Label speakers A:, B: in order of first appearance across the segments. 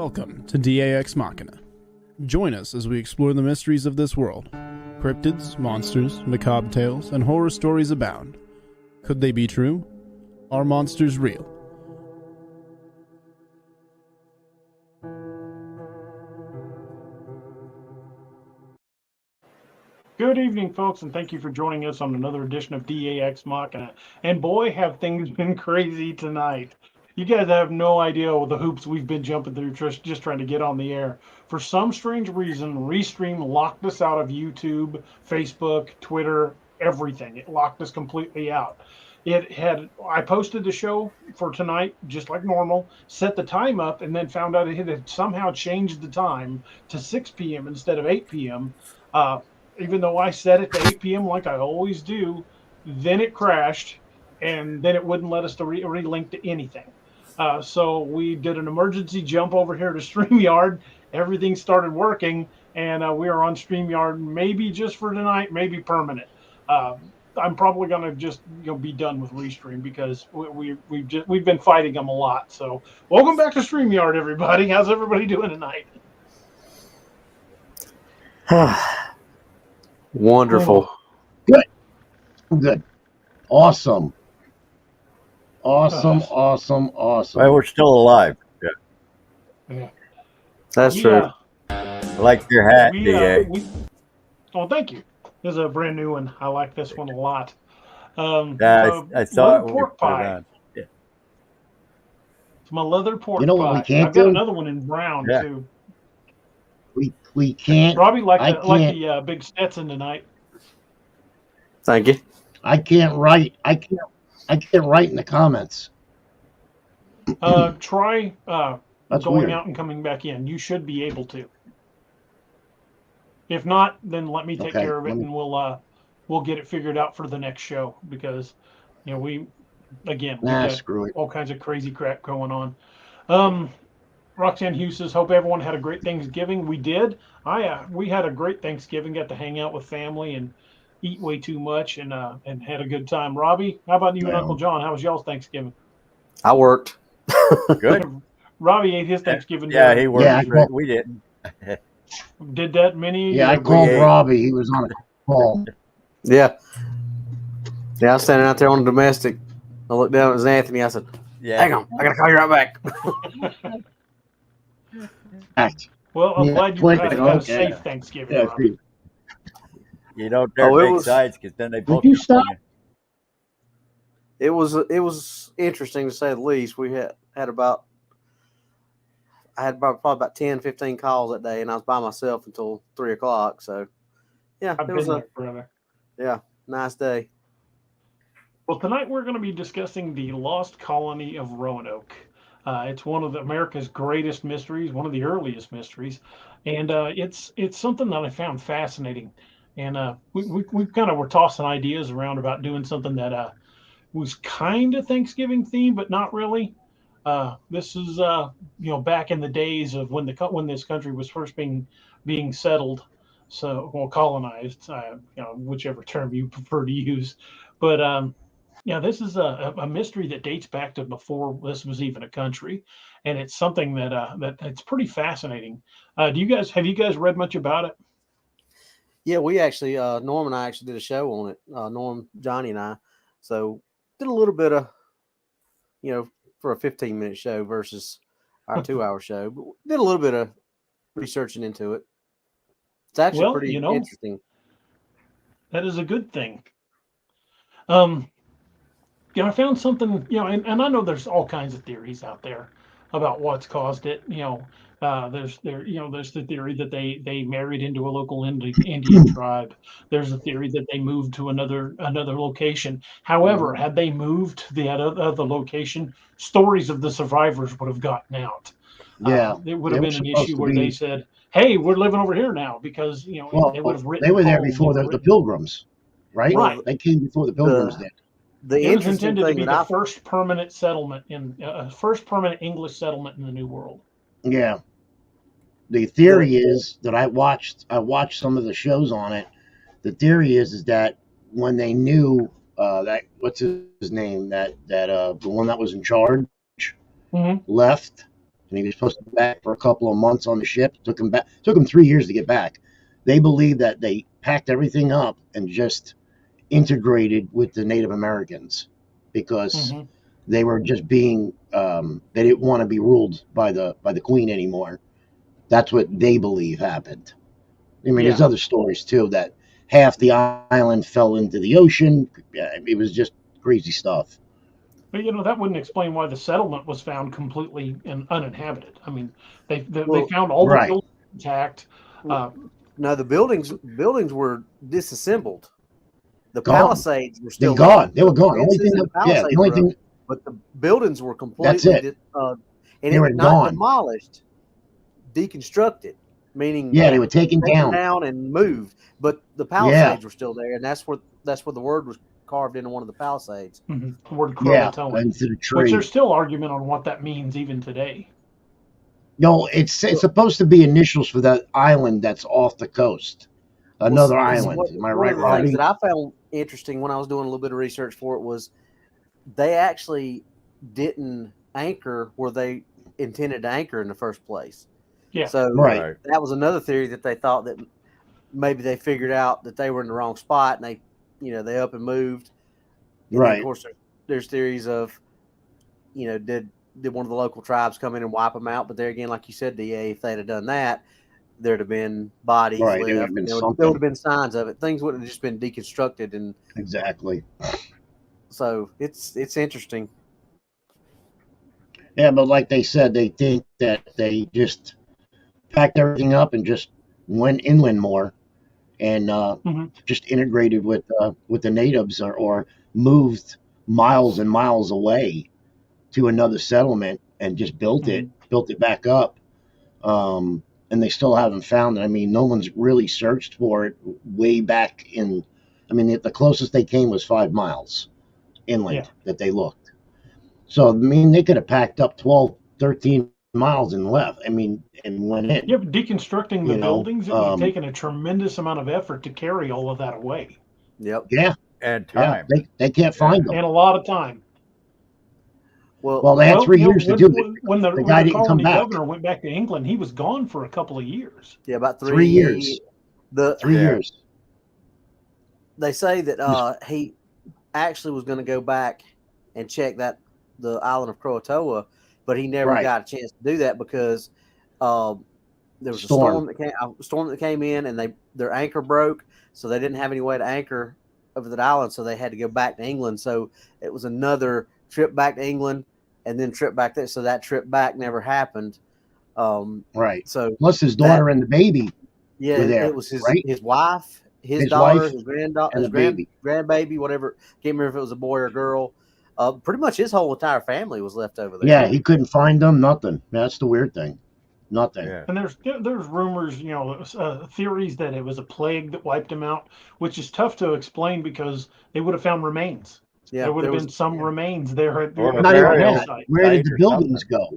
A: Welcome to DAX Machina. Join us as we explore the mysteries of this world. Cryptids, monsters, macabre tales, and horror stories abound. Could they be true? Are monsters real?
B: Good evening, folks, and thank you for joining us on another edition of DAX Machina. And boy, have things been crazy tonight. You guys have no idea the hoops we've been jumping through just trying to get on the air. For some strange reason, Restream locked us out of YouTube, Facebook, Twitter, everything. It locked us completely out. I posted the show for tonight just like normal, set the time up, and then found out it had somehow changed the time to 6 p.m. instead of 8 p.m. Even though I set it to 8 p.m. like I always do, then it crashed, and then it wouldn't let us to relink to anything. So we did an emergency jump over here to StreamYard. Everything started working, and we are on StreamYard maybe just for tonight, maybe permanent. I'm probably going to just be done with Restream because we've been fighting them a lot. So welcome back to StreamYard, everybody. How's everybody doing tonight?
C: Wonderful.
D: Good. Awesome. Awesome.
C: Well, we're still alive.
B: Yeah.
C: That's true. I like your hat, DA.
B: Oh, thank you. This is a brand new one. I like this one a lot.
C: I saw it.
B: Pork pie.
C: Yeah.
B: It's my leather pork
D: You know
B: pie.
D: what we can't
B: I've got
D: do?
B: another one in brown too.
D: We can't.
B: Robbie like the big Stetson tonight.
C: Thank you.
D: I can't write in the comments.
B: Try
D: That's
B: going
D: weird.
B: out and coming back in. You should be able to. If not, then let me take care of it, and we'll get it figured out for the next show because we got
D: screw it.
B: all kinds of crazy crap going on. Roxanne Hughes says, hope everyone had a great Thanksgiving. We did. We had a great Thanksgiving, got to hang out with family and eat way too much and had a good time. Robbie, how about you and Uncle John? How was y'all's Thanksgiving?
C: I worked.
A: Good.
B: Robbie ate his Thanksgiving.
C: Yeah, he worked.
D: Yeah,
C: we didn't.
B: Did that many?
D: Yeah, I called Robbie. He was on a call.
C: Yeah, I was standing out there on the domestic. I looked down, it was Anthony. I said, hang on, I got to call you right back.
B: Well, I'm glad you had a safe Thanksgiving, Robbie.
E: You don't dare take sides because then they both you stop.
C: It was interesting to say the least. We had about 10, 15 calls that day, and I was by myself until 3 o'clock. So, yeah,
B: it was
C: nice day.
B: Well, tonight we're going to be discussing the Lost Colony of Roanoke. It's one of America's greatest mysteries, one of the earliest mysteries, and it's something that I found fascinating. And we kind of were tossing ideas around about doing something that was kind of Thanksgiving themed, but not really. This is back in the days of when this country was first being settled, colonized, whichever term you prefer to use. But this is a mystery that dates back to before this was even a country, and it's something that it's pretty fascinating. Have you guys read much about it?
C: Yeah, we actually Norm and I actually did a show on it. Norm, Johnny, and I. So did a little bit of, for a 15-minute show versus our 2-hour show, but did a little bit of researching into it. It's actually pretty interesting.
B: That is a good thing. I found something, and I know there's all kinds of theories out there about what's caused it. There's the theory that they married into a local Indian tribe. There's a theory that they moved to another location. However, had they moved to the other location, stories of the survivors would have gotten out.
D: Yeah,
B: it would have been an issue where they said, "Hey, we're living over here now," because they would have written.
D: They were there before the Pilgrims, right?
B: Right.
D: They came before the Pilgrims did.
B: It was intended to be the first permanent settlement first permanent English settlement in the New World.
D: Yeah. The theory is that I watched some of the shows on it. The theory is that when they knew that what's his name, that the one that was in charge left, and he was supposed to be back for a couple of months on the ship. Took him 3 years to get back. They believe that they packed everything up and just integrated with the Native Americans because they were just being they didn't want to be ruled by the queen anymore. That's what they believe happened. I mean, there's other stories too that half the island fell into the ocean. It was just crazy stuff.
B: But that wouldn't explain why the settlement was found completely uninhabited. I mean, they found all the buildings intact.
C: No, the buildings were disassembled. The Palisades were still
D: gone. They were gone. The only thing,
C: but the buildings were completely.
D: That's it.
C: And
D: they
C: it
D: were
C: was not
D: gone.
C: Demolished, deconstructed, meaning
D: they were taken
C: down and moved. But the Palisades were still there, and that's where the word was carved into one of the Palisades.
B: The word Croatoan,
D: into the tree.
B: Which there's still argument on what that means even today.
D: No, it's supposed to be initials for that island that's off the coast. Another island. Am I right,
C: Robbie? One of the things that I found interesting when I was doing a little bit of research for it was they actually didn't anchor where they intended to anchor in the first place.
B: Yeah.
C: So that was another theory that they thought that maybe they figured out that they were in the wrong spot and they up and moved. And then, of course, there's theories of, did one of the local tribes come in and wipe them out? But there again, like you said, DA, if they'd have done that, there'd have been bodies left. There would have been signs of it. Things would have just been deconstructed and
D: exactly.
C: So it's interesting.
D: Yeah, but like they said, they think that they just packed everything up and just went inland more, and just integrated with the natives, or moved miles and miles away to another settlement and just built it back up. And they still haven't found it. I mean, no one's really searched for it way back in. I mean, the closest they came was 5 miles inland that they looked. So, I mean, they could have packed up 12, 13 miles and left. I mean, and went in.
B: Yeah, but deconstructing the buildings, it would have taken a tremendous amount of effort to carry all of that away.
C: Yep.
D: Yeah.
E: And time.
D: Yeah, they can't find them.
B: And a lot of time.
D: Well, they had 3 years to do it.
B: When the
D: guy didn't come back.
B: Governor went back to England, he was gone for a couple of years.
C: Yeah, about
D: 3 years. 3 years.
C: They say that he actually was going to go back and check the island of Croatoan, but he never got a chance to do that because there was a storm that came in, and their anchor broke, so they didn't have any way to anchor over that island, so they had to go back to England. So it was another trip back to England and then trip back there. So that trip back never happened. So
D: plus his daughter and the baby.
C: Yeah,
D: were there,
C: it was his wife, his daughter, his granddaughter, his grandbaby, whatever. Can't remember if it was a boy or a girl. Pretty much his whole entire family was left over there.
D: Yeah, he couldn't find them. Nothing. That's the weird thing. Nothing.
B: Yeah. And there's rumors, theories that it was a plague that wiped him out, which is tough to explain because they would have found remains. Yeah, there would have been some remains there.
D: Not even that. Where did the buildings go?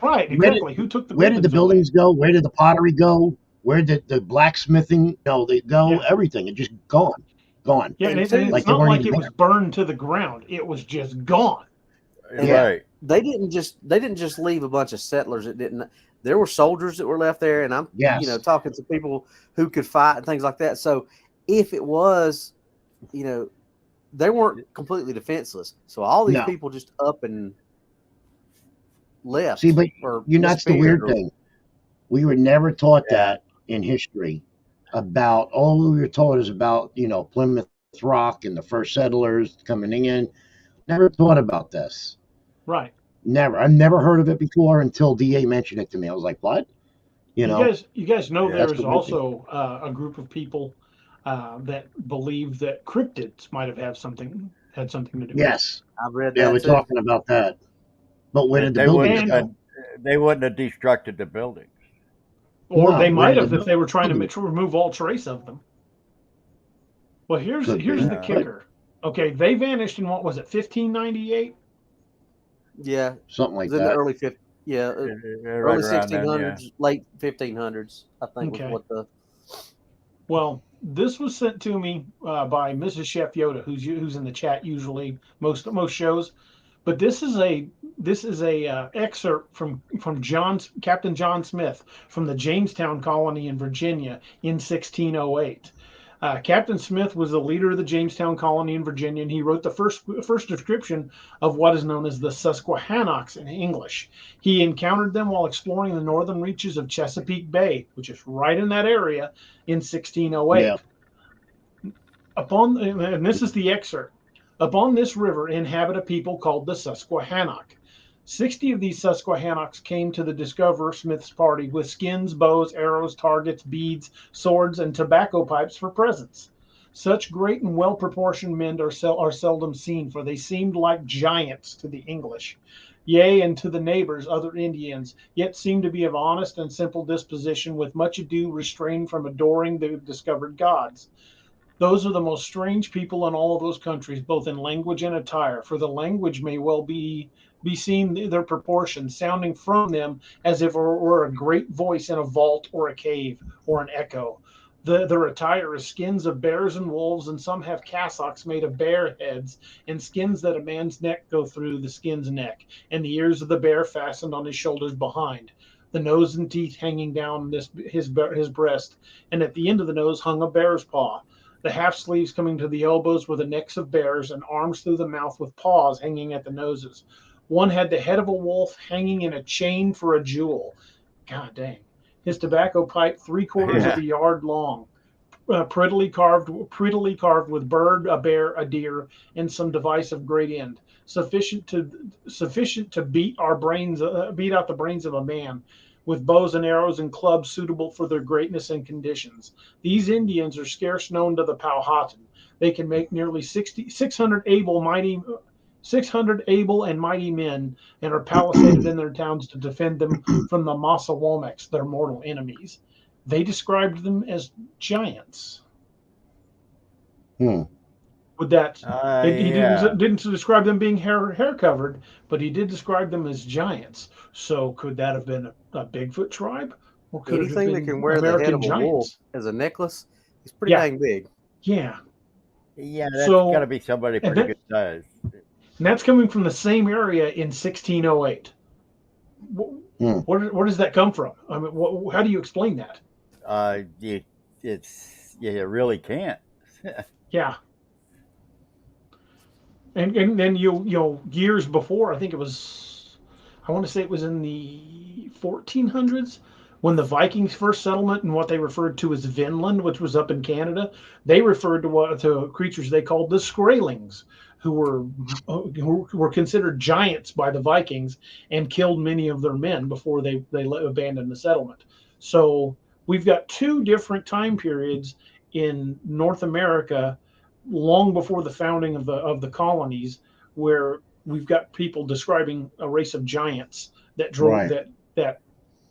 B: Right, exactly. Who took the?
D: Where did the buildings go? Where did the pottery go? Where did the blacksmithing? They go. Yeah. Everything. It just gone.
B: Yeah, and it's not like it was burned to the ground. It was just gone.
E: Right.
C: They didn't just leave a bunch of settlers. There were soldiers that were left there, and I'm talking to people who could fight and things like that. So if it was, they weren't completely defenseless. So all these people just up and left.
D: See, but that's the weird thing. We were never taught that in history. About all we were taught is about Plymouth Rock and the first settlers coming in. Never thought about this.
B: Right.
D: Never. I've never heard of it before until DA mentioned it to me. I was like, "What?"
B: You guys know there's also a group of people that believe that cryptids might have had something to do with it.
D: Yes,
C: I've read that.
D: Yeah, we're talking about that. But where did the buildings go?
E: They wouldn't have destructed the buildings.
B: Or they might have if they were trying to remove all trace of them. Well, here's the kicker. Okay, they vanished in what was it, 1598?
C: Yeah,
D: something like
C: that.
D: In
C: the early early 1600s, late 1500s. I think was what the.
B: Well, this was sent to me by Mrs. Chef Yoda, who's in the chat usually most shows. But this is a excerpt from Captain John Smith from the Jamestown colony in Virginia in 1608. Captain Smith was the leader of the Jamestown colony in Virginia, and he wrote the first description of what is known as the Susquehannocks in English. He encountered them while exploring the northern reaches of Chesapeake Bay, which is right in that area, in 1608.
D: Yeah.
B: And this is the excerpt. Upon this river inhabit a people called the Susquehannock. 60 of these Susquehannocks came to the discoverer Smith's party with skins, bows, arrows, targets, beads, swords, and tobacco pipes for presents. Such great and well-proportioned men are seldom seen, for they seemed like giants to the English, yea, and to the neighbors, other Indians, yet seemed to be of honest and simple disposition, with much ado restrained from adoring the discovered gods. Those are the most strange people in all of those countries, both in language and attire, for the language may well be seen their proportions, sounding from them as if it were a great voice in a vault or a cave or an echo. Their attire is skins of bears and wolves, and some have cassocks made of bear heads, and skins that a man's neck go through the skin's neck, and the ears of the bear fastened on his shoulders behind, the nose and teeth hanging down his breast, and at the end of the nose hung a bear's paw. The half sleeves coming to the elbows were the necks of bears, and arms through the mouth with paws hanging at the noses. One had the head of a wolf hanging in a chain for a jewel. God dang. His tobacco pipe 3/4 of a yard long, prettily carved with bird, a bear, a deer, and some device of great end, sufficient to beat out the brains of a man, with bows and arrows and clubs suitable for their greatness and conditions. These Indians are scarce known to the Powhatan. They can make nearly 600 able and mighty men, and are palisaded in their towns to defend them from the Massawomacs, their mortal enemies. They described them as giants. Would that he didn't describe them being hair covered, but he did describe them as giants. So could that have been a Bigfoot tribe, or could
C: anything
B: it have
C: that
B: been
C: can wear
B: American
C: the head of
B: giants?
C: a wolf as a necklace is pretty dang big.
B: Yeah.
E: Yeah, that's got to be somebody pretty good size.
B: And that's coming from the same area in 1608. Where does that come from? I mean, how do you explain that?
E: You really can't.
B: Yeah. And then years before, I want to say it was in the 1400s, when the Vikings first settlement and what they referred to as Vinland, which was up in Canada, they referred to creatures they called the Skraelings, who were considered giants by the Vikings and killed many of their men before they abandoned the settlement. So we've got two different time periods in North America, long before the founding of the colonies, where we've got people describing a race of giants that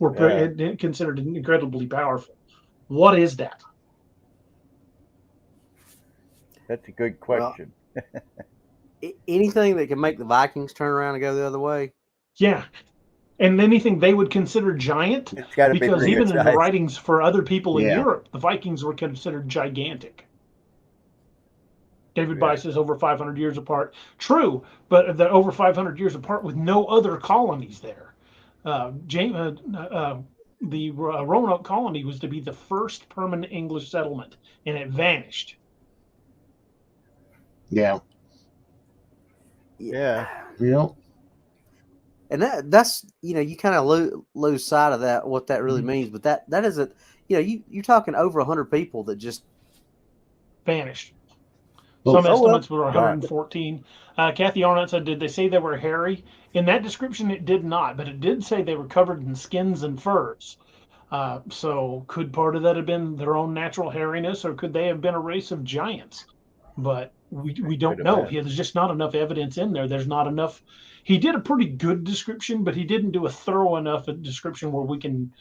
B: were considered incredibly powerful. What is that?
E: That's a good question.
C: Anything that can make the Vikings turn around and go the other way.
B: Yeah. And anything they would consider giant, because even in the writings for other people in Europe, the Vikings were considered gigantic. David Weiss is over 500 years apart. True, but they're over 500 years apart with no other colonies there. The Roanoke colony was to be the first permanent English settlement, and it vanished.
D: Yeah.
C: And that's you kind of lose sight of that, what that really means. But that isn't, you're talking over 100 people that just
B: vanished. Some estimates were 114. Kathy Arnott said, did they say they were hairy? In that description, it did not, but it did say they were covered in skins and furs. So could part of that have been their own natural hairiness, or could they have been a race of giants? But we don't know. There's just not enough evidence in there. There's not enough. He did a pretty good description, but he didn't do a thorough enough description where we can,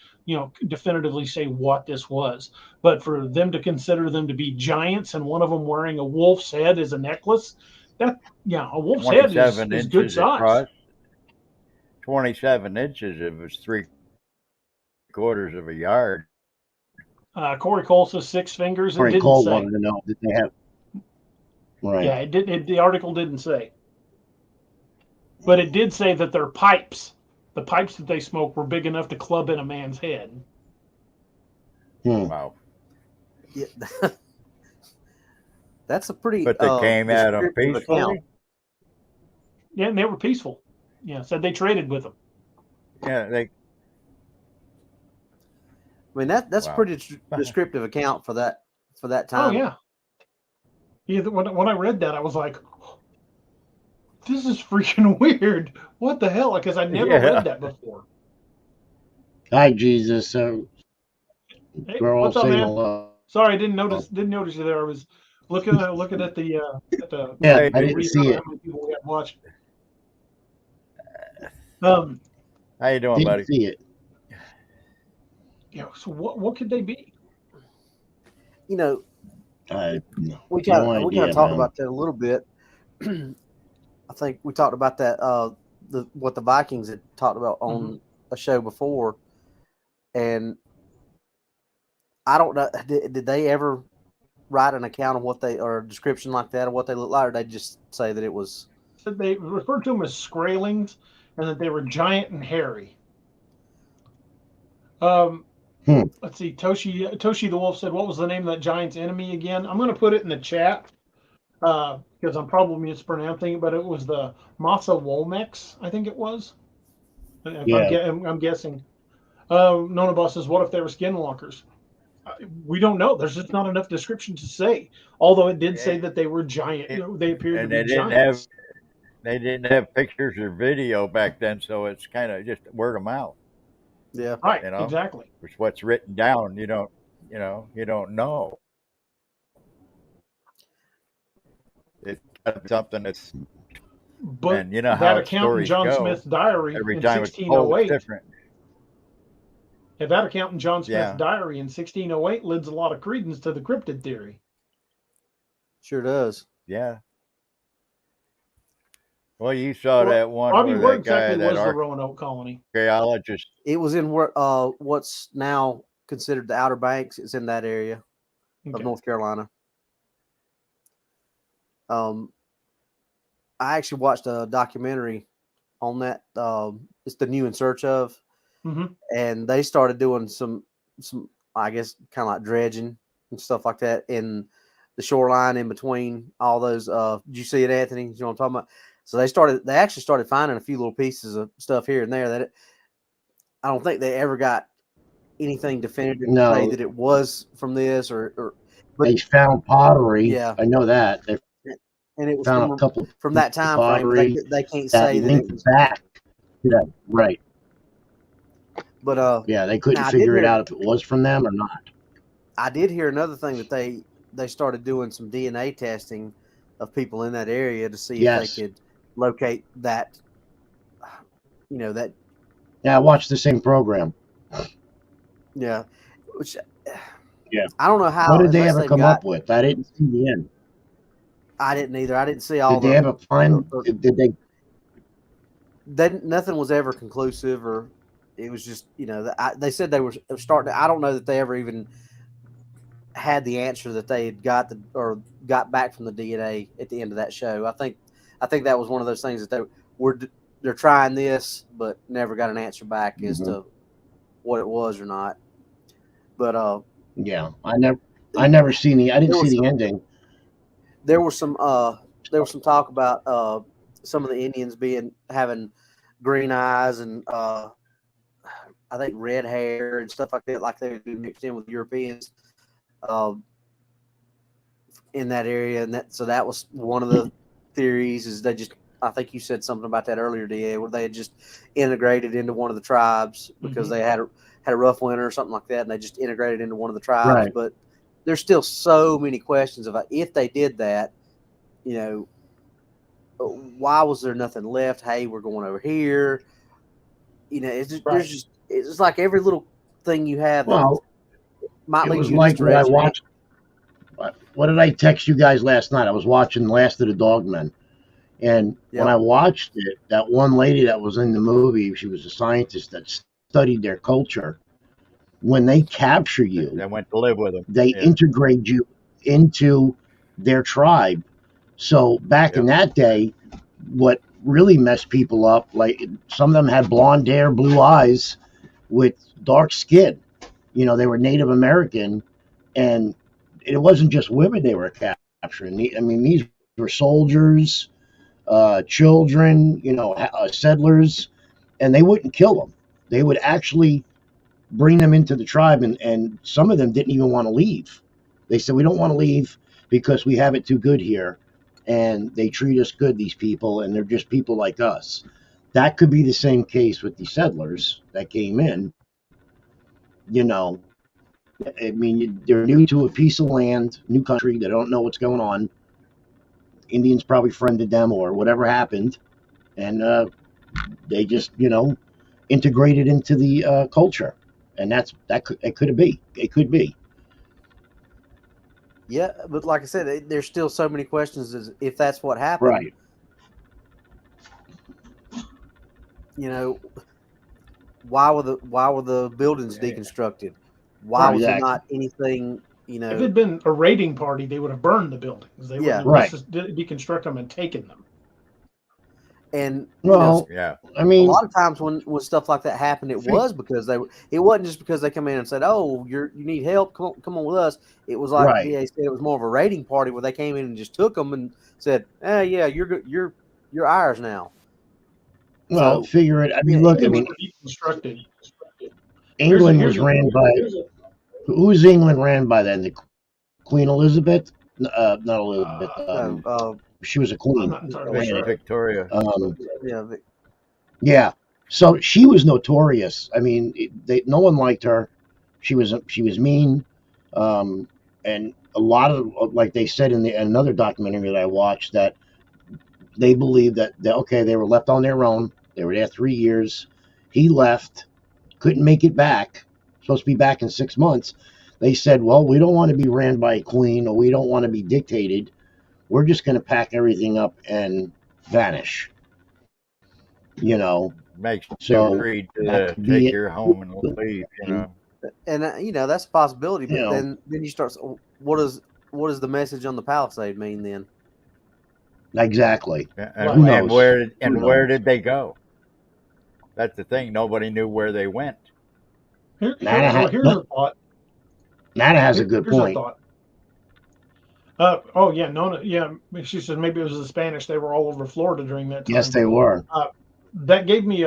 B: definitively say what this was. But for them to consider them to be giants and one of them wearing a wolf's head as a necklace, a wolf's head is good size.
E: Across, 27 inches. It was 3/4 of a yard.
B: Corey Cole says 6 fingers.
D: Corey Cole wanted to know that they have. Right.
B: Yeah, it did. The article didn't say. But it did say that their pipes, the pipes that they smoked, were big enough to club in a man's head.
E: Wow.
C: Yeah. That's a pretty
E: But they came at them
C: descriptive
E: peacefully.
C: account.
B: Yeah, and they were peaceful. Yeah, said they traded with them.
E: Yeah,
C: I mean that's
E: Wow.
C: a pretty descriptive account for that time.
B: Oh yeah. Yeah, when I read that, I was like, "This is freaking weird. What the hell?" Because I never read that before.
D: Hi, Jesus. So
B: Hey,
D: we're all
B: what's up,
D: saying
B: man?
D: hello.
B: Sorry, I didn't notice you there. I was looking at the
D: Yeah,
E: Hey,
D: I didn't see it.
B: how many people we had watched.
E: How you doing,
D: Didn't
E: buddy?
D: see it.
B: Yeah. So what could they be?
C: You know, we
D: No
C: kind
D: idea,
C: of talked
D: man.
C: about that a little bit. I think we talked about that what the Vikings had talked about on a show before, and I don't know. Did they ever write an account of what they or a description like that of what they look like, or they just say that it was?
B: Said they referred to them as Skraelings, and that they were giant and hairy. Let's see. Toshi the Wolf said, "What was the name of that giant's enemy again?" I'm going to put it in the chat because I'm probably mispronouncing it, but it was the Masa Wolmex, I think it was. I'm guessing. Nonabus says, "What if they were skinwalkers?" We don't know. There's just not enough description to say. Although it did say that they were giant. They appeared to be giants.
E: They didn't have pictures or video back then, so it's kind of just word of mouth.
C: Yeah.
B: Right. Exactly.
E: Which what's written down, you don't know. It's something that's.
B: But
E: and you know
B: that
E: how
B: account in
E: stories
B: John
E: go.
B: Smith's diary
E: Every
B: in
E: time it's told, it's
B: 1608.
E: different.
B: If that account in John Smith's diary in 1608 lends a lot of credence to the cryptid theory.
C: Sure does.
E: Yeah. Well, you saw that one
B: Robbie, where
E: that guy,
B: exactly
E: that
B: was the Roanoke colony?
E: archaeologist.
C: It was in what's now considered the Outer Banks. It's in that area of North Carolina. I actually watched a documentary on that. It's The New in Search of, and they started doing some I guess kind of like dredging and stuff like that in the shoreline in between all those. Did you see it, Anthony? You know what I'm talking about? So they actually started finding a few little pieces of stuff here and there that I don't think they ever got anything definitive to say that it was from this or
D: but they found pottery.
C: Yeah,
D: I know that.
C: And it was
D: found a couple
C: from that time frame. They can't say that it was
D: back. Yeah, right.
C: But
D: yeah, they couldn't figure it out if it was from them or not.
C: I did hear another thing that they started doing some DNA testing of people in that area to see if they could locate that. You know that.
D: Yeah, I watched the same program.
C: Yeah, which.
D: Yeah,
C: I don't know how.
D: What did they ever come up with? I didn't see the end.
C: I didn't either. I didn't see all.
D: Did they ever find? Did they?
C: Nothing was ever conclusive, or it was just they said they were starting. I don't know that they ever even had the answer that they had got back from the DNA at the end of that show. I think that was one of those things that they're trying this, but never got an answer back as to what it was or not. But
D: yeah, I never seen I didn't see the ending.
C: There was some talk about some of the Indians having green eyes and I think red hair and stuff like that, like they would be mixed in with Europeans in that area, and that was one of the theories. Is they just, I think you said something about that earlier, DA, where they had just integrated into one of the tribes because they had a rough winter or something like that, and they just integrated into one of the tribes.
D: Right.
C: But there's still so many questions about if they did that. Why was there nothing left? Hey, we're going over here. It's like every little thing you have.
D: Well,
C: might
D: it was like what I watched. What did I text you guys last night? I was watching Last of the Dogmen, and when I watched it, that one lady that was in the movie, she was a scientist that studied their culture. When they capture you,
E: they went to live with them.
D: They integrate you into their tribe. So back in that day, what really messed people up. Like some of them had blonde hair, blue eyes, with dark skin. You know, they were Native American, and it wasn't just women they were capturing. I mean, these were soldiers, children, you know, settlers, and they wouldn't kill them. They would actually bring them into the tribe, and some of them didn't even want to leave. They said, we don't want to leave because we have it too good here, and they treat us good, these people, and they're just people like us. That could be the same case with the settlers that came in. You know, I mean, they're new to a piece of land, new country. They don't know what's going on. Indians probably friended them or whatever happened, and they just, you know, integrated into the culture. And it could be. It could be.
C: Yeah, but like I said, there's still so many questions as if that's what happened.
D: Right.
C: You know, why were the buildings deconstructed? Why was there not anything? You know,
B: if it had been a raiding party, they would have burned the buildings. They would have deconstructed them and taken them.
C: And
D: well, I mean,
C: a lot of times when stuff like that happened, it was because it wasn't just because they come in and said, "Oh, you need help, come on with us." It was like DA said, it was more of a raiding party where they came in and just took them and said, yeah, you're ours now."
D: Well, so, figure it. I mean, look, I mean,
B: deconstructed.
D: England was ran by. Who was England ran by then? The Queen Elizabeth? Not Elizabeth. She was a queen.
E: Victoria.
D: Yeah. So she was notorious. I mean, no one liked her. She was mean, and a lot of, like they said in another documentary that I watched, that they believed that they were left on their own. They were there 3 years. He left, couldn't make it back. Supposed to be back in 6 months. They said, "Well, we don't want to be ran by a queen, or we don't want to be dictated. We're just going to pack everything up and vanish." You know,
E: makes you agree to take your home and leave. You know,
C: and you know that's a possibility. But then you start. What does the message on the palisade mean then?
D: Exactly.
E: And where did they go? That's the thing. Nobody knew where they went.
B: Here's a thought.
D: Nana has a good point.
B: She said maybe it was the Spanish. They were all over Florida during that time.
D: Yes, they were.
B: That gave me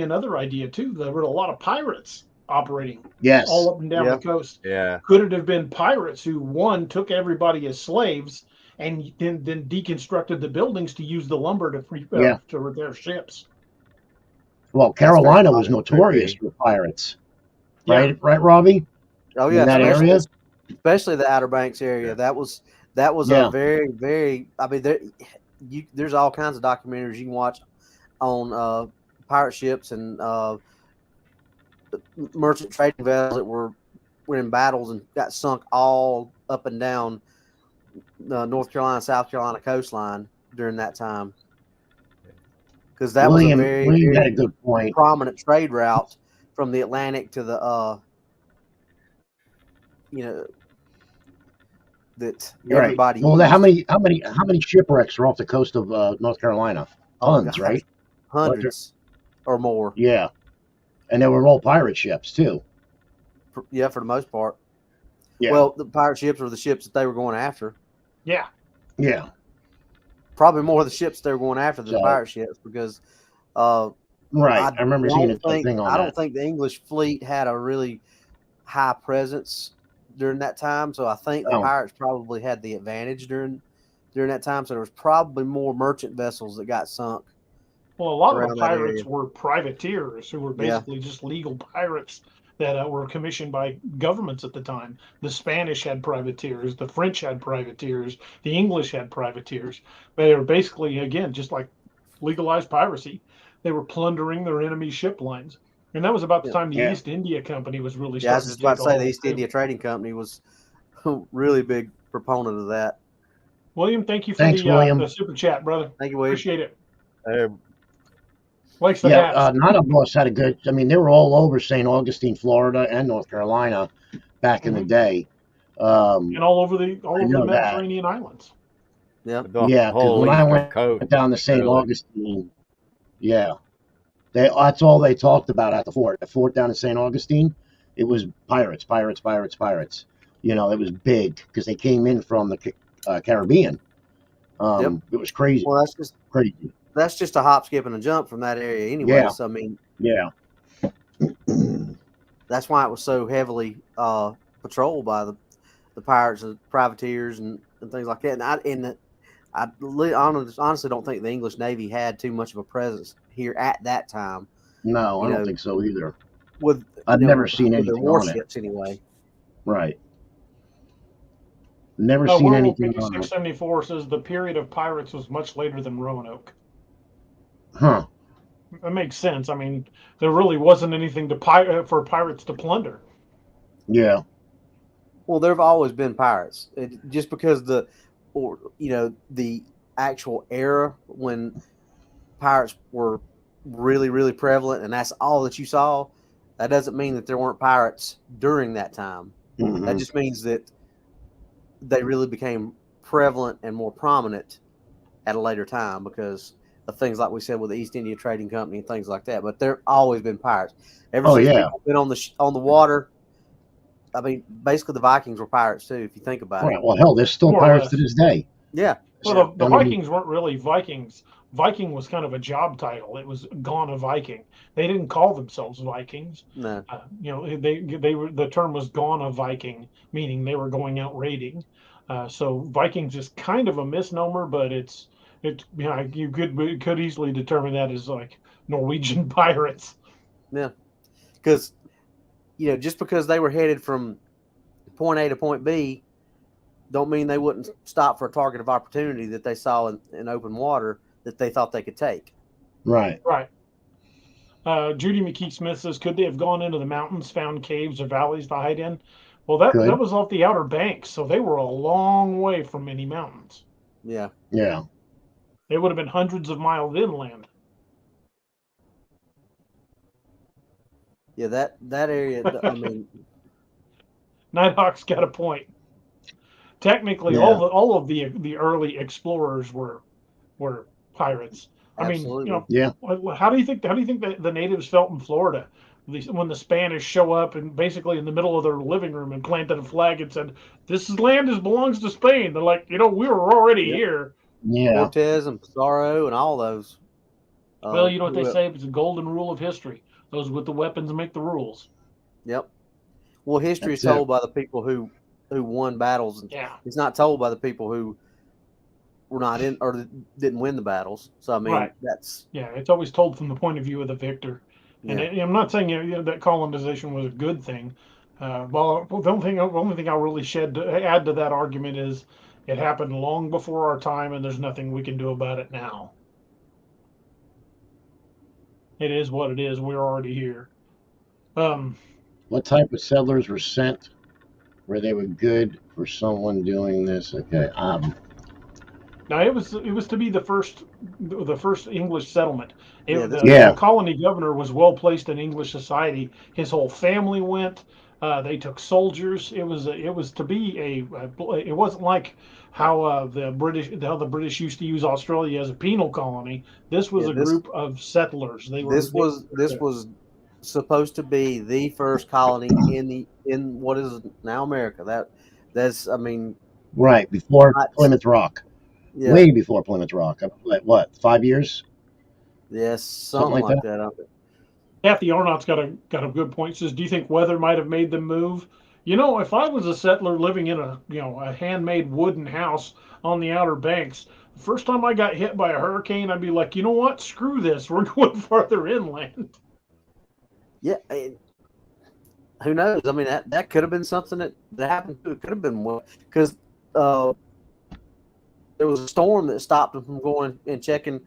B: another idea too. There were a lot of pirates operating.
D: Yes.
B: All up and down the coast.
E: Yeah.
B: Could it have been pirates who took everybody as slaves and then deconstructed the buildings to use the lumber to repair ships?
D: Well, Carolina was notorious for pirates. Right, Robbie?
C: Oh yeah,
D: in that area,
C: especially the Outer Banks area. That was a very, very. I mean, there's all kinds of documentaries you can watch on pirate ships and merchant trading vessels that were in battles and got sunk all up and down the North Carolina, South Carolina coastline during that time. Because that was a very
D: had a good point.
C: Prominent trade route from the Atlantic to the that everybody.
D: Well, how many shipwrecks are off the coast of North Carolina? Tons, right?
C: Hundreds or more.
D: Yeah, and they were all pirate ships too.
C: Yeah, for the most part.
D: Yeah.
C: Well, the pirate ships were the ships that they were going after.
B: Yeah.
D: Yeah.
C: Probably more of the ships they were going after than the pirate ships because.
D: Right, I remember seeing a thing on that.
C: I don't think the English fleet had a really high presence during that time, so I think the pirates probably had the advantage during that time. So there was probably more merchant vessels that got sunk.
B: Well, a lot of the pirates were privateers who were basically just legal pirates that were commissioned by governments at the time. The Spanish had privateers, the French had privateers, the English had privateers. They were basically, again, just like legalized piracy. They were plundering their enemy's ship lines. And that was about the time the East India Company was really starting.
C: I was just about to say the East India Trading Company was a really big proponent of that.
B: William, thank you for the super chat, brother.
C: Thank you, William.
B: Appreciate it.
D: None of us had a good. I mean, they were all over St. Augustine, Florida, and North Carolina back in the day,
B: and all over the Mediterranean islands.
C: Yeah.
E: The
D: Yeah, because
E: whole
D: when I
E: eastern
D: went
E: coast.
D: down to St.
E: really.
D: Augustine, yeah, that's all they talked about at the fort. The fort down in St. Augustine, it was pirates, pirates, pirates, pirates. You know, it was big because they came in from the Caribbean.
C: Yep.
D: It was crazy,
C: Well,
D: crazy.
C: that's just a hop, skip, and a jump from that area anyway.
D: Yeah.
C: So I mean,
D: Yeah,
C: that's why it was so heavily patrolled by the pirates and privateers and things like that. And I honestly don't think the English Navy had too much of a presence here at that time.
D: no, I
C: You
D: don't
C: know,
D: think so either.
C: with
D: I've never seen
C: with their
D: anything on it.
C: warships anyway.
D: Right. Never seen
B: Werewolf
D: anything on it.
B: 5674 says the period of pirates was much later than Roanoke.
D: Huh.
B: That makes sense. I mean, there really wasn't anything for pirates to plunder.
D: Yeah.
C: Well, there have always been pirates. Just because the actual era when pirates were really, really prevalent, and that's all that you saw, that doesn't mean that there weren't pirates during that time.
D: Mhm.
C: That just means that they really became prevalent and more prominent at a later time because of things like we said with the East India Trading Company and things like that. But there have always been pirates. Ever since
D: yeah.
C: people been on the water, I mean, basically the Vikings were pirates too, if you think about
D: Right.
C: it.
D: Well, hell, there's still
B: More or
D: pirates
B: less.
D: to this day.
C: Yeah.
B: Well, the
D: I mean,
B: Vikings weren't really Vikings. Viking was kind of a job title. It was gone a Viking. They didn't call themselves Vikings.
C: No.
B: They were, the term was gone a Viking, meaning they were going out raiding. So Vikings is kind of a misnomer, but you could easily determine that as like Norwegian pirates.
C: Yeah. Because just because they were headed from point A to point B, don't mean they wouldn't stop for a target of opportunity that they saw in open water that they thought they could take.
D: right.
B: Right. Judy McKee Smith says, could they have gone into the mountains, found caves or valleys to hide in? Well, that
D: Could.
B: was off the Outer Banks, so they were a long way from any mountains.
C: Yeah.
D: Yeah.
B: They would have been hundreds of miles inland.
C: Yeah, that area, I mean,
B: Nighthawk's got a point. Technically,
D: Yeah.
B: all of the early explorers were pirates.
C: absolutely.
B: I mean, how do you think that the natives felt in Florida when the Spanish show up and basically in the middle of their living room and planted a flag and said, "This land belongs to Spain"? They're like, we were already here.
D: Yeah.
C: Cortez and Pizarro and all those.
B: Well, you know what they say? It's a golden rule of history. Those with the weapons make the rules.
C: Yep. Well, history is told by the people who won battles. And it's not told by the people who were not in or didn't win the battles. So I mean,
B: it's always told from the point of view of the victor. And I'm not saying that colonization was a good thing. Well, the only thing I'll really add to that argument is it happened long before our time, and there's nothing we can do about it now. It is what it is. We're already here.
D: What type of settlers were sent where they were good for someone doing this? Okay.
B: Now it was to be the first English settlement.
D: The
B: colony governor was well placed in English society. His whole family went. They took soldiers. It was to be it wasn't like how the British used to use Australia as a penal colony. This was a group of settlers.
C: This was supposed to be the first colony in what is now America. That's I mean,
D: right before Plymouth Rock. Yeah. Way before Plymouth Rock. Like what? 5 years?
C: Yes, something like that.
B: Kathy Arnott's got a good point. Says, do you think weather might have made them move? If I was a settler living in a handmade wooden house on the Outer Banks, the first time I got hit by a hurricane, I'd be like, you know what? Screw this. We're going farther inland.
C: Yeah. Who knows? I mean, that could have been something that happened too. It could have been because there was a storm that stopped them from going and checking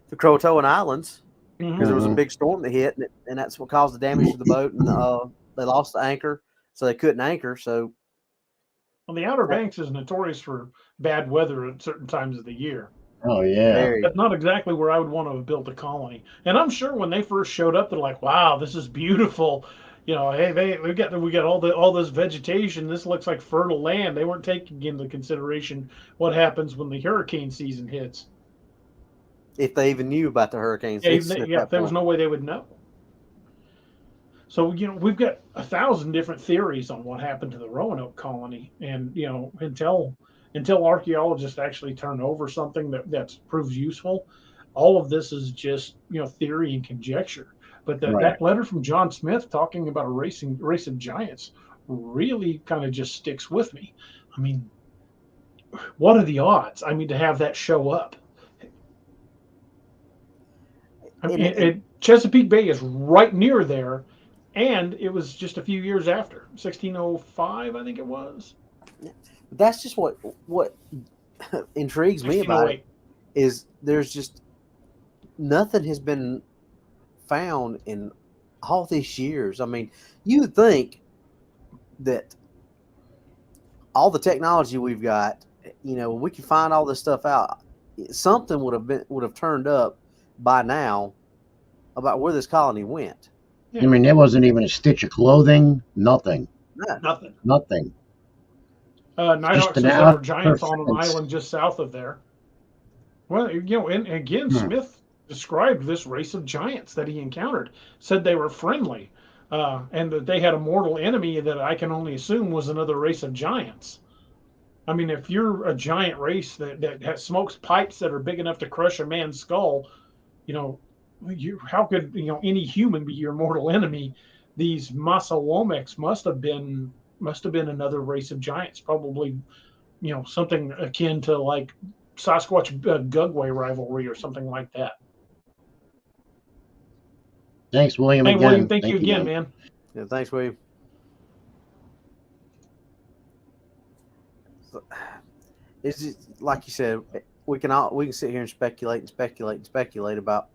C: the Croatoan Islands because there was a big storm that hit, and that's what caused the damage to the boat, and they lost the anchor, so they couldn't anchor. So,
B: well, the Outer Banks is notorious for bad weather at certain times of the year.
D: Oh yeah,
B: that's not exactly where I would want to have built a colony. And I'm sure when they first showed up, they're like, "Wow, this is beautiful." You know, hey, we got all this vegetation. This looks like fertile land. They weren't taking into consideration what happens when the hurricane season hits.
C: If they even knew about the hurricane
B: Yeah,
C: season at that
B: there was
C: point.
B: no way they would know. So, we've got 1,000 different theories on what happened to the Roanoke colony, and until archaeologists actually turn over something that proves useful, all of this is just theory and conjecture. But
D: Right.
B: that letter from John Smith talking about a race of giants really kind of just sticks with me. I mean, what are the odds? I mean, to have that show up. I mean,
C: And
B: Chesapeake Bay is right near there, and it was just a few years after 1605, I think it was
C: that's just what intrigues me about it
B: 1608.
C: is there's just nothing has been found in all these years. I mean, you would think that all the technology we've got, we can find all this stuff out. Something would have turned up by now about where this colony went.
D: I mean, there wasn't even a stitch of clothing, nothing,
B: Nothing.
D: nothing.
B: Nighthawk
D: Just an
B: says there were
D: outer
B: giants on an
D: fence.
B: island just south of there. Well, and again,
D: Hmm.
B: Smith described this race of giants that he encountered, said they were friendly, and that they had a mortal enemy that I can only assume was another race of giants. I mean, if you're a giant race that smokes pipes that are big enough to crush a man's skull, you know, how could any human be your mortal enemy? These Masawomecs must have been another race of giants, probably something akin to like Sasquatch Gugway rivalry or something like that.
D: Thanks, William,
B: Hey, William,
D: again.
B: thank you
D: Thank you,
B: again,
D: man.
B: man.
C: Yeah, thanks, William. It's just, like you said, we can sit here and speculate and speculate and speculate about,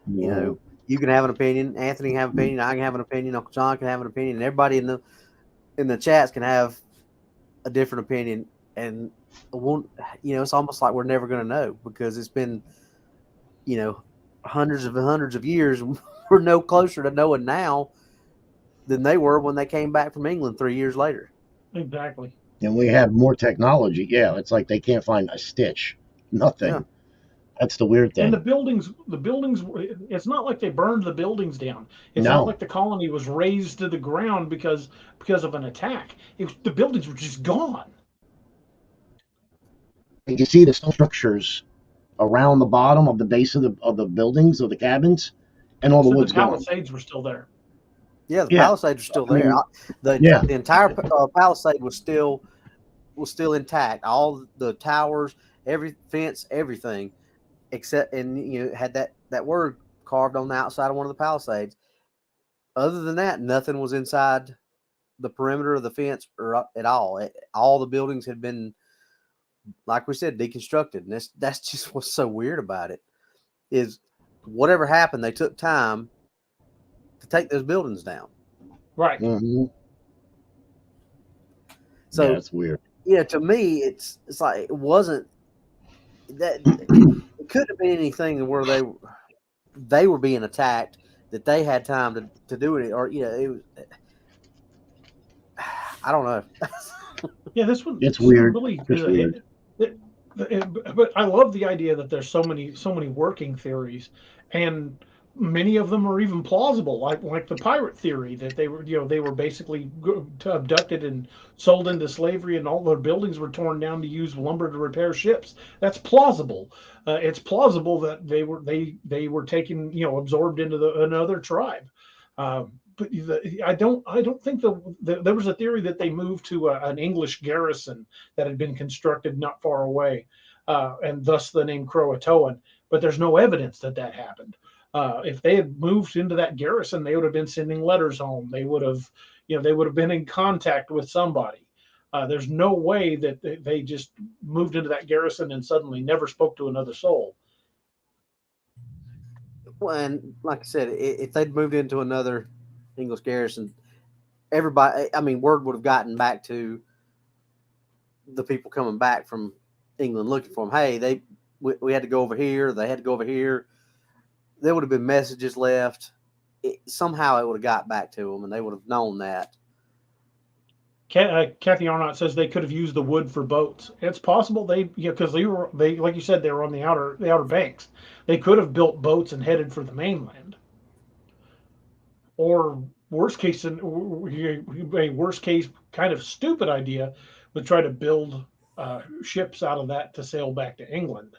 D: Mhm.
C: you can have an opinion, Anthony can have an opinion, I can have an opinion, Uncle John can have an opinion, and everybody in the chats can have a different opinion, and it's almost like we're never going to know because it's been, hundreds of years. We're no closer to knowing now than they were when they came back from England 3 years later.
B: Exactly.
D: And we have more technology. Yeah, it's like they can't find a stitch,
C: Yeah.
D: nothing. That's the weird
B: And
D: thing.
B: the buildings, it's not like they burned the buildings down. It's not
D: No,
B: like the colony was razed to the ground because of an attack. The buildings were just gone.
D: you can see the stone structures around the bottom of the base of the buildings of the cabins, and all the
B: So the
D: wood's gone.
B: Palisades were still there.
C: Yeah, the
D: Yeah,
C: Palisades are still
D: I
C: there.
D: mean,
C: The
D: yeah,
C: entire Palisade was still intact. All the towers, every fence, everything, except and had that word carved on the outside of one of the Palisades. Other than that, nothing was inside the perimeter of the fence or up at all. All the buildings had been, like we said, deconstructed, and that's just what's so weird about it. Is whatever happened, they took time to take those buildings down.
B: Right.
D: hmm yeah,
C: So
D: it's weird.
C: to me, it's like it wasn't that it couldn't have been anything where they were being attacked that they had time to do it, or it was. I don't know.
B: Yeah,
D: It's
B: this one
D: weird.
B: really.
D: Just weird.
B: But I love the idea that there's so many working theories, and many of them are even plausible, like the pirate theory that they were basically abducted and sold into slavery, and all their buildings were torn down to use lumber to repair ships. That's plausible. It's plausible that they were taken, absorbed into another tribe. But I don't think there was a theory that they moved to an English garrison that had been constructed not far away, and thus the name Croatoan. But there's no evidence that happened. If they had moved into that garrison, they would have been sending letters home. They would have been in contact with somebody. There's no way that they just moved into that garrison and suddenly never spoke to another soul.
C: Well, and like I said, if they'd moved into another English garrison, everybody, I mean, word would have gotten back to the people coming back from England looking for them. Hey, we had to go over here. They had to go over here. There would have been messages left. somehow it would have got back to them, and they would have known that.
B: Kathy Arnott says they could have used the wood for boats. It's possible because they like you said, they were on the outer banks. They could have built boats and headed for the mainland. Or worst case, a worst case kind of stupid idea would try to build ships out of that to sail back to England.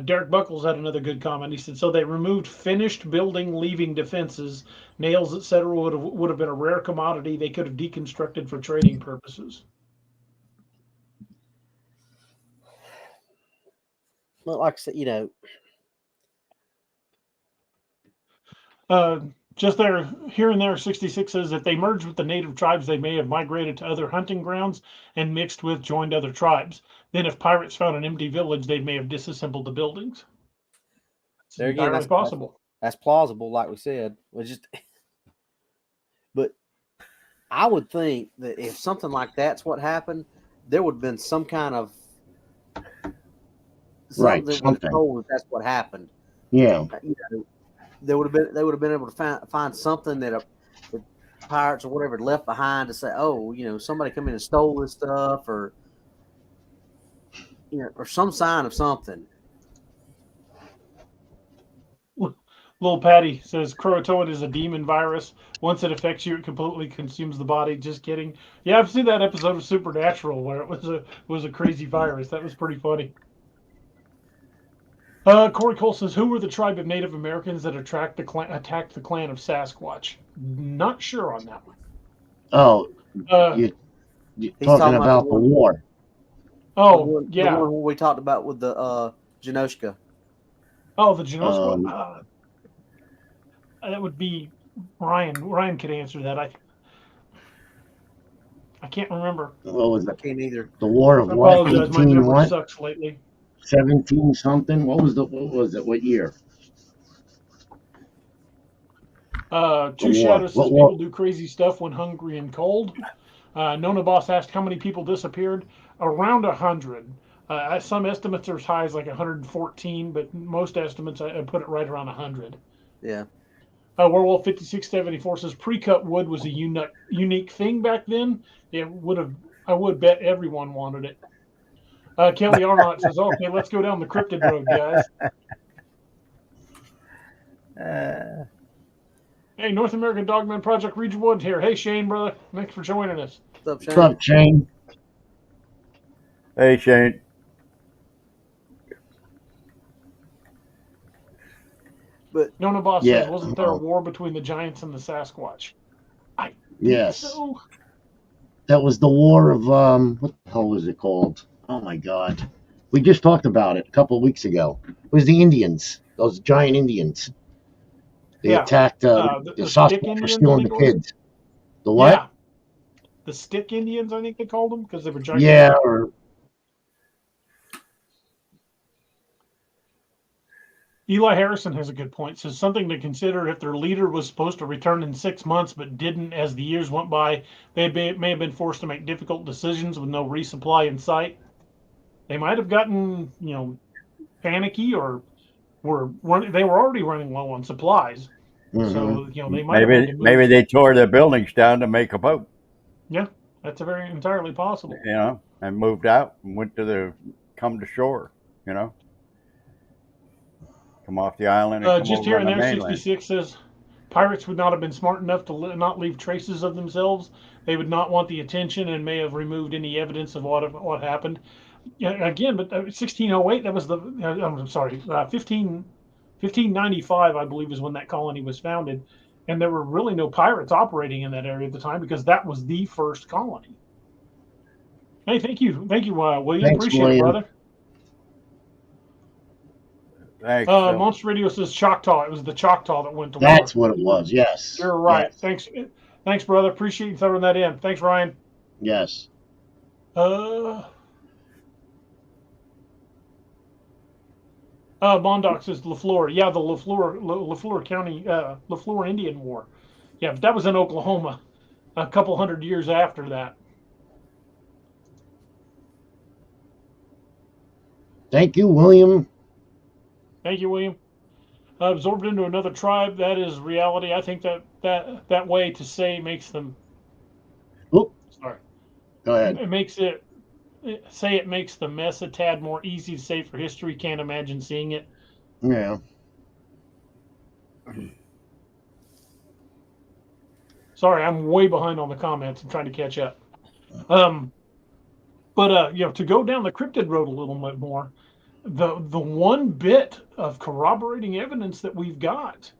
B: Derek Buckles had another good comment. He said, so they removed finished building, leaving defenses, nails, etc. would have been a rare commodity they could have deconstructed for trading purposes.
C: Well, like I said,
B: just there, here and there, 66 says if they merged with the native tribes, they may have migrated to other hunting grounds and joined other tribes. Then if pirates found an empty village, they may have disassembled the buildings. It's entirely possible.
C: That's plausible, like we said. But I would think that if something like that's what happened, there would have been some kind of something that would have told that's what happened.
D: Yeah.
C: They would have been able to find something that the pirates or whatever left behind to say, oh, somebody come in and stole this stuff, or or some sign of something.
B: Little Patty says Croatoan is a demon virus. Once it affects you, it completely consumes the body. Just kidding. Yeah, I've seen that episode of Supernatural where it was a crazy virus. That was pretty funny. Corey Cole says, who were the tribe of Native Americans that attacked the clan of Sasquatch? Not sure on that one.
D: Oh, you're talking about the war.
B: Oh, yeah.
C: The one we talked about with the Janoshka.
B: Oh, the Janoshka? That would be Ryan. Ryan could answer that. I can't remember.
D: What was it?
C: I can't either.
D: The war of
B: what?
D: 18
B: My memory
D: what?
B: Sucks lately.
D: 17 something. What was it? What year?
B: Two Shadows says people do crazy stuff when hungry and cold. Nona Boss asked how many people disappeared. Around 100. Some estimates are as high as like 114, but most estimates I put it right around 100.
C: Yeah.
B: Werewolf 5674 says pre-cut wood was a unique thing back then. I would bet everyone wanted it. Kelly Arnott says, okay, let's go down the cryptid road, guys. Hey, North American Dogman Project Ridgewood here. Hey, Shane, brother. Thanks for joining us.
C: What's
D: up, Shane?
E: Hey, Shane.
C: But
B: Nona Boss says, wasn't there a war between the giants and the Sasquatch? I think so.
D: That was the war of what the hell was it called? Oh my God, we just talked about it a couple of weeks ago. It was the Indians, those giant Indians. They attacked the Sasquatch for stealing the kids. The what?
B: Yeah. The Stick Indians, I think they called them, because they were giant.
D: Yeah. Or...
B: Eli Harrison has a good point. Says something to consider if their leader was supposed to return in 6 months but didn't as the years went by. They may have been forced to make difficult decisions with no resupply in sight. They might have gotten, panicky, or they were already running low on supplies. Mm-hmm. So, they might
E: maybe they tore their buildings down to make a boat.
B: Yeah, that's entirely possible.
E: And moved out and went to come to shore, come off the island and come
B: just
E: over
B: here
E: on
B: and
E: the
B: there,
E: mainland.
B: 66 says pirates would not have been smart enough to not leave traces of themselves. They would not want the attention and may have removed any evidence of what happened. Again, but 1608, that was 1595, I believe, is when that colony was founded. And there were really no pirates operating in that area at the time because that was the first colony. Hey, thank you, William.
D: Thanks,
B: appreciate
D: William.
B: it, brother.
E: Thanks.
B: Monster Radio says Choctaw. It was the Choctaw that went to war.
D: That's what it was. Yes.
B: You're right.
D: Yes.
B: Thanks, brother. Appreciate you throwing that in. Thanks, Ryan.
D: Yes.
B: Mondoc says LaFleur. Yeah, the LaFleur County, LaFleur Indian War. Yeah, but that was in Oklahoma a couple hundred years after that.
D: Thank you, William.
B: Thank you, William. Absorbed into another tribe, that is reality. I think that way to say makes them.
D: Oop,
B: Sorry,
D: go ahead.
B: it makes it. Say it makes the mess a tad more easy to say for history. Can't imagine seeing it.
D: Yeah.
B: Sorry, I'm way behind on the comments. I'm trying to catch up. But to go down the cryptid road a little bit more, the one bit of corroborating evidence that we've got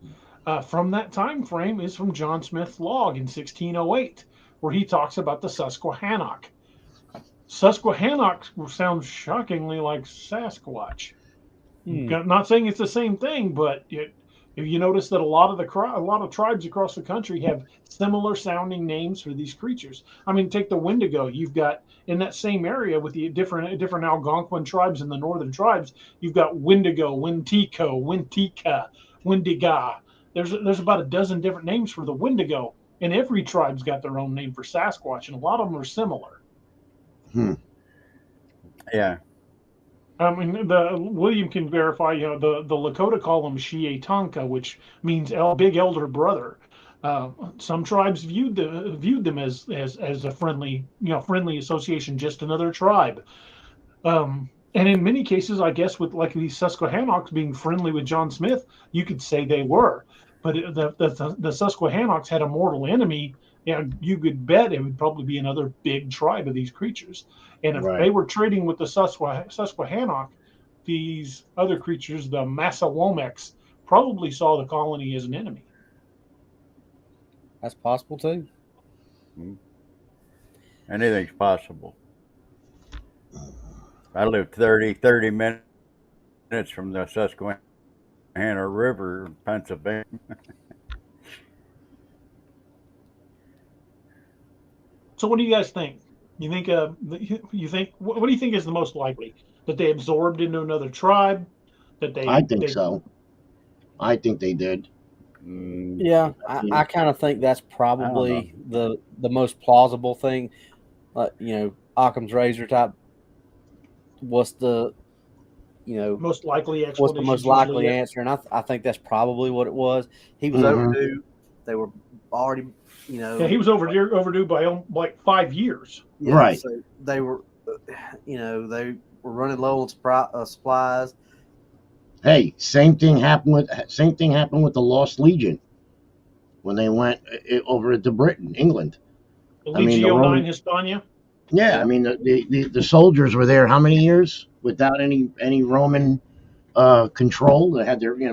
B: from that time frame is from John Smith's log in 1608, where he talks about the Susquehannock. Susquehannock sounds shockingly like Sasquatch. Not saying it's the same thing, but if you notice that a lot of tribes across the country have similar sounding names for these creatures. I mean, take the Wendigo. You've got in that same area with the different Algonquin tribes and the northern tribes. You've got Wendigo, Wentico, Wentica, Wendiga. There's about a dozen different names for the Wendigo, and every tribe's got their own name for Sasquatch, and a lot of them are similar.
E: Yeah.
B: I mean, William can verify. The Lakota call them Shiatanka, which means big elder brother. Some tribes viewed them as a friendly association, just another tribe. And in many cases, I guess with like these Susquehannocks being friendly with John Smith, you could say they were. But the Susquehannocks had a mortal enemy, and you could bet it would probably be another big tribe of these creatures. And if they were trading with the Susquehannock, these other creatures, the Massawomecs, probably saw the colony as an enemy.
C: That's possible too.
E: Anything's possible. I lived 30 minutes from the Susquehanna River in Pennsylvania.
B: So what do you guys think? You think what do you think is the most likely? That they absorbed into another tribe?
D: I think so. I think they did.
C: Yeah, I kind of think that's probably the most plausible thing. Occam's razor type. What's the
B: most likely explanation?
C: What's the most likely answer? And I think that's probably what it was. He was overdue. They were already,
B: Yeah, he was overdue by like 5 years.
C: Yeah,
D: right.
C: So they were, they were running low on supplies.
D: Hey, same thing happened with the Lost Legion when they went over to Britain, England.
B: Legio 9 Hispania.
D: Yeah, I mean the soldiers were there how many years without any Roman control? They had their they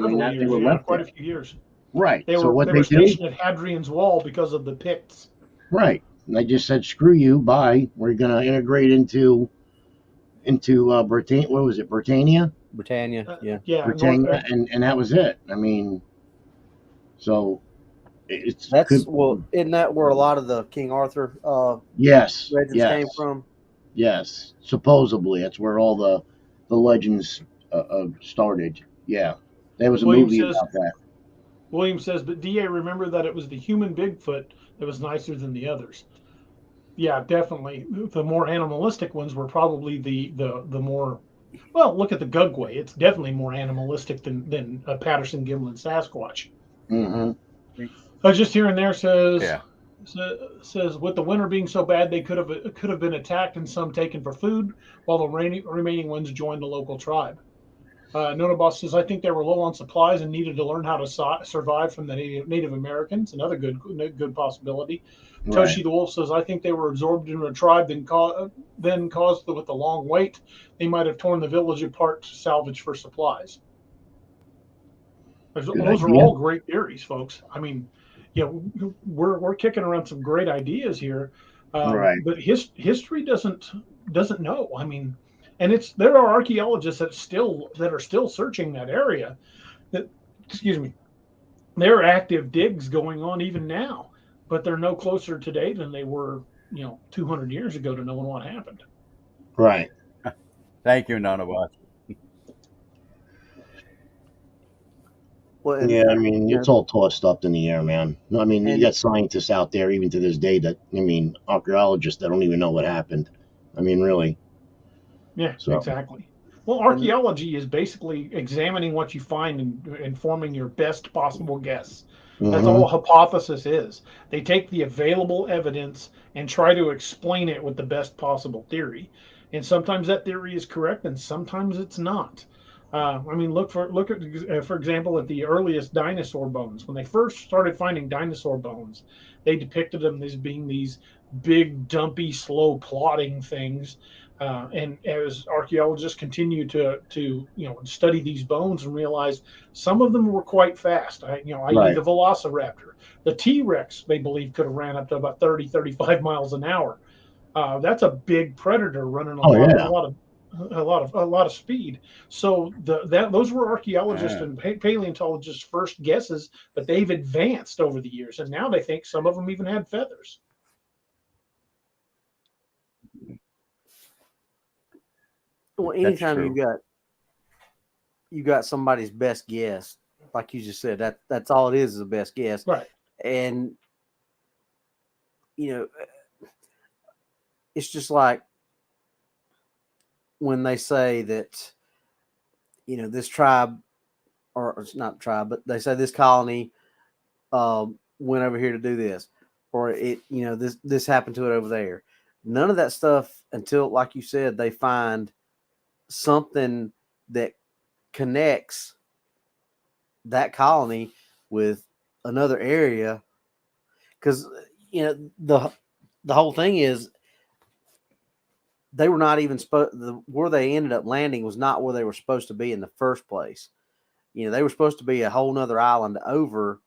D: were left
B: quite
D: there.
B: A few years.
D: Right.
B: They were stationed at Hadrian's Wall because of the Picts.
D: Right. And they just said, "Screw you, bye. We're gonna integrate into Britannia. What was it, Britannia?
C: Britannia, yeah.
D: Britannia, and that was it. I mean, so
C: isn't that where a lot of the King Arthur
D: legends
C: came from?
D: Yes, supposedly that's where all the legends started. Yeah, there was a movie about that.
B: William says, but DA, remember that it was the human Bigfoot that was nicer than the others. Yeah, definitely. The more animalistic ones were probably the more. Well, look at the Gugway. It's definitely more animalistic than a Patterson Gimlin Sasquatch.
D: Mm-hmm.
B: Just here and there says with the winter being so bad, they could have been attacked and some taken for food, while the remaining ones joined the local tribe. Notaboss says, I think they were low on supplies and needed to learn how to survive from the Native Americans. Another good possibility. Right. Toshi the Wolf says, I think they were absorbed into a tribe, then caused with the long wait, they might have torn the village apart to salvage for supplies. Those are all great theories, folks. I mean, we're kicking around some great ideas here,
D: right?
B: But history doesn't know. I mean, and there are archaeologists that are still searching that area. There are active digs going on even now, but they're no closer today than they were 200 years ago to knowing what happened.
D: Right.
E: Thank you, Notaboss.
D: Well, yeah, I mean, it's all tossed up in the air, man. I mean, you got scientists out there, even to this day, archaeologists that don't even know what happened. I mean, really.
B: Yeah, so. Exactly. Well, archaeology is basically examining what you find and forming your best possible guess. That's all a hypothesis is. They take the available evidence and try to explain it with the best possible theory. And sometimes that theory is correct, and sometimes it's not. I mean, look at for example, at the earliest dinosaur bones. When they first started finding dinosaur bones, they depicted them as being these big, dumpy, slow, plodding things. And as archaeologists continue to study these bones and realize some of them were quite fast, i.e.
D: Right.
B: the velociraptor. The T-Rex, they believe, could have ran up to about 30, 35 miles an hour. That's a big predator running
D: Oh yeah.
B: a lot of speed. So those were archaeologists and paleontologists' first guesses, but they've advanced over the years, and now they think some of them even had feathers.
C: Well, anytime you got somebody's best guess, like you just said, that's all it is a best guess,
B: right?
C: And it's just like when they say that this tribe, or it's not tribe, but they say this colony went over here to do this, or this happened to it over there. None of that stuff until, like you said, they find something that connects that colony with another area, because the whole thing is they were not even where they ended up landing was not where they were supposed to be in the first place. They were supposed to be a whole nother island over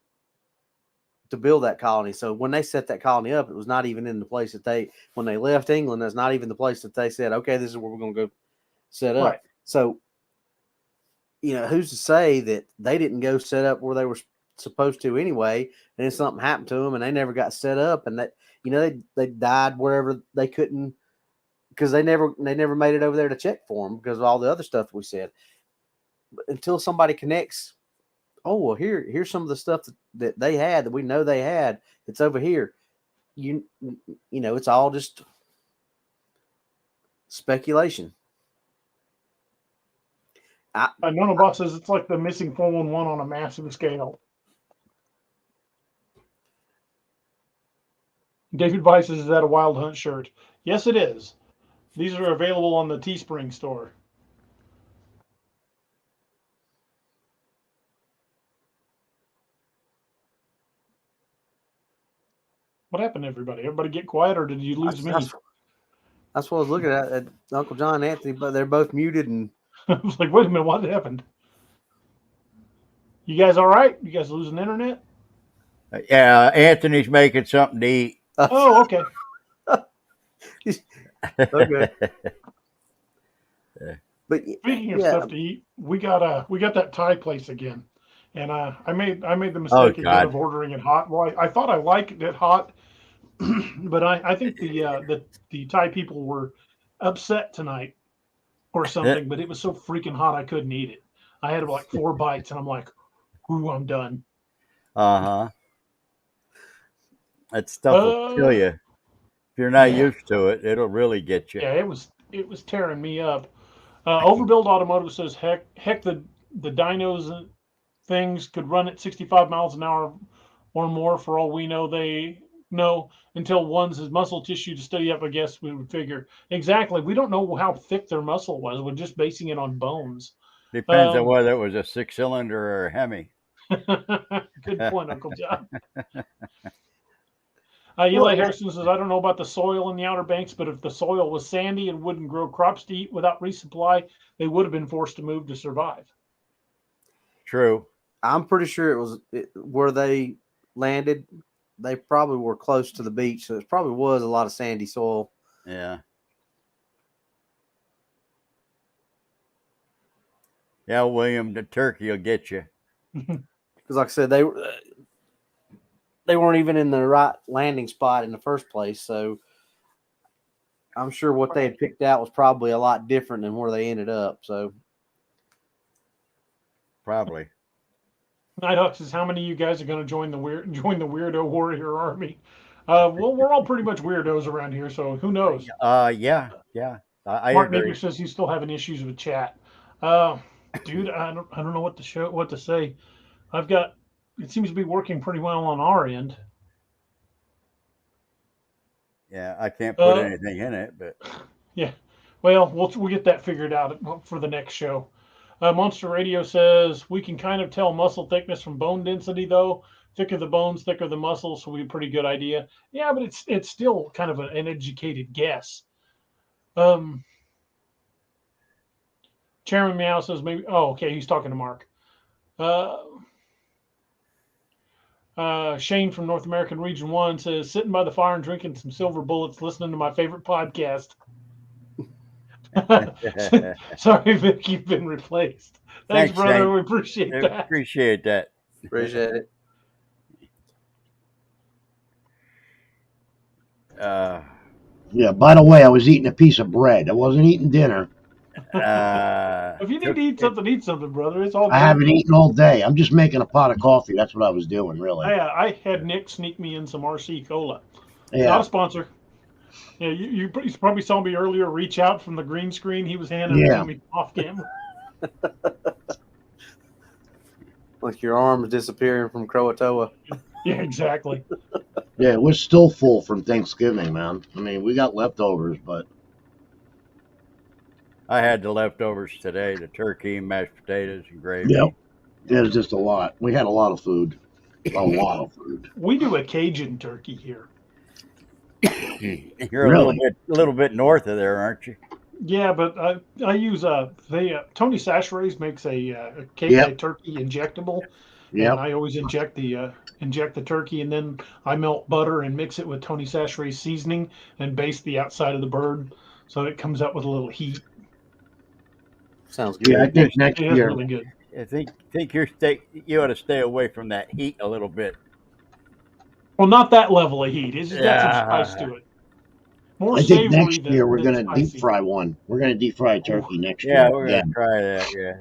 C: to build that colony. So when they set that colony up, it was not even in the place that when they left England, that's not even the place that they said, okay, this is where we're going to go set up. Right. So, who's to say that they didn't go set up where they were supposed to anyway, and then something happened to them and they never got set up, and that, they died wherever they couldn't, because they never made it over there to check for them because of all the other stuff we said. But until somebody connects, oh, well, here's some of the stuff that they had that we know they had. It's over here. It's all just speculation.
B: Nonobot says it's like the missing 411 on a massive scale. David Weiss says, is that a Wild Hunt shirt? Yes, it is. These are available on the Teespring store. What happened, everybody? Everybody get quiet, or did you lose me?
C: That's what I was looking at Uncle John and Anthony, but they're both muted. And
B: I was like, wait a minute, what happened? You guys all right? You guys losing internet?
E: Yeah, Anthony's making something to eat.
B: Oh, okay.
C: Okay. But
B: speaking of stuff to eat, we got that Thai place again, and I made the mistake again of ordering it hot. Well, I thought I liked it hot, but I think the Thai people were upset tonight or something. But it was so freaking hot I couldn't eat it. I had like 4 bites, and I'm like, "Ooh, I'm done."
E: That stuff will kill you. If you're not used to it, it'll really get you.
B: Yeah, it was tearing me up. Overbuild Automotive says, heck, the dinos things could run at 65 miles an hour or more for all we know. They know until one's his muscle tissue to study up, I guess we would figure. Exactly. We don't know how thick their muscle was. We're just basing it on bones.
E: Depends on whether it was a 6-cylinder or a Hemi.
B: Good point, Uncle John. Eli Harrison says, I don't know about the soil in the Outer Banks, but if the soil was sandy and wouldn't grow crops to eat without resupply, they would have been forced to move to survive.
E: True.
C: I'm pretty sure where they landed, they probably were close to the beach, so it probably was a lot of sandy soil.
E: Yeah. Yeah, William, the turkey will get you.
C: Because like I said, they weren't even in the right landing spot in the first place, so I'm sure what they had picked out was probably a lot different than where they ended up. So
E: probably.
B: Nighthawk says, "How many of you guys are going to join the weirdo warrior army?" Well, we're all pretty much weirdos around here, so who knows?
E: Yeah.
B: Mark Nigger says he's still having issues with chat. Dude, I don't know what to say. It seems to be working pretty well on our end.
E: Yeah, I can't put
B: Uh,
E: anything in it, but
B: yeah. Well, we'll get that figured out for the next show. Monster Radio says we can kind of tell muscle thickness from bone density, though. Thicker the bones, thicker the muscles, so we have a pretty good idea. Yeah, but it's still kind of an educated guess. Um, Chairman Meow says maybe. Oh, okay, he's talking to Mark. Uh, Shane from North American Region 1 says, sitting by the fire and drinking some silver bullets, listening to my favorite podcast. Sorry, Vic, you've been replaced. Thanks, brother.
E: Shane.
B: We appreciate
E: I
B: that.
E: appreciate that.
C: Appreciate it.
D: Yeah, by the way, I was eating a piece of bread. I wasn't eating dinner.
B: If you need to eat something, brother. It's all good.
D: I haven't eaten all day. I'm just making a pot of coffee. That's what I was doing, really.
B: I had Nick sneak me in some RC Cola.
D: Yeah.
B: Not a sponsor. Yeah, you probably saw me earlier reach out from the green screen. He was handing it to me off camera.
C: Like your arm is disappearing from Croatoan.
B: Yeah, exactly.
D: Yeah, we're still full from Thanksgiving, man. I mean, we got leftovers, but
E: I had the leftovers today: the turkey, mashed potatoes, and gravy.
D: Yep. It was just a lot. We had a lot of food. A lot of food.
B: We do a Cajun turkey here.
E: You're a little bit north of there, aren't you?
B: Yeah, but I use Tony Sacherays makes a turkey injectable.
D: Yeah.
B: And I always inject the turkey, and then I melt butter and mix it with Tony Sacharay's seasoning and baste the outside of the bird so it comes up with a little heat.
C: Sounds good.
D: Yeah, I think next
B: It is
D: year.
B: really good.
E: I think you ought to stay away from that heat a little bit.
B: Well, not that level of heat. It's just got some spice to it. More
D: I think
B: savory
D: next year we're
B: than
D: going to
B: spicy.
D: deep fry one. We're going to deep fry a turkey next year.
E: Yeah, we're gonna try that. Yeah,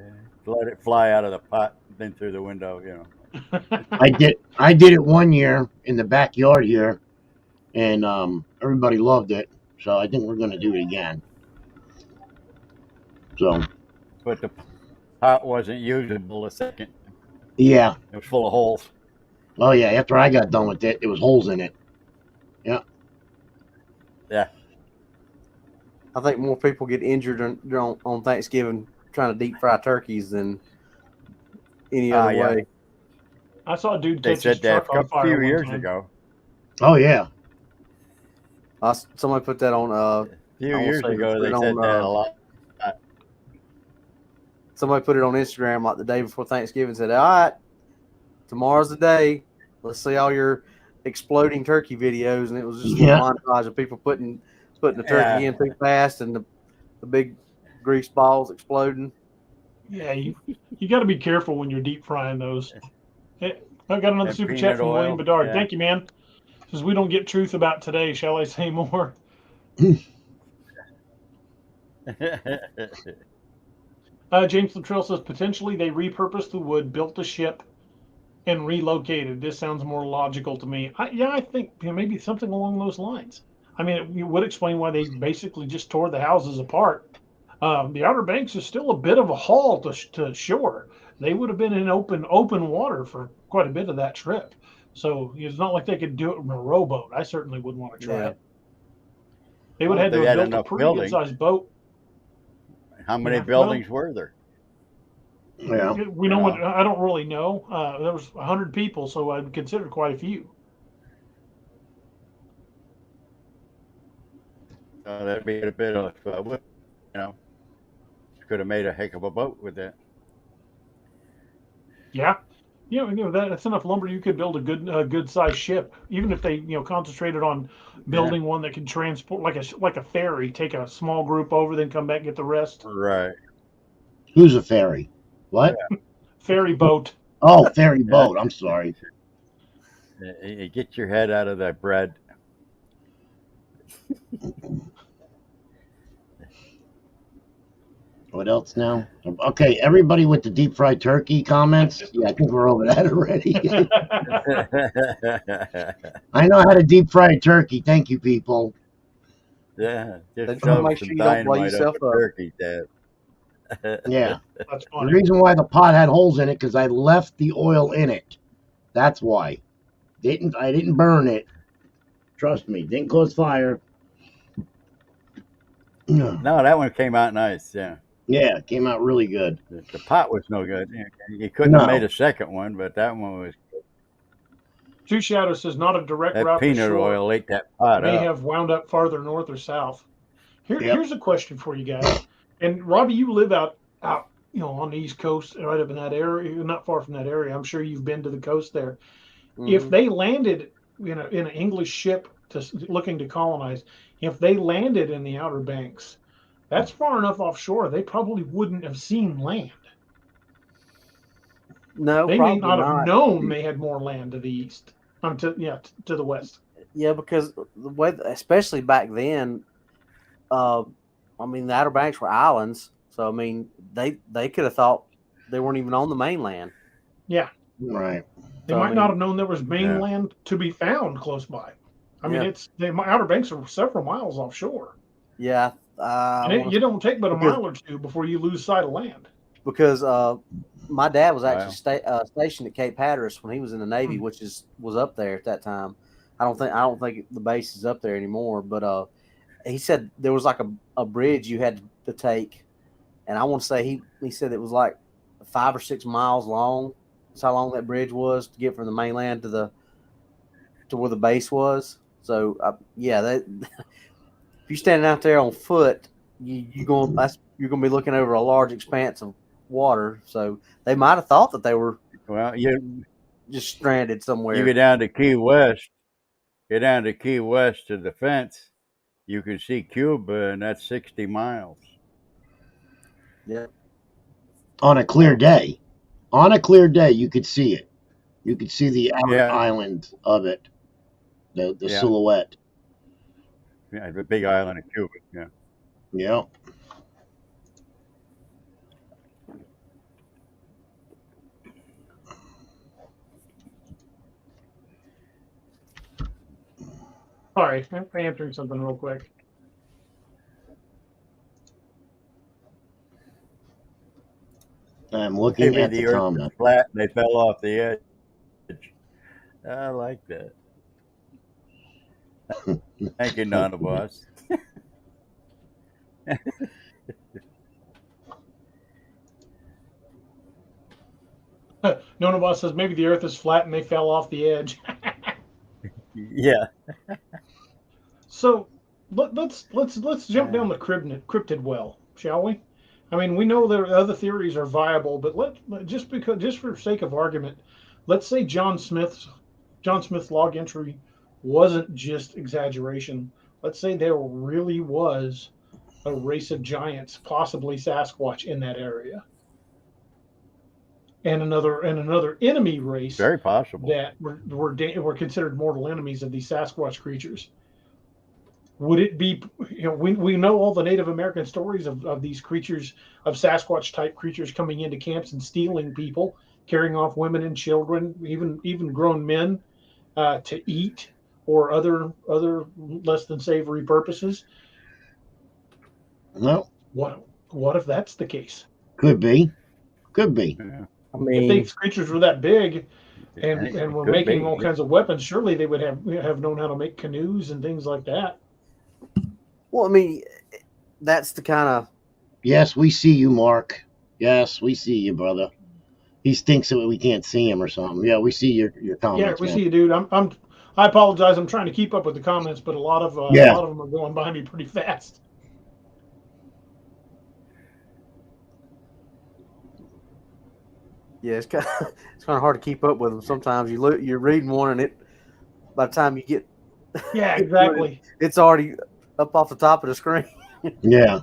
E: let it fly out of the pot, then through the window. You know.
D: I did it one year in the backyard here, and everybody loved it. So I think we're going to do it again. So.
E: But the pot wasn't usable a second.
D: Yeah.
E: It was full of holes.
D: Oh yeah. After I got done with it, there was holes in it. Yeah.
E: Yeah.
C: I think more people get injured on Thanksgiving trying to deep fry turkeys than any other way.
B: I saw a dude
E: They
B: catch his
E: said that
B: truck on
E: a
B: fire
E: few
B: one
E: years
B: time.
E: ago.
D: Oh yeah.
C: Somebody put that on.
E: A few years ago, they said that a lot.
C: Somebody put it on Instagram like the day before Thanksgiving. Said, "All right, tomorrow's the day. Let's see all your exploding turkey videos." And it was just a montage of people putting the turkey in too fast and the big grease balls exploding.
B: Yeah, you got to be careful when you're deep frying those. Hey, I got another super chat from William Bedard.
E: Yeah.
B: Thank you, man. Says we don't get truth about today. Shall I say more? James Luttrell says potentially they repurposed the wood, built the ship, and relocated. This sounds more logical to me. I think maybe something along those lines. I mean, it would explain why they basically just tore the houses apart. The Outer Banks is still a bit of a haul to shore. They would have been in open water for quite a bit of that trip. So it's not like they could do it in a rowboat. I certainly wouldn't want to try it. They would have had to have built a pretty good-sized boat.
E: How many buildings were there?
D: Yeah.
B: We know what I don't really know. There was 100 people, so I'd consider quite a few.
E: That'd be a bit of, could have made a heck of a boat with that.
B: Yeah, that's enough lumber. You could build a good sized ship, even if they concentrated on building one that can transport like a ferry, take a small group over, then come back and get the rest.
E: Right.
D: Who's a ferry? What?
B: Ferry boat.
D: Oh, ferry boat. I'm sorry.
E: Get your head out of that bread.
D: What else now? Okay, everybody with the deep fried turkey comments. Yeah, I think we're over that already. I know how to deep fry a turkey. Thank you, people.
E: Yeah, just
C: Make sure you don't blow yourself up.
E: Turkey, Dad.
D: Yeah.
B: That's
D: The
B: funny.
D: reason why the pot had holes in it because I left the oil in it. That's why. I didn't burn it. Trust me, didn't cause fire. Yeah,
E: No, that one came out nice. Yeah,
D: it came out really good.
E: the pot was no good. You couldn't have made
D: No.
E: a second one, but that one was.
B: Two Shadow says not a direct
E: That
B: route to
E: peanut
B: shore.
E: oil ate that pot
B: May
E: up.
B: have wound up farther north or south.
D: Yep.
B: Here's a question for you guys. And Robbie, you live out on the East Coast, right up in that area, not far from that area. I'm sure you've been to the coast there. If they landed in an English ship looking to colonize, if they landed in the Outer Banks, that's far enough offshore. They probably wouldn't have seen land.
C: No,
B: They may
C: probably
B: not have
C: not.
B: known they had more land to the east. To the west.
C: Yeah, because the way, especially back then, I mean, the Outer Banks were islands, so I mean, they could have thought they weren't even on the mainland.
B: Yeah,
D: Right.
B: they might not have known there was mainland to be found close by. I mean, it's the Outer Banks are several miles offshore.
C: Yeah,
B: and you don't take but a mile or two before you lose sight of land.
C: Because my dad was actually stationed at Cape Hatteras when he was in the Navy, which was up there at that time. I don't think the base is up there anymore. But he said there was like a bridge you had to take, and I want to say he said it was like 5 or 6 miles long. That's how long that bridge was to get from the mainland to where the base was. So if you're standing out there on foot, you're gonna be looking over a large expanse of water. So they might have thought that they were just stranded somewhere.
E: You get down to Key West to the fence, you can see Cuba, and that's 60 miles.
C: Yeah.
D: On a clear day, you could see it. You could see the outer island of it, the silhouette.
E: Yeah, the big island of Cuba. Yeah.
D: Yeah.
B: Sorry, I'm answering something real quick.
D: I'm looking at the comment.
E: Flat and they fell off the edge. I like that. Thank you, none of us.
B: None of us says maybe the Earth is flat and they fell off the edge.
E: Yeah.
B: So let's jump down the cryptid well, shall we? I mean, we know there other theories are viable, but just for sake of argument, let's say John Smith's log entry wasn't just exaggeration. Let's say there really was a race of giants, possibly Sasquatch, in that area, and another enemy race,
E: very possible,
B: that were considered mortal enemies of these Sasquatch creatures. Would it be, we know all the Native American stories of these creatures, of Sasquatch type creatures coming into camps and stealing people, carrying off women and children, even grown men, to eat or other less than savory purposes.
D: No.
B: What if that's the case?
D: Could be.
E: Yeah.
C: I mean,
B: if these creatures were that big and were making all kinds of weapons, surely they would have known how to make canoes and things like that.
C: Well, I mean, that's the kind of.
D: Yes, we see you, Mark. Yes, we see you, brother. He thinks that we can't see him or something. Yeah, we see your comments.
B: Yeah, we see you, dude. I apologize. I'm trying to keep up with the comments, but a lot of them are going by me pretty fast.
C: Yeah, it's kind of hard to keep up with them. Sometimes you're reading one, and by the time you get,
B: exactly,
C: it's already up off the top of the screen.
D: Yeah.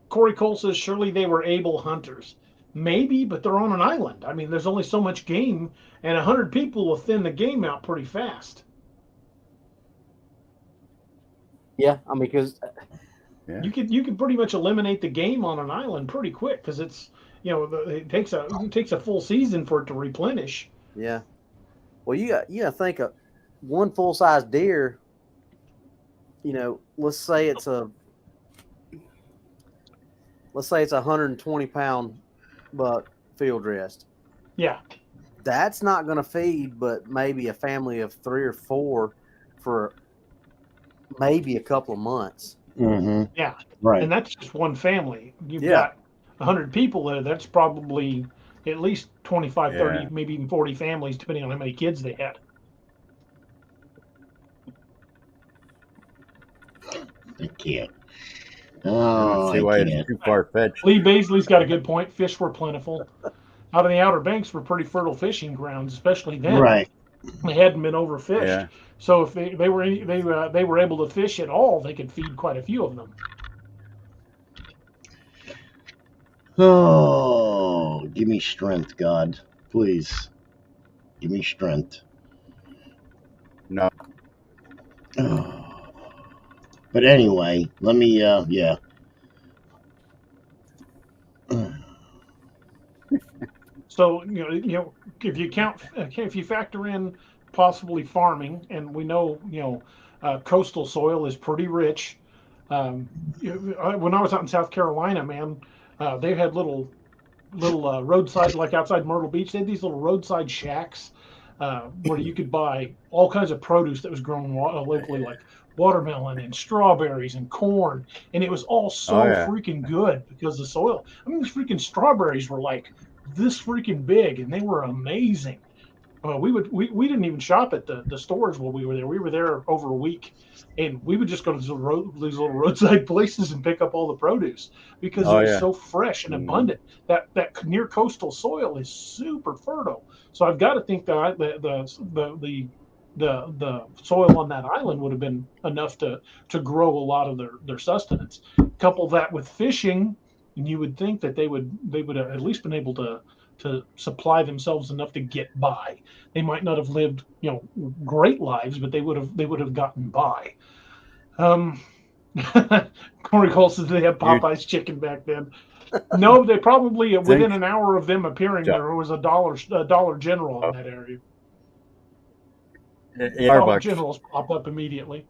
B: Corey Cole says surely they were able hunters. Maybe, but they're on an island. I mean, there's only so much game, and 100 people will thin the game out pretty fast.
C: Yeah, I mean, because
B: you could pretty much eliminate the game on an island pretty quick, because it's it takes a full season for it to replenish.
C: Yeah. Well, you got think of one full size deer. Let's say it's let's say it's 120-pound buck field dressed.
B: Yeah.
C: That's not going to feed, but maybe a family of 3 or 4 for maybe a couple of months.
D: Mm-hmm.
B: Yeah.
D: Right.
B: And that's just one family. You've
C: Yeah.
B: got 100 people there. That's probably at least 25, 30,
E: Yeah.
B: maybe even 40 families, depending on how many kids they had.
D: I can't.
E: I
D: Oh,
E: don't see
D: I
E: why
D: can't.
E: it's too far fetched.
B: Lee Baisley's got a good point. Fish were plentiful. Out in the Outer Banks were pretty fertile fishing grounds, especially then.
D: Right.
B: They hadn't been overfished.
E: Yeah.
B: So if they were able to fish at all, they could feed quite a few of them.
D: Oh, give me strength, God. Please. Give me strength.
E: No.
D: Oh. But anyway, let me, yeah.
B: So if you factor in possibly farming, and we know coastal soil is pretty rich. When I was out in South Carolina, man, they had little roadside, like outside Myrtle Beach, they had these little roadside shacks where you could buy all kinds of produce that was grown locally, like watermelon and strawberries and corn, and it was all so freaking good because the soil. I mean, these freaking strawberries were like this freaking big, and they were amazing. We didn't even shop at the stores while we were there. We were there over a week, and we would just go to these little roadside places and pick up all the produce because it was so fresh and abundant. That near coastal soil is super fertile. So I've got to think that the soil on that island would have been enough to grow a lot of their sustenance. Couple that with fishing, and you would think that they would have at least been able to supply themselves enough to get by. They might not have lived, great lives, but they would have gotten by. Corey Cole says they had Popeye's chicken back then. No, they probably within an hour of them appearing, there was a Dollar General in that area. Dollar Generals pop up immediately.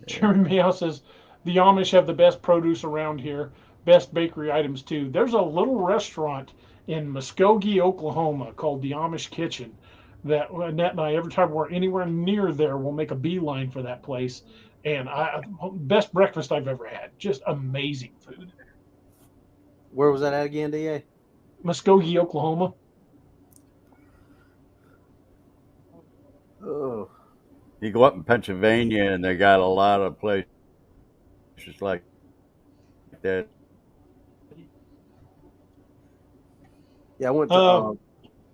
B: Jeremy Meow says the Amish have the best produce around here. Best bakery items too. There's a little restaurant in Muskogee, Oklahoma called the Amish Kitchen that Annette and I, every time we're anywhere near there, we'll make a beeline for that place. And best breakfast I've ever had. Just amazing food.
C: Where was that at again, DA?
B: Muskogee, Oklahoma.
C: Oh.
E: You go up in Pennsylvania, and they got a lot of places like that.
C: Yeah, I went to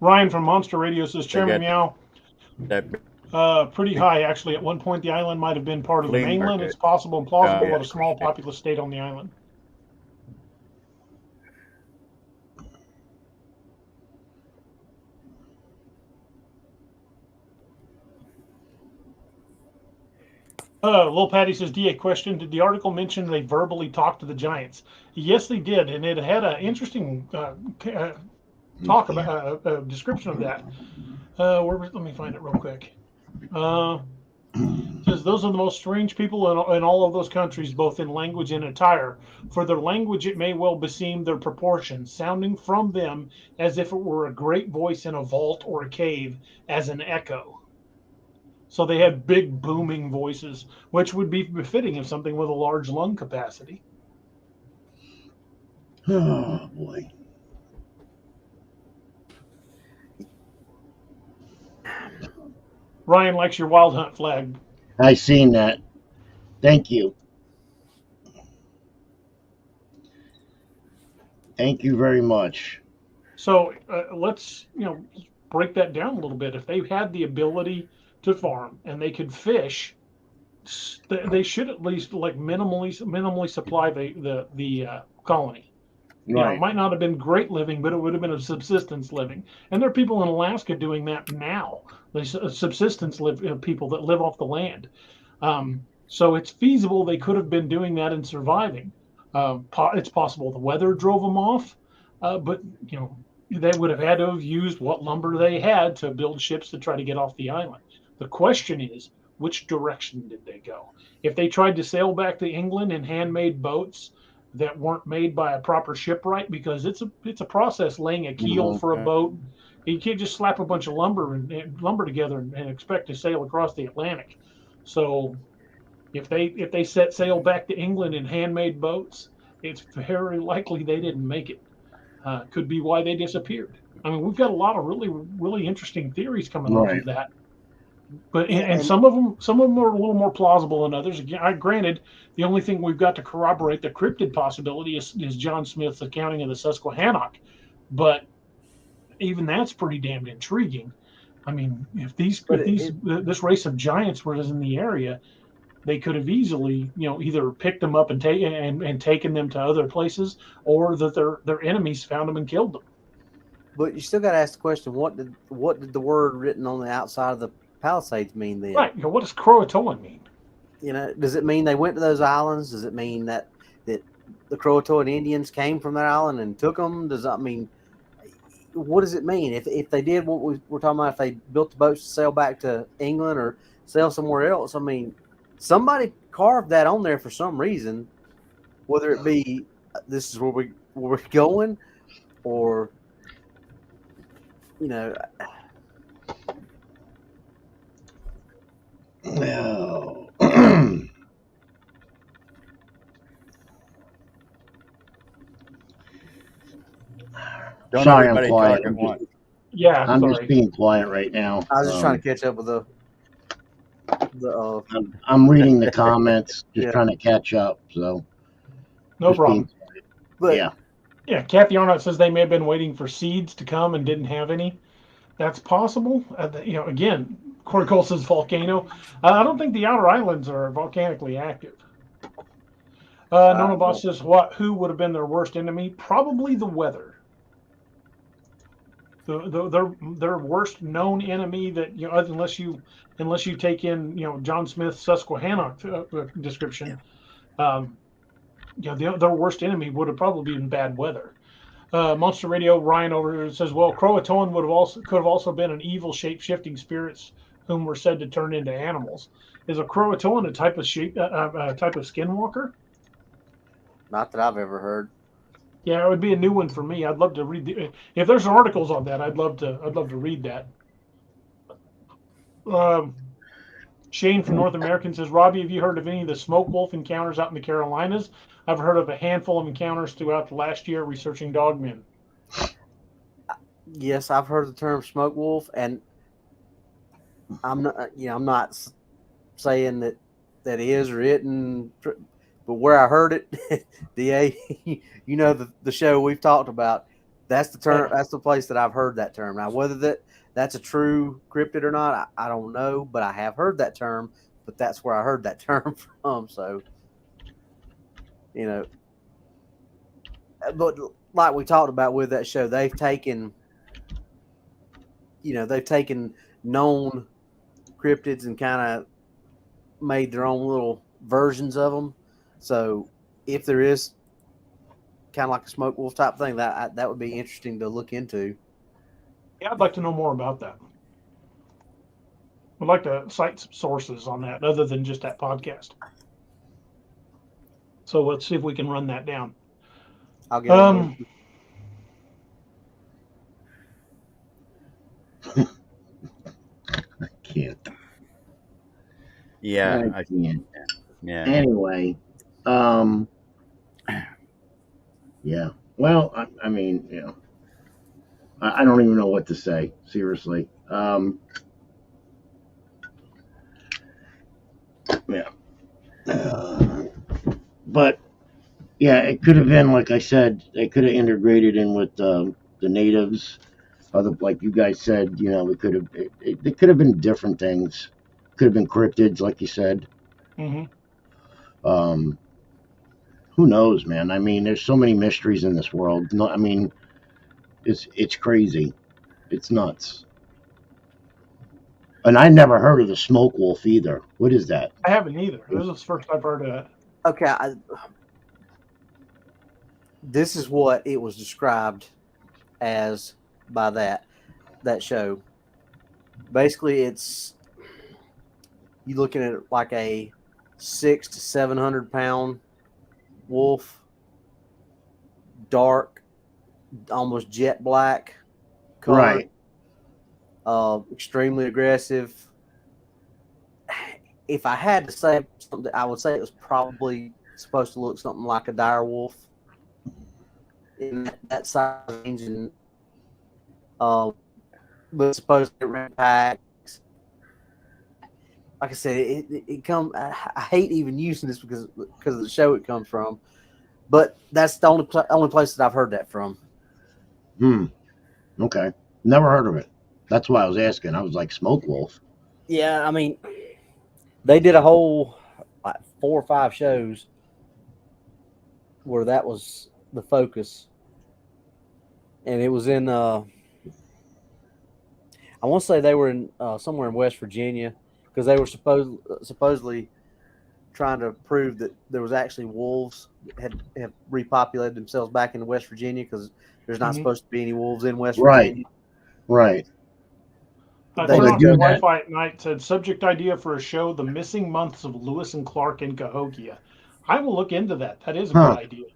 B: Ryan from Monster Radio says, Chairman Meow,
E: That
B: pretty high actually. At one point, the island might have been part of the mainland. It's possible and plausible that a small populous stayed on the island. Lil Patty says, DA question, did the article mention they verbally talked to the giants? Yes, they did, and it had an interesting talk about a description of that. Let me find it real quick. Says those are the most strange people in all of those countries, both in language and attire. For their language, it may well beseem their proportions, sounding from them as if it were a great voice in a vault or a cave, as an echo. So they had big booming voices, which would be befitting of something with a large lung capacity.
D: Oh, boy.
B: Ryan likes your Wild Hunt flag.
D: I seen that. Thank you. Thank you very much.
B: So let's break that down a little bit. If they had the ability to farm and they could fish, they should at least minimally supply the colony.
D: Right.
B: It might not have been great living, but it would have been a subsistence living. And there are people in Alaska doing that now. There's subsistence people that live off the land. So it's feasible they could have been doing that and surviving. It's possible the weather drove them off, but they would have had to have used what lumber they had to build ships to try to get off the island. The question is, which direction did they go? If they tried to sail back to England in handmade boats that weren't made by a proper shipwright, because it's a process laying a keel for a boat. You can't just slap a bunch of lumber together and expect to sail across the Atlantic. So if they set sail back to England in handmade boats, it's very likely they didn't make it. Could be why they disappeared. I mean, we've got a lot of really, really interesting theories coming off of that. But and some of them are a little more plausible than others. Again, granted, the only thing we've got to corroborate the cryptid possibility is John Smith's accounting of the Susquehannock. But even that's pretty damn intriguing. I mean, if this race of giants was in the area, they could have easily, either picked them up and taken them to other places, or that their enemies found them and killed them.
C: But you still got to ask the question: what did the word written on the outside of the Palisades mean then?
B: Right. What does Croatoan mean?
C: Does it mean they went to those islands? Does it mean that the Croatoan Indians came from that island and took them? Does that mean, what does it mean? If they did what we're talking about, if they built the boats to sail back to England or sail somewhere else, I mean, somebody carved that on there for some reason, whether it be this is where we're going, or
D: No.
E: Don't
D: Sorry, I'm
E: everybody
D: quiet.
E: talk at once.
B: Yeah,
D: I'm
B: sorry.
D: just being quiet right now.
C: I was just trying to catch up with the
D: I'm reading the comments, just
C: Yeah.
D: trying to catch up. So
B: No problem.
C: but
D: yeah.
B: Yeah, Kathy Arnott says they may have been waiting for seeds to come and didn't have any. That's possible. Again, Corey Cole says volcano. I don't think the outer islands are volcanically active. Nona Boss says, who would have been their worst enemy? Probably the weather. Their worst known enemy that, unless you take in, John Smith's Susquehannock description, their worst enemy would have probably been bad weather. Monster Radio Ryan over says, well, Croatoan could have also been an evil shape-shifting spirits whom were said to turn into animals. Is a Croatoan a type of skinwalker?
C: not that I've ever heard.
B: Yeah, it would be a new one for me. I'd love to read if there's articles on that. I'd love to read that. Shane from North American says, Robbie, have you heard of any of the smoke wolf encounters out in the Carolinas? I've heard of a handful of encounters throughout the last year researching dogmen.
C: Yes, I've heard the term smoke wolf, and I'm not saying that is or isn't, but where I heard it, DA, the show we've talked about, that's the term. That's the place that I've heard that term. Now, whether that's a true cryptid or not, I don't know, but I have heard that term. But that's where I heard that term from. So, but like we talked about with that show, they've taken known cryptids and kind of made their own little versions of them. So if there is kind of like a smoke wolf type thing, that would be interesting to look into.
B: Yeah, I'd like to know more about that. I'd like to cite some sources on that other than just that podcast. So let's see if we can run that down.
C: I'll get
D: I can't.
E: Yeah,
D: I can't.
E: Yeah.
D: Anyway, yeah. Well, I mean, I don't even know what to say. Seriously. Yeah. But yeah, it could have been, like I said, they could have integrated in with the natives. Like you guys said, it could have been different things. Could have been cryptids, like you said.
B: Mm-hmm.
D: Who knows, man? I mean, there's so many mysteries in this world. No, I mean, it's crazy. It's nuts. And I never heard of the smoke wolf either. What is that?
B: I haven't either. This is the first I've heard of it.
C: Okay. This is what it was described as by that show. Basically, you're looking at like a 600 to 700 pound wolf, dark, almost jet black color,
D: Right.
C: Extremely aggressive. If I had to say something, I would say it was probably supposed to look something like a dire wolf in that size range, and but supposed to red packs. Like I said, it come. I hate even using this because of the show it comes from, but that's the only place that I've heard that from.
D: Okay. Never heard of it. That's why I was asking. I was like, smoke wolf.
C: Yeah, I mean, they did a whole like 4 or 5 shows where that was the focus, and it was in. I want to say they were in somewhere in West Virginia because they were supposedly trying to prove that there was actually wolves that have repopulated themselves back in West Virginia because there's not supposed to be any wolves in West Virginia.
D: Right.
B: Turn off your Wi-Fi at night said, subject idea for a show, The Missing Months of Lewis and Clark in Cahokia. I will look into that. That is a good idea.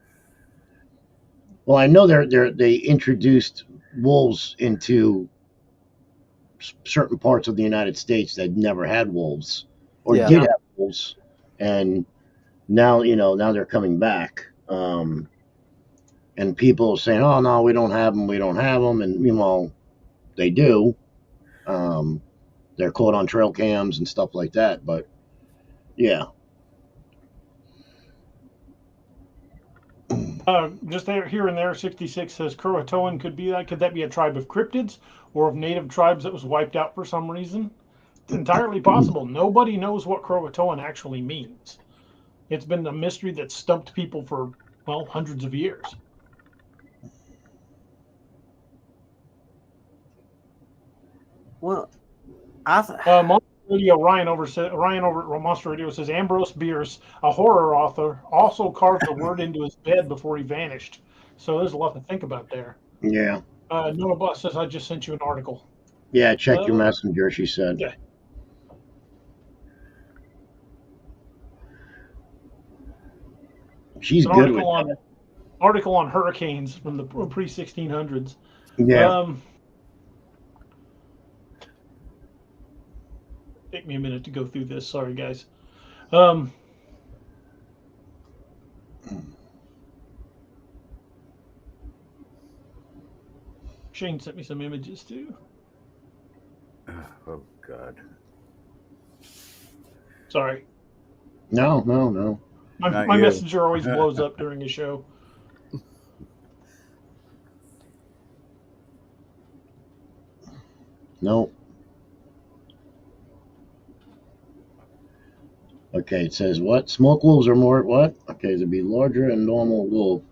D: Well, I know they introduced wolves into certain parts of the United States that never had wolves or did have wolves, and now they're coming back. And people are saying, "Oh no, we don't have them," and meanwhile, they do. They're caught on trail cams and stuff like that. But yeah.
B: Just there, here and there, 66 says Croatoan could be that. Could that be a tribe of cryptids or of native tribes that was wiped out for some reason? It's entirely possible. Nobody knows what Croatoan actually means. It's been a mystery that stumped people for, well, hundreds of years.
C: Well,
B: Monster Radio Ryan over at Monster Radio says Ambrose Bierce, a horror author, also carved the word into his bed before he vanished. So there's a lot to think about there.
D: Yeah.
B: Noah Bus says I just sent you an article.
D: Yeah, check your messenger. She said.
B: Yeah.
D: She's good with that.
B: Article on hurricanes from the pre-1600s.
D: Yeah.
B: Take me a minute to go through this. Sorry, guys. Shane sent me some images too.
E: Oh God.
B: Sorry.
D: No.
B: My messenger always blows up during a show.
D: No. Okay, it says what? Smoke wolves are more what? Okay, to be larger than normal wolf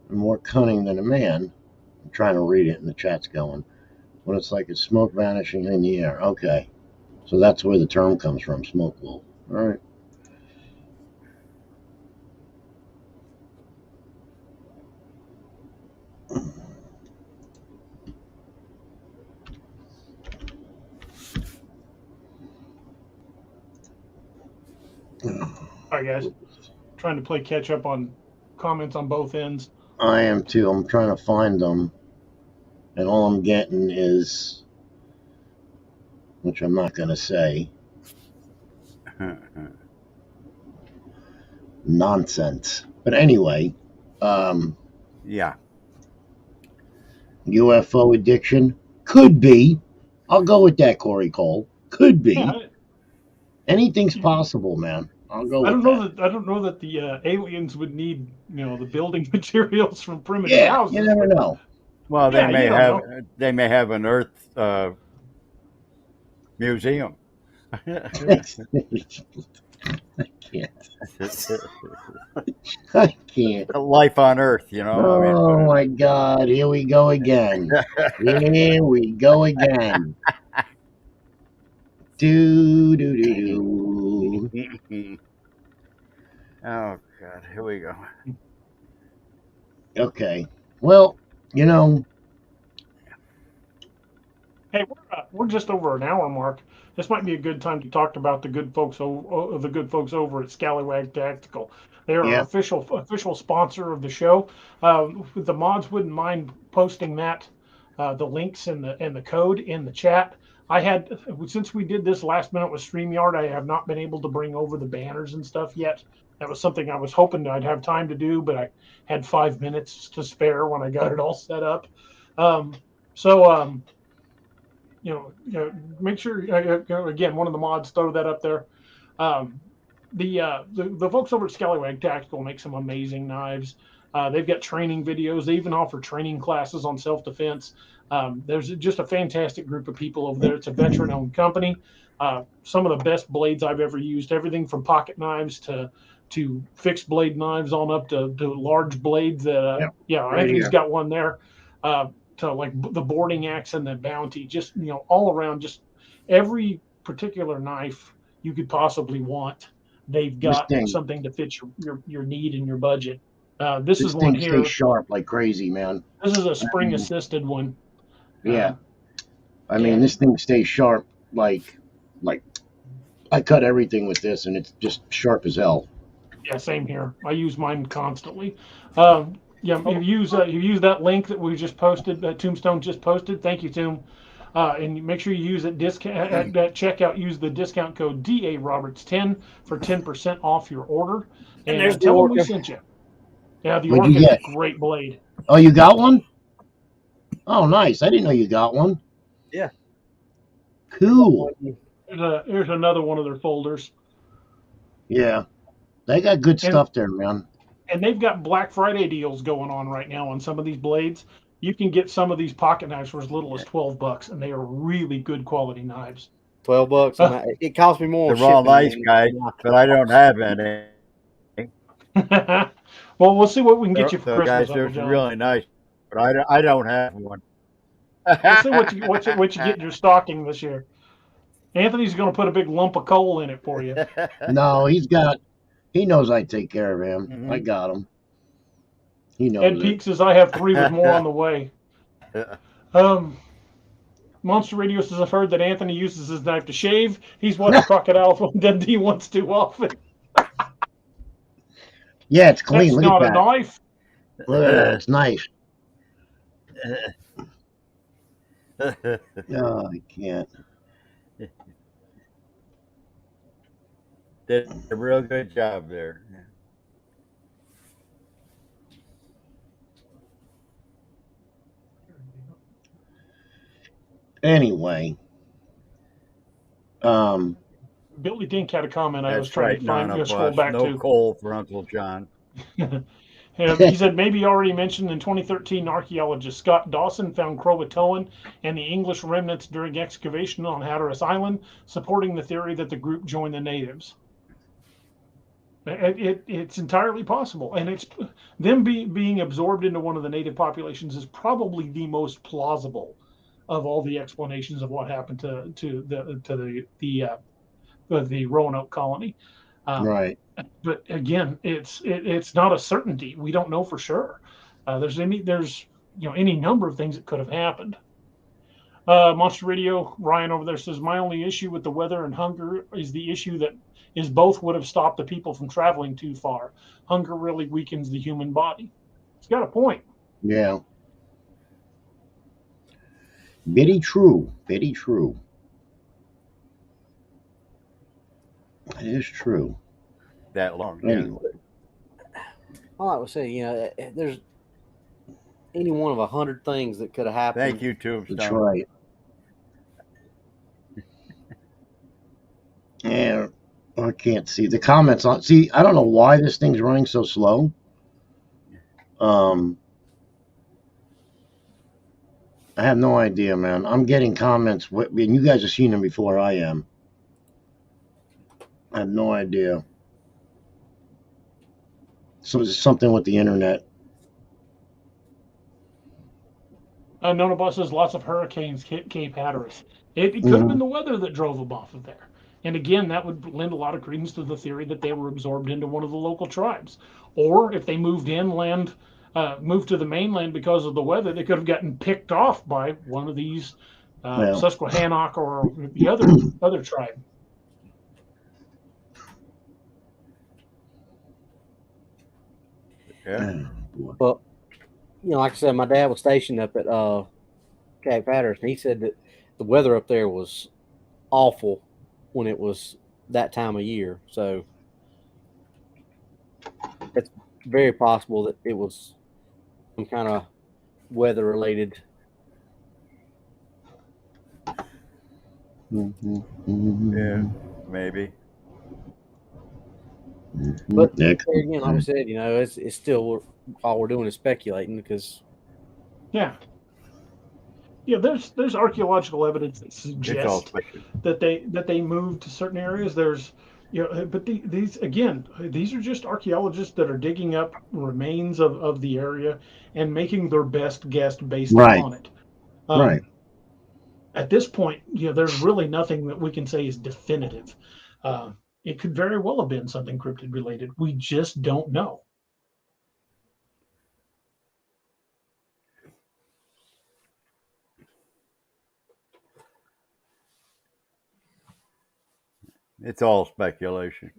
D: and more cunning than a man. I'm trying to read it and the chat's going. When it's like it's smoke vanishing in the air. Okay. So that's where the term comes from, smoke wolf. All right.
B: All right, guys. Trying to play catch up on comments on both ends.
D: I am too. I'm trying to find them. And all I'm getting is, which I'm not going to say, nonsense. But anyway,
E: yeah.
D: UFO addiction could be. I'll go with that, Corey Cole. Could be. Yeah, anything's possible, man. I'll go. I don't
B: know that the aliens would need the building materials from primitive houses.
D: You never know.
E: Well, they may have an Earth museum.
D: I can't. I can't.
E: Life on Earth,
D: Oh my God! Here we go again. Here we go again. Do.
E: Oh God! Here we go.
D: Okay. Well,
B: Hey, we're just over an hour mark. This might be a good time to talk about the good folks over at Scallywag Tactical. They are our
D: Yeah.
B: official sponsor of the show. If the mods wouldn't mind posting that, the links and the code in the chat. I had since we did this last minute with StreamYard, I have not been able to bring over the banners and stuff yet. That was something I was hoping I'd have time to do, but I had 5 minutes to spare when I got it all set up. Um, so make sure again, one of the mods throw that up there. Um, the folks over at Scallywag Tactical make some amazing knives. They've got training videos. They even offer training classes on self-defense. There's just a fantastic group of people over there. It's a veteran-owned company. Some of the best blades I've ever used. Everything from pocket knives to fixed blade knives on up to large blades. That
D: Right
B: Anthony's
D: here.
B: got one there. To like the boarding axe and the bounty. Just all around, just every particular knife you could possibly want. They've
D: This
B: got
D: thing,
B: something to fit your need and your budget. This
D: this
B: is one
D: thing stays
B: here.
D: sharp like crazy, man.
B: This is a
D: I
B: spring
D: mean,
B: assisted one.
D: yeah. I mean,
B: And
D: this thing stays sharp like I cut everything with this, and it's just sharp as hell.
B: yeah, same here. I use mine constantly. You use that link that we just posted, that Tombstone just posted. Thank you, Tomb. And make sure you use it at checkout. Use the discount code DA Roberts 10 for 10% off your order.
C: And there's
B: And
C: the
B: tell them we
C: orca.
B: sent you. Yeah, the
D: What'd you
B: Orca is a
D: get?
B: great blade.
D: Oh, you got one? Oh, nice. I didn't know you got one.
C: Yeah.
D: Cool.
B: Here's another one of their folders.
D: Yeah. They got good
B: And
D: stuff there, man.
B: and they've got Black Friday deals going on right now on some of these blades. You can get some of these pocket knives for as little as $12, and they are really good quality knives.
C: $12. It cost me more.
E: They're all
C: shipping
E: nice,
C: than-
E: guys, but I don't have any.
B: Well, we'll see what we can get you for
E: So,
B: Christmas,
E: guys,
B: Uncle
E: they're
B: John.
E: really nice, but I don't have one.
B: We'll see what you get in your stocking this year. Anthony's going to put a big lump of coal in it for you.
D: No, he knows I take care of him.
E: Mhm.
D: I got him. He knows
B: Ed
D: it.
B: Peak says I have 3 with more on the way. Monster Radio says I've heard that Anthony uses his knife to shave. He's watched Crocodile from Dundee once too often.
D: Yeah, it's clean.
B: That's
D: Look
B: not
D: at
B: a
D: that.
B: knife.
D: Look at that. It's nice. Oh, I can't.
E: Did a real good job there.
D: Anyway,
B: Billy Dink had a comment I was
E: That's
B: trying
E: right,
B: to find.
E: none of
B: Scroll
E: us.
B: back
E: No
B: to.
E: coal for Uncle John.
B: He said maybe you already mentioned in 2013, archaeologist Scott Dawson found Croatoan and the English remnants during excavation on Hatteras Island, supporting the theory that the group joined the natives. It's entirely possible, and it's them being absorbed into one of the native populations is probably the most plausible of all the explanations of what happened to the Roanoke colony.
D: right.
B: But again, it's not a certainty. We don't know for sure. There's any number of things that could have happened. Monster Radio Ryan over there says my only issue with the weather and hunger is the issue that is both would have stopped the people from traveling too far. Hunger really weakens the human body. It's got a point.
D: Yeah. Very true. Very true. It is true.
E: That long.
D: Anyway.
C: All I would say, there's any one of 100 things that could have happened.
E: Thank you, Tombstone.
D: That's right. Yeah, I can't see the comments on. See, I don't know why this thing's running so slow. I have no idea, man. I'm getting comments, and you guys have seen them before I am. I have no idea. So it's something with the internet.
B: None of us has lots of hurricanes Cape Hatteras. It could have been the weather that drove them off of there. And again, that would lend a lot of credence to the theory that they were absorbed into one of the local tribes. Or if they moved inland, moved to the mainland because of the weather, they could have gotten picked off by one of these
D: Well.
B: Susquehannock or the other tribe.
E: Yeah.
C: Well, like I said, my dad was stationed up at Cape Hatteras, and he said that the weather up there was awful when it was that time of year. So it's very possible that it was some kind of weather related.
E: Yeah. Maybe.
C: But there again, like I said, it's still all we're doing is speculating because
B: Yeah. There's archaeological evidence that
E: It's all
B: suggests
E: special.
B: that they moved to certain areas. There's but these are just archaeologists that are digging up remains of the area and making their best guess based
D: Right.
B: upon it.
D: Right.
B: At this point, there's really nothing that we can say is definitive. It could very well have been something cryptid related. We just don't know.
E: It's all speculation.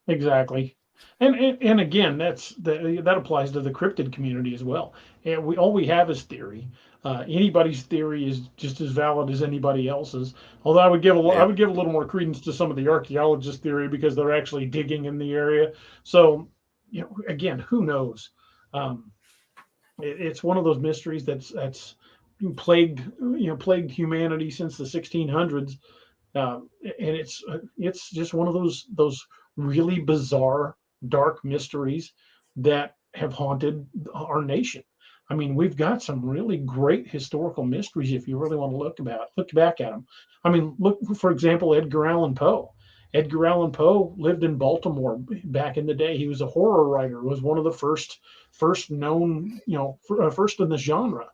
B: Exactly. And again, that applies to the cryptid community as well. And all we have is theory. Anybody's theory is just as valid as anybody else's. Although I would give a little more credence to some of the archaeologists' theory because they're actually digging in the area. So, again, who knows? It's one of those mysteries that's plagued humanity since the 1600s. And it's just one of those really bizarre, dark mysteries that have haunted our nation. I mean, we've got some really great historical mysteries if you really want to look back at them. I mean, look, for example, Edgar Allan Poe. Edgar Allan Poe lived in Baltimore back in the day. He was a horror writer. Was one of the first known, first in the genre.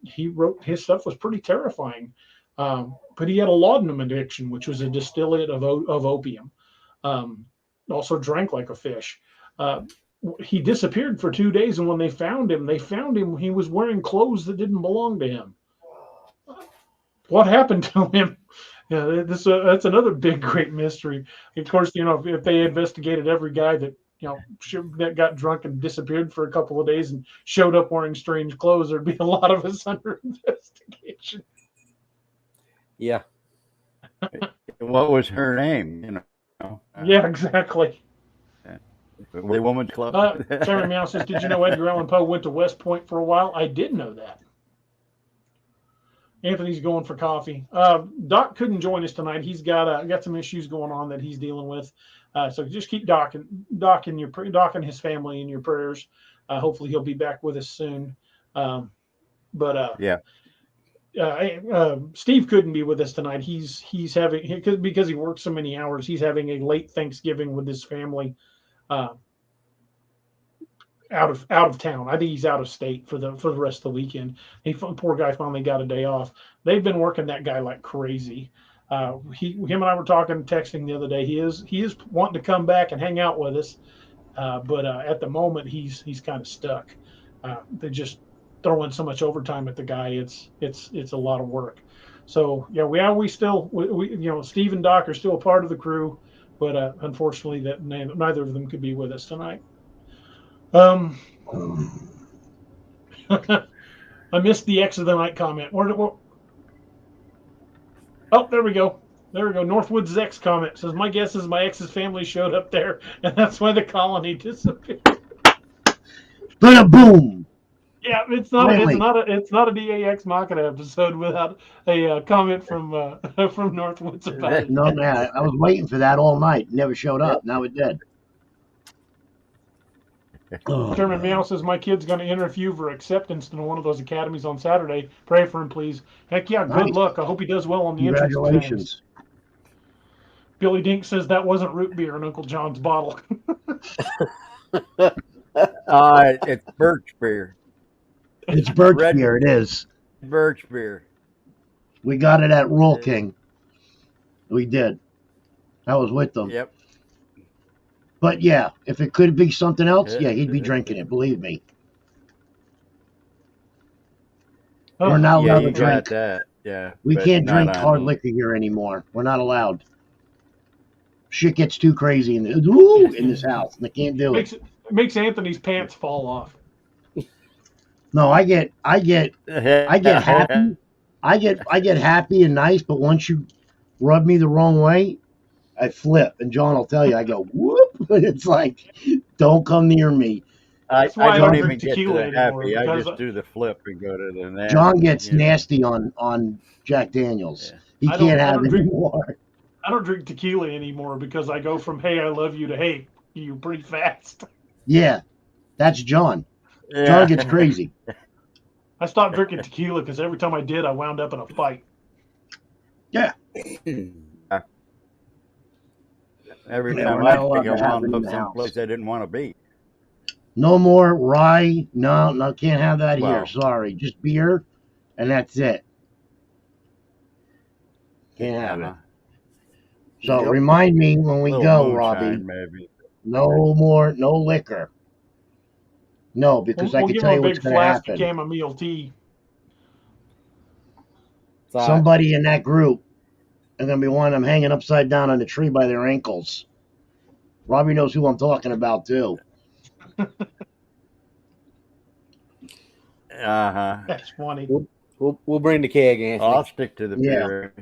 B: He wrote, his stuff was pretty terrifying. But he had a laudanum addiction, which was a distillate of opium. Also drank like a fish. He disappeared for 2 days, and when they found him, he was wearing clothes that didn't belong to him. What happened to him? That's another big, great mystery. Of course, if they investigated every guy that that got drunk and disappeared for a couple of days and showed up wearing strange clothes, there'd be a lot of us under investigation.
C: Yeah.
E: What was her name?
B: Yeah, exactly.
E: The Woman's Club.
B: Chairman Meow says, "Did you know Edgar Allan Poe went to West Point for a while?" I did know that. Anthony's going for coffee. Doc couldn't join us tonight. He's got some issues going on that he's dealing with. So just keep Doc and his family in your prayers. Hopefully he'll be back with us soon.
E: Yeah.
B: Steve couldn't be with us tonight. He's having, because he works so many hours, he's having a late Thanksgiving with his family out of town. I think he's out of state for the rest of the weekend. Poor guy finally got a day off. They've been working that guy like crazy. Him and I were texting the other day. He is wanting to come back and hang out with us, but at the moment he's kind of stuck. They just throwing so much overtime at the guy. It's a lot of work. So yeah, we still Steve and Doc are still a part of the crew, but unfortunately that neither of them could be with us tonight. I missed the X of the night comment. Oh, there we go. Northwood's X comment says, "My guess is my ex's family showed up there, and that's why the colony disappeared."
D: Boom.
B: Yeah, it's not
D: Really?
B: a DAX Machina episode without a comment from Northwoods about it.
D: No, man, I was waiting for that all night. Never showed up. Now it did.
B: Chairman Meow says, "My kid's going to interview for acceptance in one of those academies on Saturday. Pray for him, please." Heck yeah, good
D: Nice.
B: luck. I hope he does well on the entrance exams.
D: Congratulations.
B: Billy Dink says that wasn't root beer in Uncle John's bottle.
E: It's birch beer.
D: It's birch
E: Red-
D: beer. It is.
E: Birch beer.
D: We got it at Roll King. We did. I was with them.
E: Yep.
D: But yeah, if it could be something else, yeah, he'd be drinking it. Believe me. We're not
E: Yeah,
D: allowed
E: you
D: to drink.
E: got that. Yeah.
D: We
E: but
D: can't
E: not
D: drink
E: on-
D: hard liquor here anymore. We're not allowed. Shit gets too crazy in this house, and I can't do it.
B: Makes Anthony's pants fall off.
D: No, I get happy. I get happy and nice, but once you rub me the wrong way, I flip. And John will tell you, I go whoop. It's like, don't come near me.
E: I
B: That's why I
E: don't
B: don't
E: even
B: drink
E: get to
B: tequila
E: the
B: anymore,
E: happy. I
B: because
E: just do the flip and go to the nasty.
D: John gets
E: you know.
D: nasty on Jack Daniels.
E: Yeah.
D: He
B: I don't-
D: can't
B: I
D: have
B: don't
D: it
B: drink-
D: anymore.
B: I don't drink tequila anymore because I go from hey I love you to hey you pretty fast.
D: Yeah, that's John.
E: Yeah.
D: John gets crazy.
B: I stopped drinking tequila because every time I did, I wound up in a fight.
D: Yeah.
E: Every
D: Yeah,
E: time
D: we're
E: I
D: not allowed
E: think I
D: to have
E: wound
D: it in
E: up
D: the
E: someplace I didn't want to be.
D: No more rye. No, can't have that
E: Well-
D: here. Sorry, just beer, and that's it. Can't have it.
E: Uh-huh.
D: So
C: Yep.
D: remind me when we
E: Little
D: go,
E: moonshine,
D: Robbie.
E: maybe.
D: No liquor. No, because I
B: We'll
D: can
B: give
D: tell
B: him
D: you
B: a
D: what's
B: big
D: going to
B: flask
D: happen.
B: of chamomile tea.
C: So
D: Somebody in that group are going to be one of them hanging upside down on the tree by their ankles. Robbie knows who I'm talking about too.
E: Uh-huh.
B: That's funny.
C: we'll bring the keg, Anthony.
E: I'll stick to the
D: Yeah.
E: beer.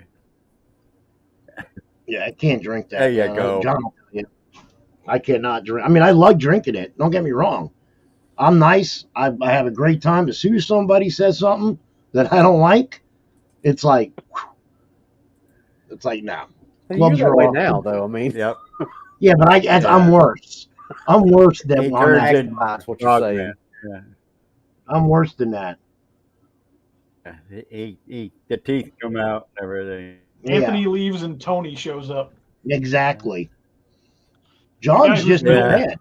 D: Yeah, I can't drink that.
E: There you go.
D: John will tell you. I cannot drink. I mean, I like drinking it. Don't get me wrong. I'm nice. I have a great time. As soon as somebody says something that I don't like, it's like, no.
C: You're
D: Gloves
C: that
D: are
C: way
D: off.
C: now, though. I mean,
E: Yep.
D: Yeah, but I'm worse. I'm worse
E: He
D: than on
E: turns
D: that.
E: into
C: that's what you're
E: Frog
C: saying.
E: Man. Yeah.
D: I'm worse than that.
E: The teeth come out and everything.
B: Anthony leaves and Tony shows up.
D: Yeah, exactly. John's
B: who's
D: just as
E: bad.
D: bad.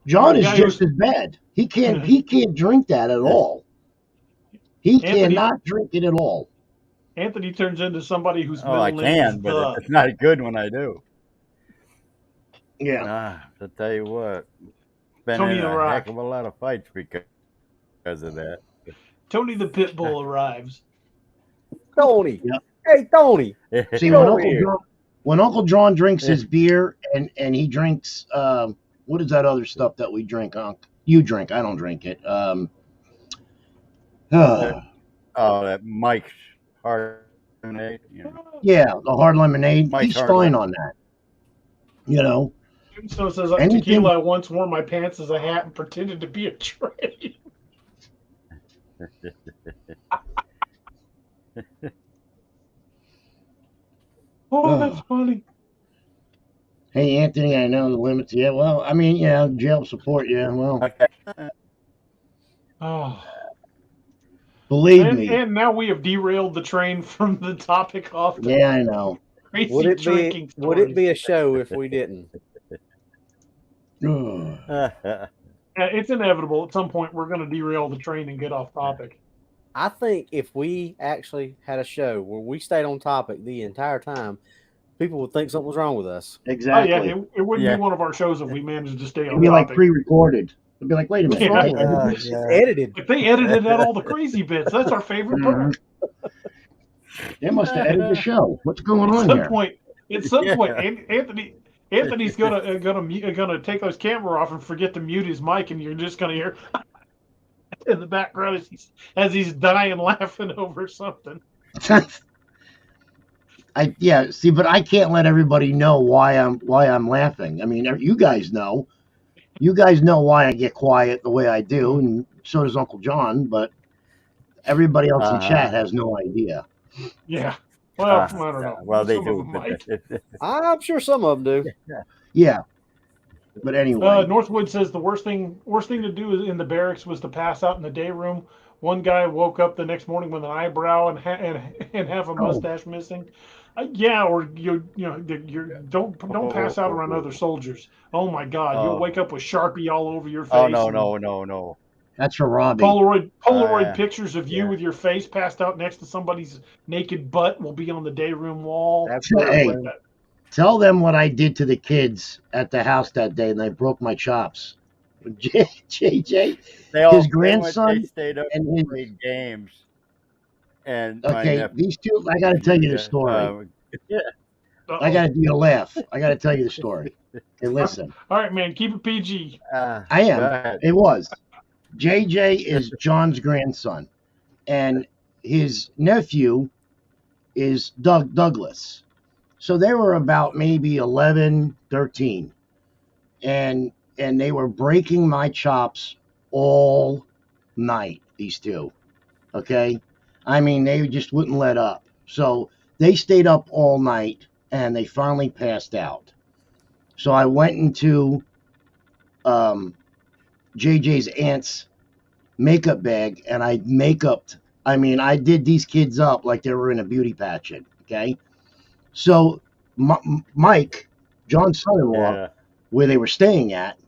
D: John
B: The
D: is
B: guy
D: just
B: who's-
D: as bad. He can't drink that at all. He
B: Anthony-
D: cannot drink it at all.
B: Anthony turns into somebody whose
E: Oh, I
B: middle name
E: can,
B: is
E: but it's not good when I do.
D: Yeah.
E: To tell you what, been
B: Tony
E: in
B: the
E: a
B: Rock.
E: heck of a lot of fights because of that.
B: Tony the Pitbull arrives.
C: Tony.
D: Yep.
C: Hey, Tony.
D: See,
C: Get
D: when
C: over
D: Uncle,
C: here.
D: John, when Uncle John drinks his beer and he drinks, what is that other stuff that we drink, Unc? You drink. I don't drink it.
E: Oh, that Mike's hard lemonade. You know.
D: Yeah, the hard lemonade.
E: Mike's
D: He's
E: hard
D: fine
E: lemonade.
D: on that. You know,
B: So it says
D: Anything-
B: tequila. I once wore my pants as a hat and pretended to be a trade. Oh, that's funny.
D: hey, Anthony, I know the limits. Yeah, well, I mean, yeah, jail support. Yeah, well,
E: Okay.
B: Oh.
D: believe me.
B: And now we have derailed the train from the topic off the
D: Yeah, I know.
B: crazy
C: Would it
B: drinking
C: be? Would it
B: stories.
C: be a show if we didn't?
D: Ugh.
B: It's inevitable. At some point, we're going to derail the train and get off topic.
C: I think if we actually had a show where we stayed on topic the entire time, people would think something was wrong with us.
D: Exactly.
B: Oh, yeah, it wouldn't
E: Yeah.
B: be one of our shows if we managed to stay
D: It'd
B: on
D: be like
B: topic.
D: pre-recorded. It'd be like, wait a minute.
B: Yeah.
D: they edited this?
C: It's edited.
B: If they edited out all the crazy bits, that's our favorite part.
D: They must have edited the show. What's going
B: At
D: on
B: some
D: here?
B: point, Anthony's gonna take his camera off and forget to mute his mic, and you're just gonna hear in the background as he's dying laughing over something.
D: See, but I can't let everybody know why I'm laughing. I mean, you guys know. You guys know why I get quiet the way I do, and so does Uncle John, but everybody else in chat has no idea.
B: Yeah. Well, I don't know.
E: Well, they
B: Some of them might.
E: do.
C: I'm sure some of them do.
D: Yeah. But anyway.
B: Northwood says the worst thing to do in the barracks was to pass out in the day room. One guy woke up the next morning with an eyebrow and have a mustache missing. Yeah, or you don't pass out around other soldiers. Oh my God, you'll wake up with Sharpie all over your face.
E: Oh no.
D: That's for Robbie.
B: Polaroid
E: Yeah.
B: pictures of you with your face passed out next to somebody's naked butt will be on the day room wall.
D: Hey, tell them what I did to the kids at the house that day, and they broke my chops. JJ, his grandson,
E: they stayed up
D: and
E: and
D: his
E: played games. and my
D: Okay,
E: nephew.
D: these two. I got to tell you the story.
E: Yeah.
D: I got to do a laugh. I got to tell you the story. Okay, listen.
B: All right, man. Keep it PG.
D: I
E: Go
D: am.
E: ahead.
D: It was. JJ is John's grandson, and his nephew is Douglas. So they were about maybe 11, 13. And they were breaking my chops all night, these two. Okay? I mean, they just wouldn't let up. So they stayed up all night, and they finally passed out. So I went into JJ's aunt's makeup bag, and I makeuped. I mean, I did these kids up like they were in a beauty pageant. Okay, so Mike, John's son-in-law,
E: Yeah.
D: where they were staying at,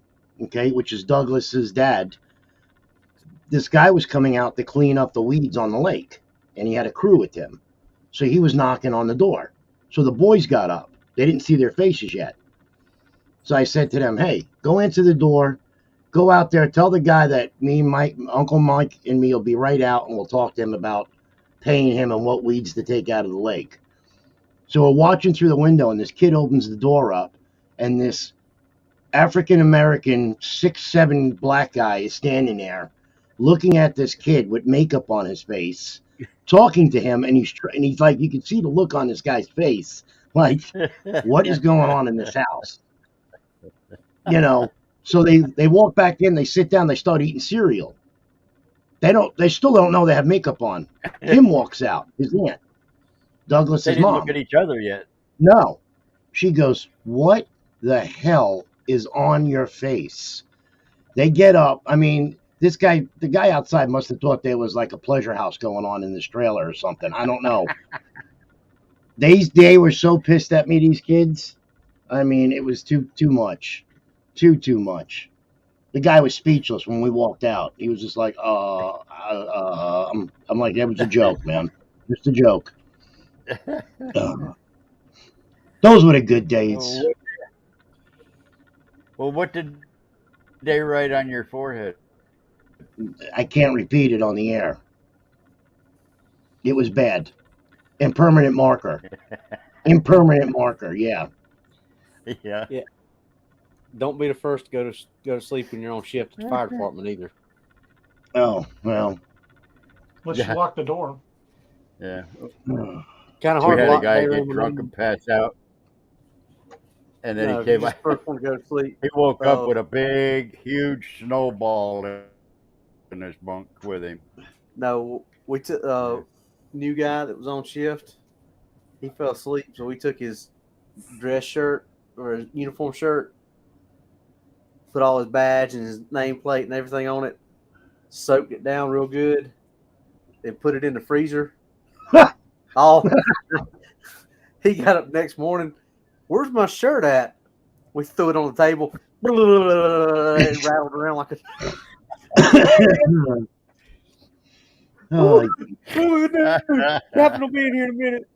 D: okay, which is Douglas's dad. This guy was coming out to clean up the weeds on the lake, and he had a crew with him. So he was knocking on the door. So the boys got up. They didn't see their faces yet. So I said to them, "Hey, go answer the door. Go out there, tell the guy that me, Mike, Uncle Mike, and me will be right out, and we'll talk to him about paying him and what weeds to take out of the lake." So we're watching through the window, and this kid opens the door up, and this African-American 6'7" black guy is standing there looking at this kid with makeup on his face, talking to him, and he's like, you can see the look on this guy's face, like, what is going on in this house? You know, so they walk back in, they sit down, they start eating cereal. They still don't know they have makeup on. Kim walks out, his aunt, Douglas's
E: They didn't
D: mom.
E: look at each other yet.
D: No. She goes, "What the hell is on your face?" They get up. I mean, the guy outside must have thought there was like a pleasure house going on in this trailer or something. I don't know. They were so pissed at me, these kids. I mean, it was too much. Too much. The guy was speechless when we walked out. He was just like, I'm like, that was a joke, man. Just a joke. Those were the good days.
E: Well, what did they write on your forehead?
D: I can't repeat it on the air. It was bad. Impermanent marker. Impermanent marker, yeah.
E: Yeah.
C: Don't be the first to go to sleep when you're on shift at the fire department either.
D: Oh, well.
B: Let's
E: Yeah.
B: lock the door.
E: Yeah.
C: Kind of
E: We
C: hard to
E: had a
C: lock
E: guy
C: the door
E: get
C: when
E: drunk and pass out. And then
C: No,
E: he came
C: he's the first one to go to sleep.
E: He woke up
C: Oh.
E: with a big, huge snowball in his bunk with him.
C: No, we took new guy that was on shift. He fell asleep, so we took his dress shirt or his uniform shirt, put all his badge and his nameplate and everything on it, soaked it down real good, then put it in the freezer. He got up next morning. Where's my shirt at? We threw it on the table. It rattled around like a.
D: Oh,
C: Captain will be in here in a minute.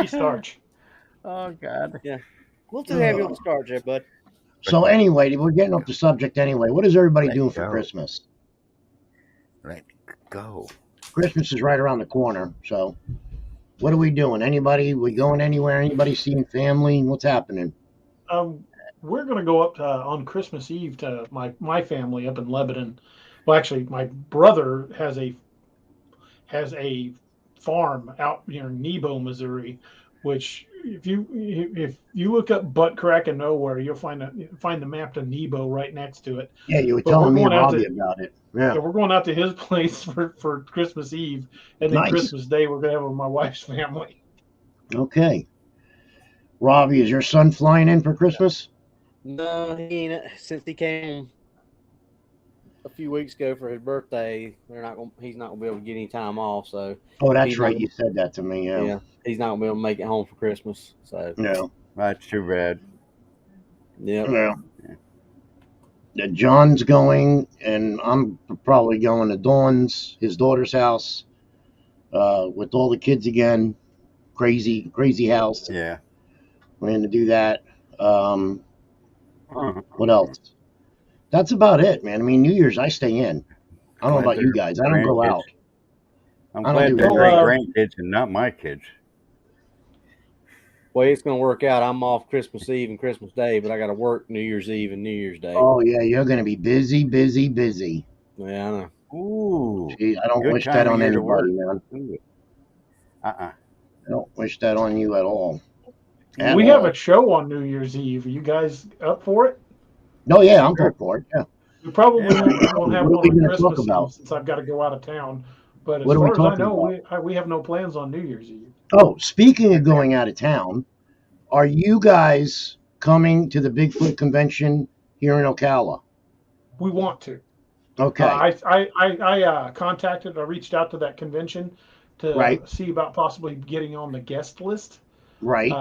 B: He's starch.
E: Oh, God.
C: We'll too heavy on the starch there, bud.
D: so anyway, we're getting off the subject anyway. What is everybody doing for
E: go.
D: Christmas?
E: Right. Go.
D: Christmas is right around the corner, so what are we doing? Anybody? We going anywhere? Anybody seeing family? What's happening?
B: We're going to go up on Christmas Eve to my family up in Lebanon. Well, actually, my brother has a farm out near Nebo, Missouri, which if you look up butt crack of nowhere, you'll find the map to Nebo right next to it.
D: Yeah, you were
B: But
D: telling
B: we're
D: me and
B: going out
D: Robbie
B: to-
D: about it.
B: Yeah,
D: Yeah.
B: we're going out to his place for Christmas Eve, and then
D: Nice.
B: Christmas Day we're going to have with my wife's family.
D: Okay. Robbie, is your son flying in for Christmas?
C: No, he ain't. Since he came a few weeks ago for his birthday, he's not gonna be able to get any time off. So
D: Oh, that's
C: He's
D: right.
C: not-
D: You said that to me. Yeah.
C: yeah, he's not gonna be able to make it home for Christmas. So
D: No.
E: That's too bad.
C: yeah,
D: No. John's going, and I'm probably going to Dawn's, his daughter's house, with all the kids again. Crazy house.
E: Yeah.
D: We're going to do that. What else? That's about it, man. I mean, New Year's, I stay in. I don't know about you guys. I don't go out.
E: I'm
D: I don't
E: glad
D: do
E: they're
B: Well,
E: great grandkids and not my kids.
C: Well, it's going to work out. I'm off Christmas Eve and Christmas Day, but I got to work New Year's Eve and New Year's Day.
D: Oh yeah, you're going to be busy, busy, busy.
C: Yeah, I know.
E: Ooh,
D: Gee, I don't
E: good
D: wish
E: time
D: that
E: of
D: on
E: year to
D: anybody,
E: work.
D: man.
E: Uh-uh.
D: I don't wish that on you at all. At
B: we have
D: all.
B: a show on New Year's Eve. Are you guys up for it?
D: No, yeah, I'm
E: Sure.
D: up for it. Yeah.
B: We probably
E: Yeah.
B: won't have
D: What are
B: one
D: we
B: on
D: going to talk
B: Christmas Eve
D: about?
B: since I've got to go out of town. But as
D: What are we
B: far as I
D: talking
B: know,
D: about?
B: we have no plans on New Year's Eve.
D: Oh, speaking of going out of town, are you guys coming to the Bigfoot convention here in Ocala?
B: We want to.
D: Okay,
B: I contacted. I reached out to that convention to
D: right,
B: see about possibly getting on the guest list.
D: right.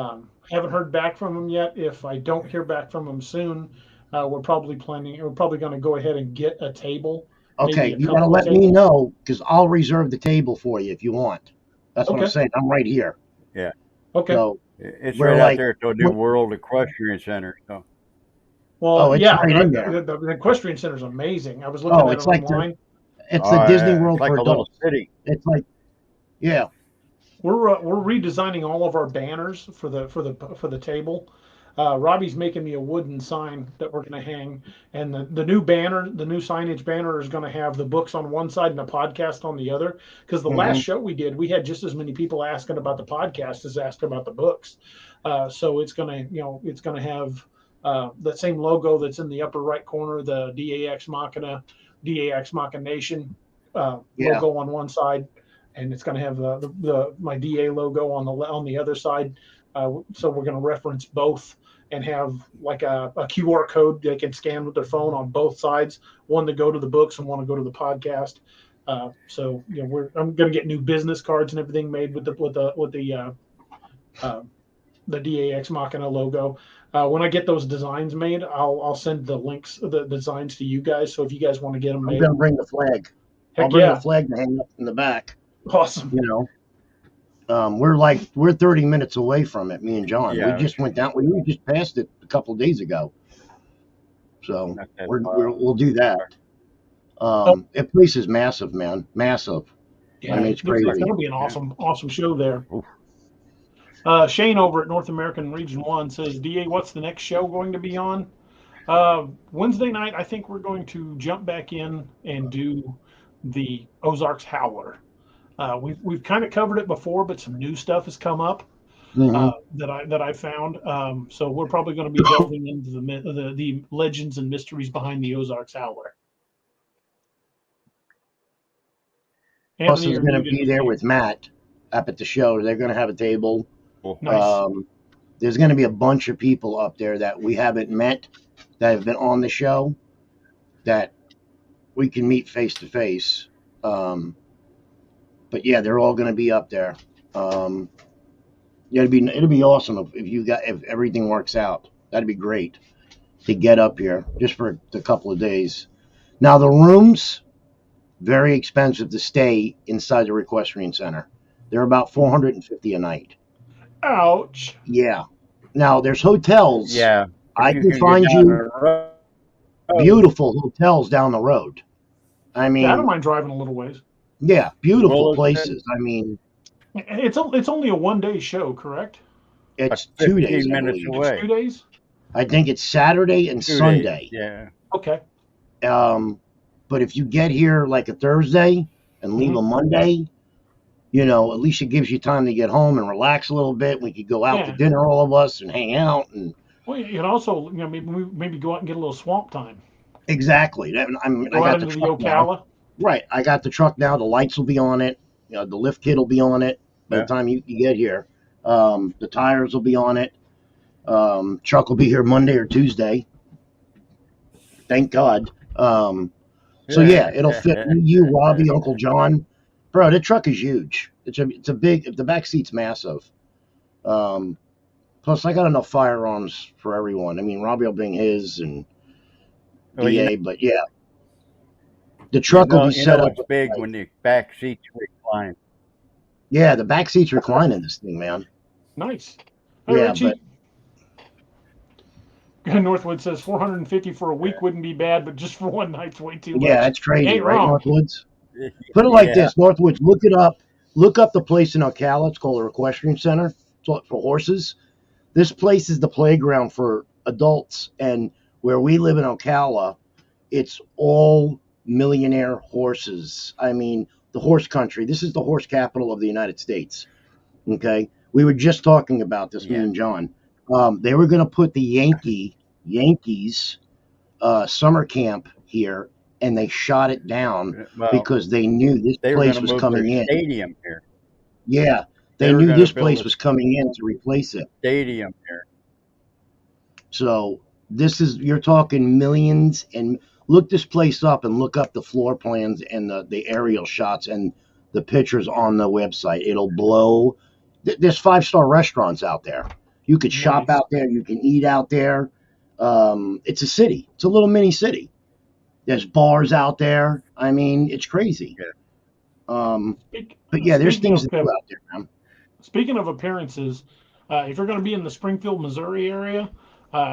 B: Haven't heard back from them yet. If I don't hear back from them soon, we're probably going to go ahead and get a table, maybe
D: Okay,
B: a
D: you got to
B: couple of
D: let me
B: tables.
D: know because I'll reserve the table for you if you want. That's what I'm
B: Okay.
D: saying. I'm right here.
E: Yeah.
B: Okay.
D: So
E: It's
D: we're
E: right out
D: like,
E: there at the New World Equestrian Center. So
B: Well,
D: oh, it's
B: yeah,
D: right in there.
B: the equestrian center is amazing. I was looking
D: Oh,
B: at it
D: it's like
B: online.
D: it's the Disney World
E: it's like
D: for
E: a little
D: adults.
E: city.
D: It's like, yeah,
B: We're redesigning all of our banners for the table. Robbie's making me a wooden sign that we're going to hang, and the new banner, the new signage banner, is going to have the books on one side and the podcast on the other. Because the last show we did, we had just as many people asking about the podcast as asking about the books. So it's going to have that same logo that's in the upper right corner, the DAX Machination
D: yeah.
B: logo on one side, and it's going to have my DA logo on the other side. So we're going to reference both and have like a QR code they can scan with their phone on both sides, one to go to the books and one to go to the podcast. So I'm going to get new business cards and everything made with the DAX Machina logo. When I get those designs made, I'll send the links, the designs to you guys. So if you guys want to get them
D: I'm
B: made,
D: gonna bring the flag. I'll
B: heck
D: bring the
B: yeah,
D: flag to hang up in the back.
B: awesome.
D: You know, we're 30 minutes away from it. Me and John. We
E: Yeah.
D: just went down. We just passed it a couple of days ago. So
E: Not that
D: we'll do that. That place is massive, man. Massive.
B: Yeah,
D: I mean, it's crazy.
B: that'll be an awesome show there.
E: Oof.
B: Shane over at North American Region 1 says, DA, what's the next show going to be on? Wednesday night, I think we're going to jump back in and do the Ozarks Howler. We've kind of covered it before, but some new stuff has come up that I found. So we're probably going to be delving into the legends and mysteries behind the Ozarks Howler.
D: Plus
B: Anthony,
D: is
B: you're
D: going to
B: muted.
D: be there with Matt up at the show. They're going to have a table.
B: Nice.
D: There's going to be a bunch of people up there that we haven't met that have been on the show that we can meet face to face. But yeah, they're all going to be up there. Yeah, it'll be awesome if everything works out. That'd be great to get up here just for a couple of days. Now the rooms, very expensive to stay inside the equestrian center. They're about $450 a night.
B: Ouch.
D: Yeah. Now there's hotels.
E: Yeah.
D: I
E: You
D: can
E: get
D: find
E: down
D: you
E: the road.
D: beautiful hotels down the road. I mean,
B: Yeah, I don't mind driving a little ways.
D: yeah, beautiful
E: Well,
D: places. I mean,
B: It's only a 1-day show, correct?
D: it's
E: Like
D: 2 days.
E: 15
D: I
E: minutes
D: believe.
E: away.
B: It's 2 days.
D: I think it's Saturday and
E: 2
D: Sunday.
E: days. Yeah.
B: Okay.
D: But if you get here like a Thursday and leave a Monday, at least it gives you time to get home and relax a little bit. We could go out to
B: Yeah.
D: dinner, all of us, and hang out. And
B: Well, you can also, maybe go out and get a little swamp time.
D: exactly. I
B: Go
D: got
B: out
D: the
B: into the
D: truck now.
B: Ocala.
D: Right. I got the truck now. The lights will be on it. The lift kit will be on it by
E: Yeah.
D: the time you get here. The tires will be on it. Truck will be here Monday or Tuesday. Thank God. So yeah, it'll fit you, Robbie, Uncle John. Bro, the truck is huge. It's a big. The back seat's massive. Plus, I got enough firearms for everyone. I mean, Robbie will bring his and
E: Well,
D: DA, but yeah, the truck will be set up.
E: It's big when the back seats recline.
D: Yeah, the back seat's reclining this thing, man.
B: Nice. Hey,
D: Yeah,
B: Richie. Northwood says 450 for a week wouldn't be bad, but just for one night's way too much.
D: Yeah, that's crazy,
B: Ain't
D: right,
B: wrong.
D: Northwoods? Put it like
E: Yeah.
D: this, Northwoods. Look it up. Look up the place in Ocala. It's called a equestrian center. It's for horses. This place is the playground for adults, and where we live in Ocala, it's all millionaire horses. I mean, the horse country. This is the horse capital of the United States. Okay, we were just talking about this, me and John. They were going to put the Yankees summer camp here, and they shot it down because they knew this place was coming in.
E: Stadium here.
D: Yeah, they knew this place was coming in to replace it.
E: Stadium here.
D: So you're talking millions, and look this place up and look up the floor plans and the aerial shots and the pictures on the website. It'll blow. There's 5-star restaurants out there. You could shop out there. You can eat out there. It's a city. It's a little mini city. There's bars out there. I mean, it's crazy.
E: Yeah.
D: But yeah, there's things to do out there, man.
B: Speaking of appearances, if you're going to be in the Springfield, Missouri area,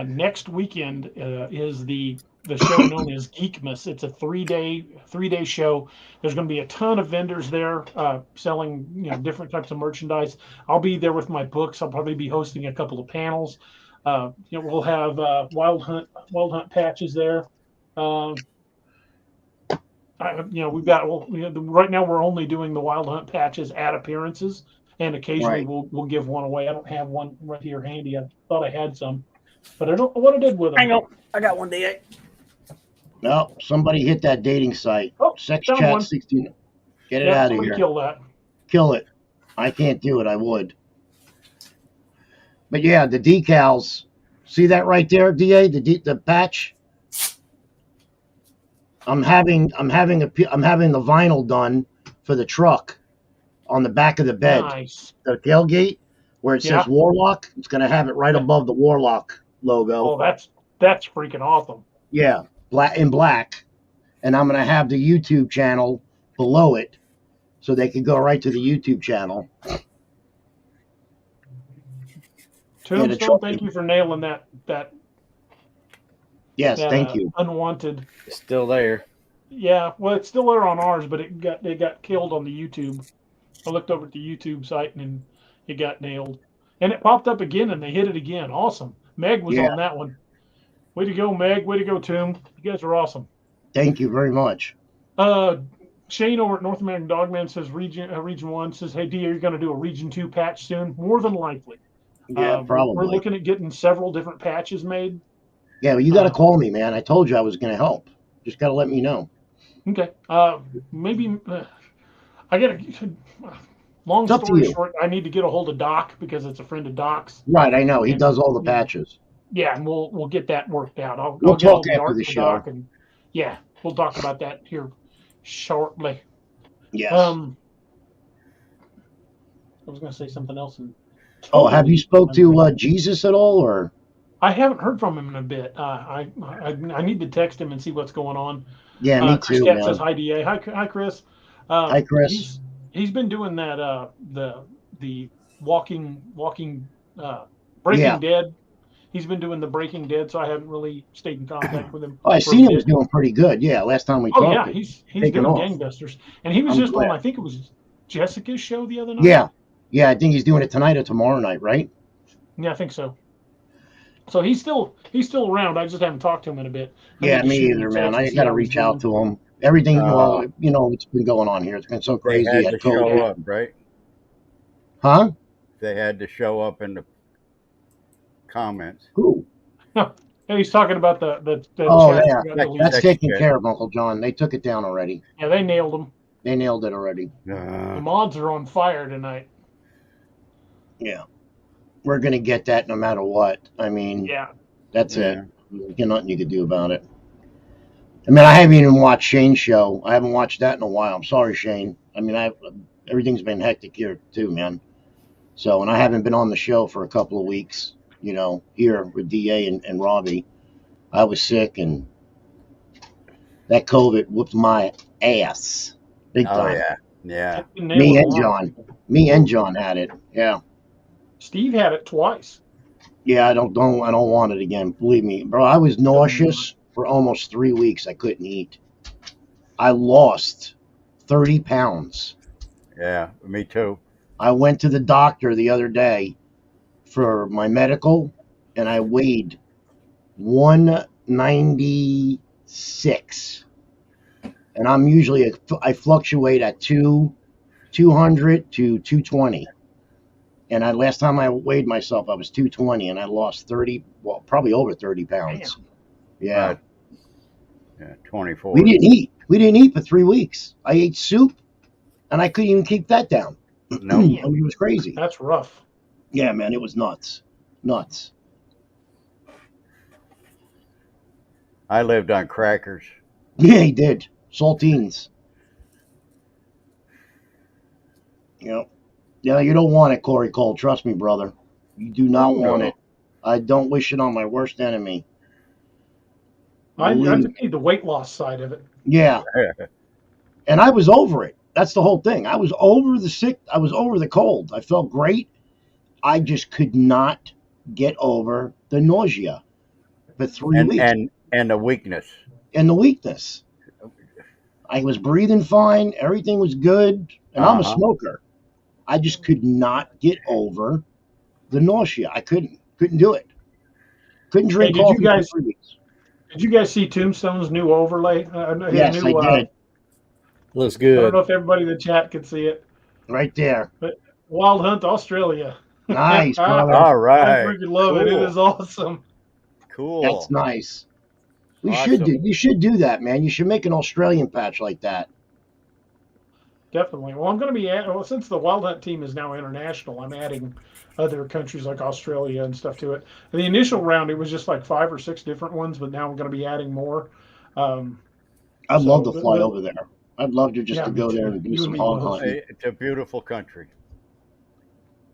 B: next weekend is the show known as Geekmas. It's a three-day show. There's going to be a ton of vendors there selling different types of merchandise. I'll be there with my books. I'll probably be hosting a couple of panels. We'll have wild hunt patches there. We've got right now we're only doing the wild hunt patches at appearances, and occasionally we'll give one away. I don't have one right here handy. I thought I had some, but I don't know what I did with them.
C: Hang on, I got one, DA.
D: No, somebody hit that dating site. Sex Chat
B: one.
D: 16. Get it out of here.
B: Kill that.
D: Kill it. I can't do it. I would. But yeah, the decals. See that right there, DA? The patch. I'm having the vinyl done for the truck on the back of the bed.
B: Nice.
D: The tailgate where it says Warlock. It's going to have it right above the Warlock logo.
B: Oh, that's freaking awesome.
D: Yeah, black. And I'm going to have the YouTube channel below it so they can go right to the YouTube channel.
B: Tombstone, thank you for nailing that.
D: Yes, thank you.
B: Unwanted.
C: It's still there.
B: Yeah, well, it's still there on ours, but it got killed on the YouTube. I looked over at the YouTube site and it got nailed, and it popped up again, and they hit it again. Awesome. Meg was on that one. Way to go, Meg. Way to go, Tomb. You guys are awesome.
D: Thank you very much.
B: Shane over at North American Dogman says Region 1 says, hey, D, are you going to do a Region 2 patch soon? More than likely.
D: Yeah, probably.
B: We're looking at getting several different patches made. Yeah,
D: well, you got to call me, man. I told you I was going to help. Just got to let me know.
B: Okay. Maybe I got to. Long story short, I need to get a hold of Doc because it's a friend of Doc's.
D: Right, I know. He does all the patches.
B: Yeah, and we'll get that worked out.
D: We'll talk after the show.
B: Doc and, we'll talk about that here shortly.
D: Yes.
B: I was going to say something else.
D: Have you spoke to Jesus at all, or?
B: I haven't heard from him in a bit. I need to text him and see what's going on.
D: Yeah, me
B: Chris
D: too.
B: Cat says hi, DA. Hi, Chris.
D: Hi, Chris.
B: He's been doing that the Walking Breaking Dead. He's been doing the Breaking Dead, so I haven't really stayed in contact with him.
D: Oh, I seen him was doing pretty good. Yeah, last time we talked.
B: Oh yeah, he's doing gangbusters, and he was just on. I think it was Jessica's show the other night.
D: Yeah. I think he's doing it tonight or tomorrow night, right?
B: Yeah, I think so. So he's still around. I just haven't talked to him in a bit.
D: Me either, man. I got to reach out to him. Everything, it's been going on here. It's been so crazy.
E: They had to show up, right?
D: Huh?
E: They had to show up in the comments.
D: Who?
B: No, he's talking about the
D: that's taken care of, Uncle John. They took it down already.
B: Yeah, they nailed him.
D: They nailed it already.
B: The mods are on fire tonight.
D: Yeah. We're going to get that no matter what. I mean, that's it. There's nothing you could do about it. I mean, I haven't even watched Shane's show. I haven't watched that in a while. I'm sorry, Shane. I mean, everything's been hectic here too, man. So, and I haven't been on the show for a couple of weeks, here with DA and Robbie. I was sick, and that COVID whooped my ass big time.
E: Oh, yeah.
D: Me and John had it. Yeah.
B: Steve had it twice.
D: Yeah, I don't want it again. Believe me, bro. I was nauseous for almost 3 weeks. I couldn't eat. I lost 30 pounds
E: Yeah, me too.
D: I went to the doctor the other day for my medical, and I weighed 196, and I'm usually I fluctuate at 200 to 220. And last time I weighed myself, I was 220, and I lost 30, well, probably over 30 pounds. Yeah.
E: Yeah, 24.
D: We didn't eat. We didn't eat for 3 weeks. I ate soup, and I couldn't even keep that down.
E: No.
D: I mean, it was crazy.
B: That's rough.
D: Yeah, man, it was nuts. Nuts.
E: I lived on crackers.
D: Yeah, he did. Saltines. Yep. Yeah, you don't want it, Corey Cole. Trust me, brother. You do not want
E: No.
D: it. I don't wish it on my worst enemy.
B: I
D: Believe
B: just need the weight loss side of it.
D: Yeah. And I was over it. That's the whole thing. I was over the sick. I was over the cold. I felt great. I just could not get over the nausea for 3 weeks.
E: And the weakness.
D: And the weakness. I was breathing fine. Everything was good. And I'm a smoker. I just could not get over the nausea. I couldn't do it. Couldn't drink coffee for 3 weeks.
B: Did you guys see Tombstone's new overlay?
D: Yes, I did.
C: Looks
B: I
C: good.
B: don't know if everybody in the chat could see it.
D: Right there.
B: But Wild Hunt Australia.
D: Nice, brother.
E: All
B: I
E: right.
B: freaking love it. It
E: Cool.
B: is awesome.
E: Cool.
D: That's nice. We
E: Awesome.
D: should do that, man. You should make an Australian patch like that.
B: Definitely. Well, I'm going to be since the Wild Hunt team is now international, I'm adding other countries like Australia and stuff to it. In the initial round, it was just like 5 or 6 different ones, but now I'm going to be adding more.
D: I'd love to fly over there. I'd love to
B: Yeah,
D: to
B: me
D: go there
B: too.
D: and do
B: You
D: some
B: and me
D: hog
B: both.
D: hunting.
E: It's a beautiful country.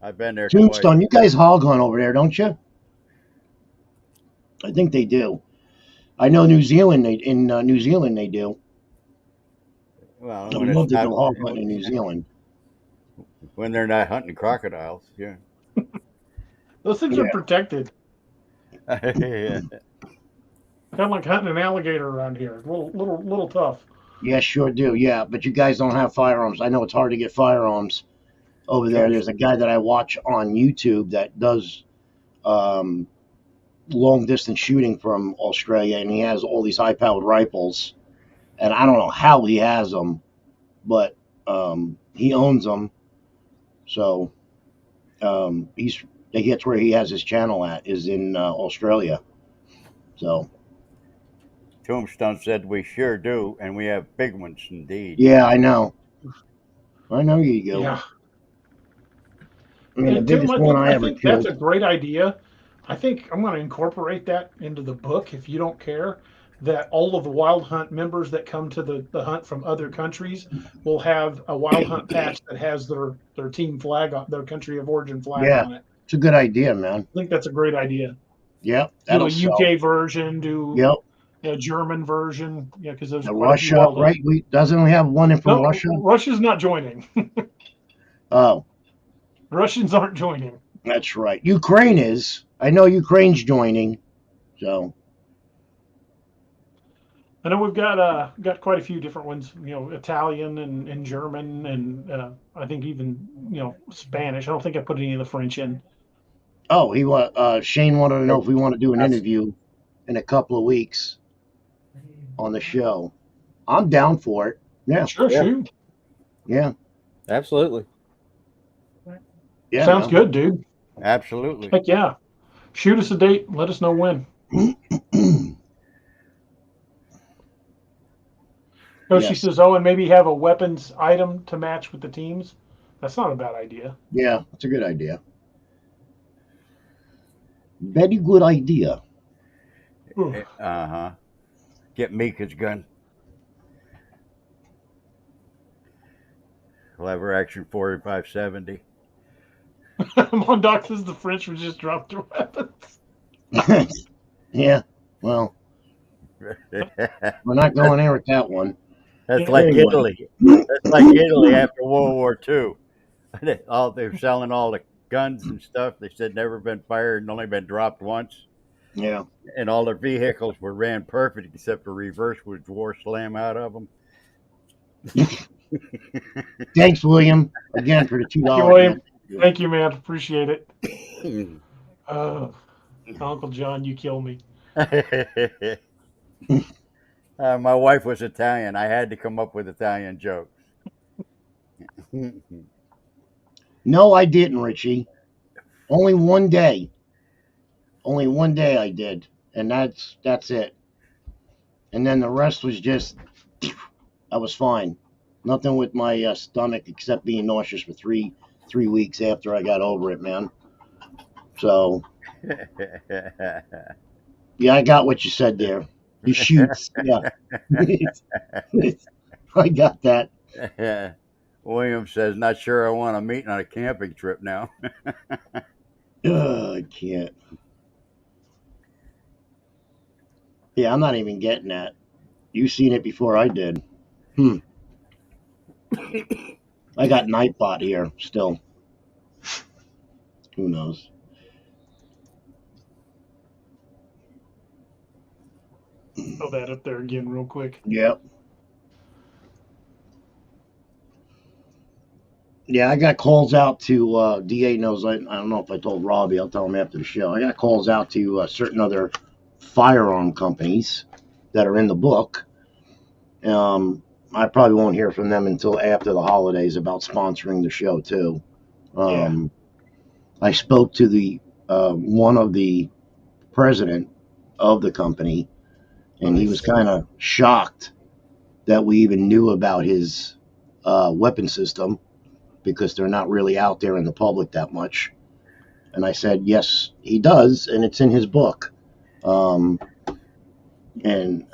E: I've been there
D: Tombstone,
E: twice.
D: you guys hog hunt over there, don't you? I think they do. I know New Zealand. In New Zealand they do.
E: Well,
D: I'd
E: when,
D: love
E: it's
D: to
E: not,
D: go hog hunting in New Zealand.
E: when they're not hunting crocodiles, yeah.
B: Those things
D: Yeah.
B: are protected.
E: Yeah.
B: Kind of like hunting an alligator around here. A little tough.
D: Yeah, sure do. Yeah, but you guys don't have firearms. I know it's hard to get firearms over there. There's a guy that I watch on YouTube that does long distance shooting from Australia, and he has all these high powered rifles. And I don't know how he has them, but he owns them. So that's where he has his channel at, is in Australia. So
E: Tombstone said we sure do, and we have big ones indeed.
D: yeah, I know you do.
B: Yeah.
D: I mean, the
B: And Tim,
D: biggest one I ever
B: think that's
D: killed.
B: a great idea. I think I'm going to incorporate that into the book, if you don't care, that all of the Wild Hunt members that come to the hunt from other countries will have a Wild Hunt patch that has their team flag, on their country of origin flag
D: Yeah.
B: on it.
D: It's a good idea, man.
B: I think that's a great idea.
D: Yep,
B: Do
D: that'll
B: a
D: sell.
B: UK version, do
D: Yep,
B: a German version, because there's
D: the
B: quite a few
D: Russia,
B: Wild Hunt.
D: right? Doesn't we have one in from
B: No,
D: Russia?
B: Russia's not joining.
D: Oh,
B: Russians aren't joining.
D: that's right. Ukraine is. I know Ukraine's joining. So
B: I know we've got quite a few different ones, Italian and German and I think even Spanish. I don't think I put any of the French in.
D: Shane wanted to know if we want to do an interview in a couple of weeks on the show. I'm down for it. Yeah,
B: Sure,
C: Yeah.
B: shoot.
D: yeah,
C: Absolutely.
D: yeah.
B: Sounds
D: man.
B: good, dude.
E: Absolutely.
B: Heck yeah. Shoot us a date. Let us know when. She
D: Yes.
B: says, and maybe have a weapons item to match with the teams. That's not a bad idea.
D: Yeah, that's a good idea. Very good idea.
E: Get Mika's gun. Clever action 4570.
B: Mondoc says the French would just drop their weapons.
D: Yeah, well, we're not going there with that one.
E: That's like
D: Anyway.
E: Italy. That's like Italy after World War II. They were selling all the guns and stuff. They said never been fired and only been dropped once.
D: Yeah,
E: And all their vehicles were ran perfect except for reverse, which war slam out of them.
D: Thanks, William, again for the $2.
B: Thank you, William.
D: Man.
B: Thank you, man. Appreciate it. Uncle John, you kill me.
E: My wife was Italian. I had to come up with Italian jokes.
D: No, I didn't, Richie. Only one day. Only one day I did, and that's it. And then the rest was just, I was fine. Nothing with my stomach except being nauseous for three weeks after I got over it, man. So yeah, I got what you said there. You shoots, yeah. I got that.
E: William says, "Not sure I want to meet on a camping trip now."
D: I can't. Yeah, I'm not even getting that. You seen it before I did. I got Nightbot here still. Who knows?
B: Throw that up there again real quick.
D: Yep. Yeah, I got calls out to DA knows. I don't know if I told Robbie. I'll tell him after the show. I got calls out to certain other firearm companies that are in the book. I probably won't hear from them until after the holidays about sponsoring the show too. I spoke to the one of the president of the company, and he was kind of shocked that we even knew about his weapon system, because they're not really out there in the public that much. And I said, yes, he does, and it's in his book. And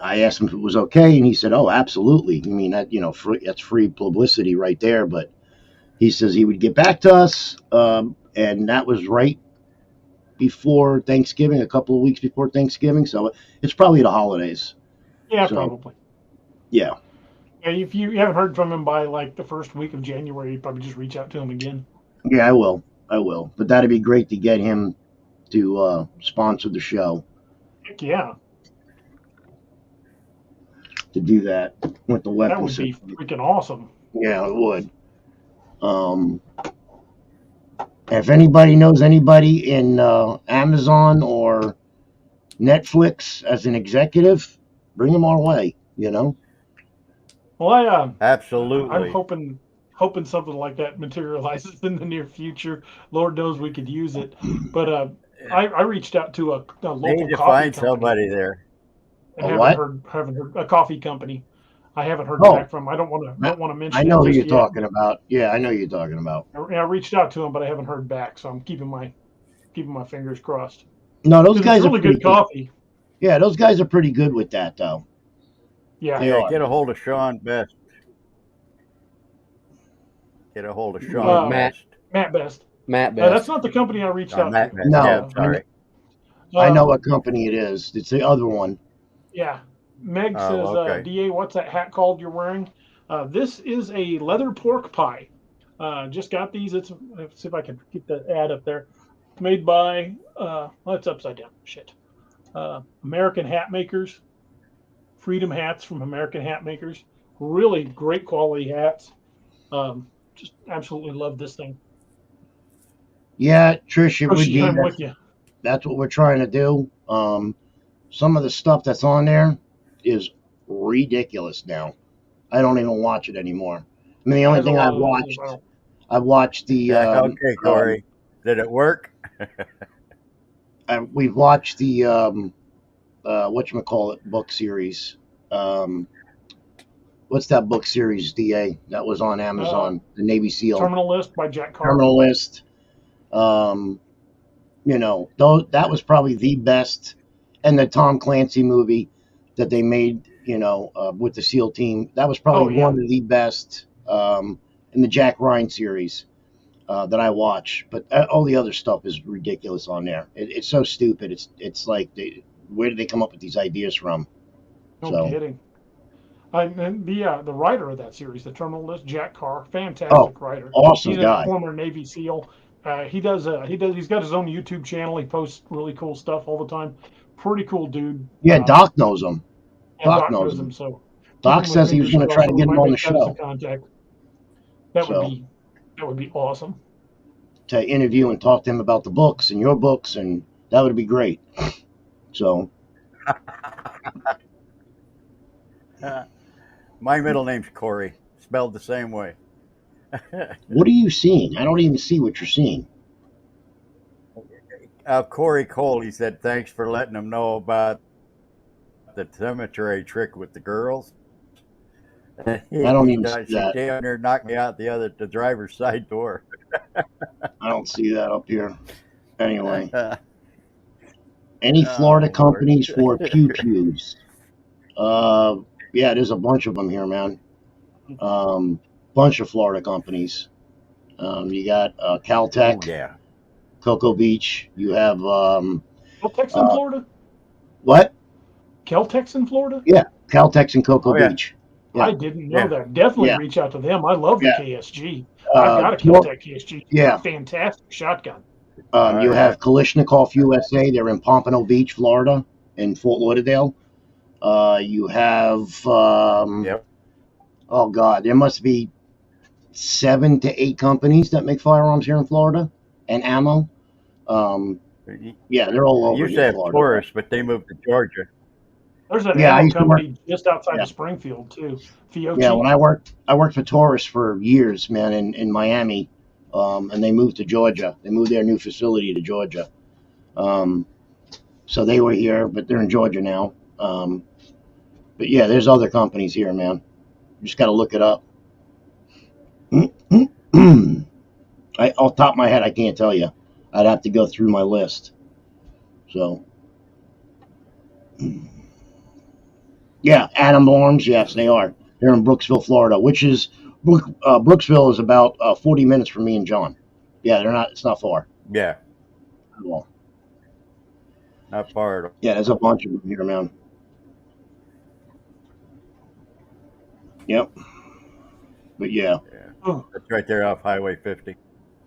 D: I asked him if it was okay, and he said, oh, absolutely. I mean, that, that's free publicity right there. But he says he would get back to us, and that was right before Thanksgiving, a couple of weeks before Thanksgiving. So it's probably the holidays.
B: Yeah,
D: So,
B: probably.
D: Yeah.
B: Yeah, if you haven't heard from him by like the first week of January, you probably just reach out to him again.
D: Yeah, I will. But that'd be great to get him to sponsor the show.
B: Heck yeah.
D: To do that with the weapon
B: That would
D: system.
B: be freaking awesome.
D: Yeah, it would. If anybody knows anybody in Amazon or Netflix as an executive, bring them our way.
B: Well,
E: Absolutely.
B: I'm hoping something like that materializes in the near future. Lord knows we could use it. But I reached out to a local
E: Need to
B: coffee
E: find
B: company.
E: somebody there.
B: And
D: A what?
B: haven't heard a coffee company. I haven't heard
D: Oh.
B: back from. I don't want to mention.
D: I know
B: it
D: who
B: just
D: you're
B: yet.
D: talking about. Yeah, I know who you're talking about.
B: I reached out to him, but I haven't heard back. So I'm keeping my fingers crossed.
D: No, those
B: 'Cause
D: guys
B: it's
D: are
B: really
D: pretty
B: good coffee.
D: Yeah, those guys are pretty good with that, though.
B: Yeah.
D: They
E: Yeah,
D: are.
E: get a hold of Sean Best. Get a hold of Sean
B: Matt.
E: Best.
B: Matt Best.
C: Matt Best.
B: That's not the company I reached out
E: Matt
B: to.
E: Best.
D: No,
E: Yeah, sorry.
D: I know what company it is. It's the other one.
B: Yeah. Meg
E: Oh,
B: says,
E: okay.
B: DA, what's that hat called you're wearing? This is a leather pork pie. Just got these. Let's see if I can get the ad up there. Made by, it's upside down. Shit. American Hat Makers. Freedom hats from American Hat Makers. Really great quality hats. Just absolutely love this thing.
D: Yeah, Trish, it would
B: Trish,
D: be.
B: I'm with you.
D: That's what we're trying to do. Some of the stuff that's on there is ridiculous now. I don't even watch it anymore. I mean, the only thing I've watched the.
E: Okay, Corey. Did it work?
D: We've watched the whatchamacallit book series. What's that book series, DA? That was on Amazon, the Navy SEAL.
B: Terminal List by Jack Carr.
D: Terminal List. That was probably the best, and the Tom Clancy movie that they made, with the SEAL team. That was probably one of the best in the Jack Ryan series that I watch. But all the other stuff is ridiculous on there. It's so stupid. It's like, where did they come up with these ideas from?
B: No kidding. And the writer of that series, the Terminal List, Jack Carr, fantastic writer.
D: Awesome
B: He's
D: guy.
B: a former Navy SEAL. He's got his own YouTube channel. He posts really cool stuff all the time. Pretty cool dude.
D: Yeah, Doc knows him.
B: Doc knows him. So
D: Doc says he was going to try to get him on the show.
B: Contact. That would
D: So
B: be awesome.
D: to interview and talk to him about the books and your books, and that would be great. So
E: My middle name's Corey, spelled the same way.
D: what are you seeing? I don't even see what you're seeing.
E: Corey Cole, he said, thanks for letting him know about the cemetery trick with the girls.
D: I don't even see
E: She
D: that.
E: damn near knocked me out the driver's side door.
D: I don't see that up here. Anyway,
E: Oh,
D: any Florida
E: Lord.
D: companies for pew pews? Yeah, there's a bunch of them here, man. Bunch of Florida companies. You got Caltech,
E: Oh, yeah.
D: Cocoa Beach. You have
B: Caltech's in Florida?
D: what?
B: Caltech's in Florida?
D: Yeah, Caltech's in Cocoa
E: Oh, yeah.
D: Beach. Yeah,
B: I didn't know
E: Yeah.
B: that. Definitely
D: yeah,
B: reach out to them. I love the
D: yeah.
B: KSG. I've got a Caltech KSG.
D: Yeah.
B: Fantastic shotgun.
E: Oh,
D: You
E: yeah.
D: have Kalishnikov USA. They're in Pompano Beach, Florida, in Fort Lauderdale. You have
E: Yep.
D: oh god, there must be 7 to 8 companies that make firearms here in Florida and ammo. Yeah, they're all
E: I
D: over
E: used to
D: here,
E: have
D: Florida.
E: tourists, but they moved to Georgia.
B: There's an
D: Yeah, I
B: ammo
D: used to work.
B: company just outside
D: Yeah,
B: of Springfield too.
D: yeah.
B: Fiochi.
D: When I worked for Taurus for years, man, in Miami, and they moved to Georgia. They moved their new facility to Georgia. So they were here, but they're in Georgia now. But yeah, there's other companies here, man. You just got to look it up. Off the top of my head, I can't tell you. I'd have to go through my list. So, yeah, Adam Arms, yes, they are. They're in Brooksville, Florida, which is Brooksville is about 40 minutes from me and John. Yeah, they're not. It's not far
E: Yeah.
D: at all.
E: Not far at all.
D: Yeah, there's a bunch of them here, man. Yep. But yeah,
B: Oh,
E: That's right there off Highway 50.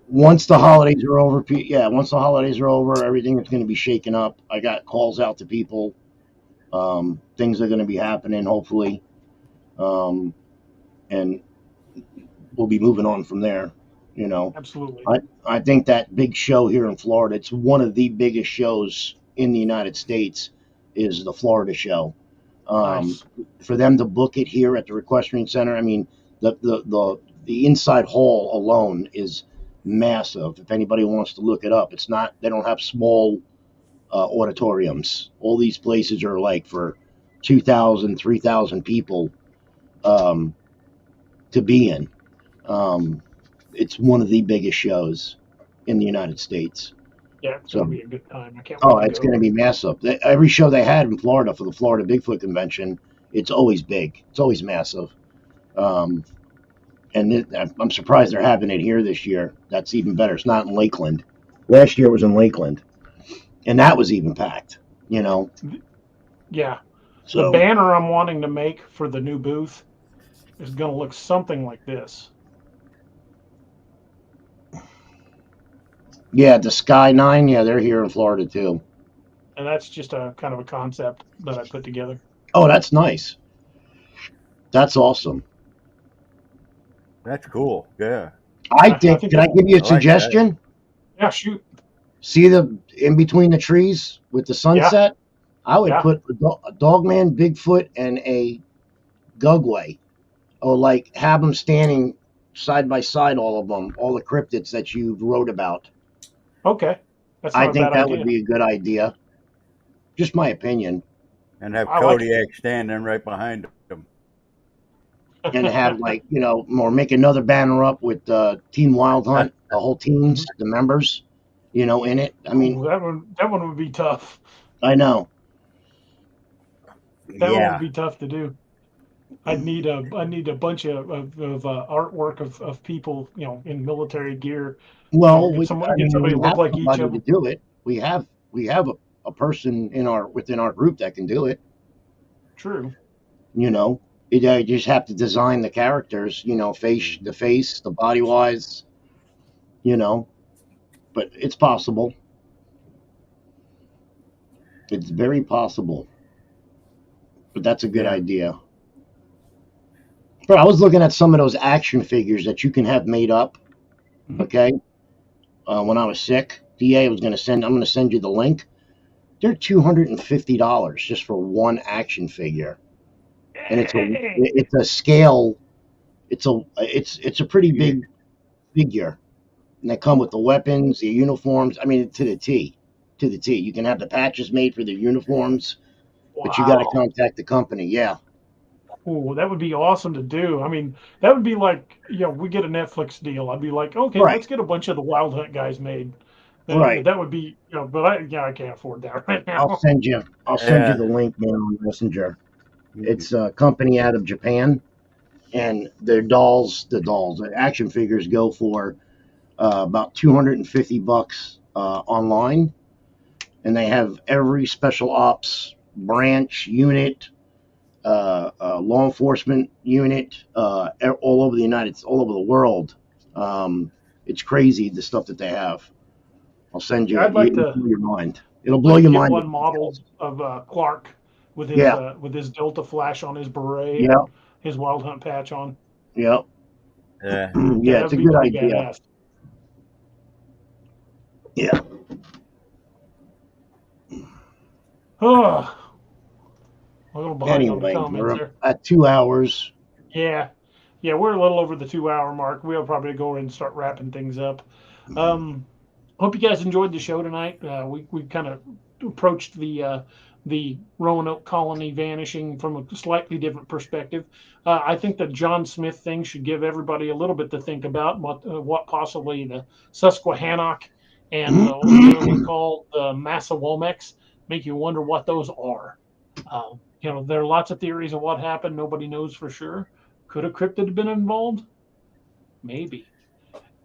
D: once the holidays are over, once the holidays are over, everything is going to be shaken up. I got calls out to people. Things are going to be happening, hopefully, and we'll be moving on from there. You know,
B: absolutely.
D: I think that big show here in Florida, it's one of the biggest shows in the United States, is the Florida show.
B: Nice.
D: For them to book it here at the Equestrian Center, I mean, the inside hall alone is massive. If anybody wants to look it up, it's not. They don't have small auditoriums. All these places are like for 2,000, 3,000 people to be in. It's one of the biggest shows in the United States.
B: Yeah, it's
D: So,
B: gonna be a good time. I can't wait
D: oh,
B: to
D: it's
B: go.
D: going to be massive. Every show they had in Florida for the Florida Bigfoot Convention, it's always big. It's always massive. I'm surprised they're having it here this year. That's even better. It's not in Lakeland. Last year it was in Lakeland, and that was even packed. You know,
B: Yeah. The
D: so
B: banner I'm wanting to make for the new booth is gonna look something like this.
D: yeah, the Sky Nine, yeah, they're here in Florida too.
B: And that's just a kind of a concept that I put together.
D: Oh, that's nice. That's awesome.
E: That's cool. Yeah.
D: I
B: I
D: think.
B: think
D: Can I give you a
E: I like that.
D: suggestion?
B: Yeah, shoot.
D: See the in between the trees with the sunset? I would
B: Yeah.
D: put a Dogman, Bigfoot, and a Gugway, or like have them standing side by side, all of them, all the cryptids that you wrote about.
B: Okay. That's
D: I
B: not a
D: think
B: bad
D: that
B: idea.
D: would be a good idea. Just my opinion.
E: And have
B: I like
E: Kodiak standing right behind them.
D: And have like, or make another banner up with Team Wild Hunt, the whole teams, the members, in it. I mean,
B: Ooh, that one would be tough.
D: I know.
B: That one would
E: Yeah.
B: be tough to do. I need a bunch of artwork of people, in military gear.
D: Well,
B: Get somebody to
D: we
B: look
D: have
B: like each
D: somebody
B: of
D: to
B: them.
D: do it. We have a person within our group that can do it.
B: True.
D: You just have to design the characters. The face, the body wise. But it's possible. It's very possible. But that's a good
E: Yeah.
D: idea. Bro, I was looking at some of those action figures that you can have made up. Okay, when I was sick, DA I'm going to send you the link. They're $250 just for one action figure, and it's a scale. It's a pretty big figure, and they come with the weapons, the uniforms. I mean, to the T, to the T. You can have the patches made for the uniforms, but you got to
B: Wow.
D: contact the company. Yeah,
B: Ooh, that would be awesome to do. I mean, that would be like, we get a Netflix deal. I'd be like, okay,
D: right,
B: let's get a bunch of the Wild Hunt guys made.
D: right.
B: That would be, but I can't afford that right
D: I'll
B: now.
D: send you. I'll send you
E: Yeah.
D: the link, man, on Messenger. It's a company out of Japan, and their the action figures go for about $250 online, and they have every special ops branch unit, law enforcement unit, all over all over the world. It's crazy the stuff that they have. I'll send you.
B: I'd like
D: It'll
B: to
D: blow your mind. It'll blow your
B: get
D: mind.
B: one modeled of Clark
D: Yeah,
B: with his Delta flash on his beret
D: yeah,
B: and his Wild Hunt patch on.
D: yeah.
E: Yeah.
B: Yeah,
D: Yeah,
B: that
D: it's
B: would
D: a
B: be
D: good
B: pretty
D: idea.
B: badass.
D: Yeah.
B: Oh, a little behind on the
D: Anyway,
B: comments
D: we're
B: there.
D: at 2 hours.
B: Yeah, we're a little over the 2 hour mark. We'll probably go ahead and start wrapping things up. Hope you guys enjoyed the show tonight. We kind of approached the Roanoke colony vanishing from a slightly different perspective. I think the John Smith thing should give everybody a little bit to think about. What possibly the Susquehannock and what's the other one called, the Massawomex, make you wonder what those are. There are lots of theories of what happened. Nobody knows for sure. Could a cryptid have been involved? Maybe.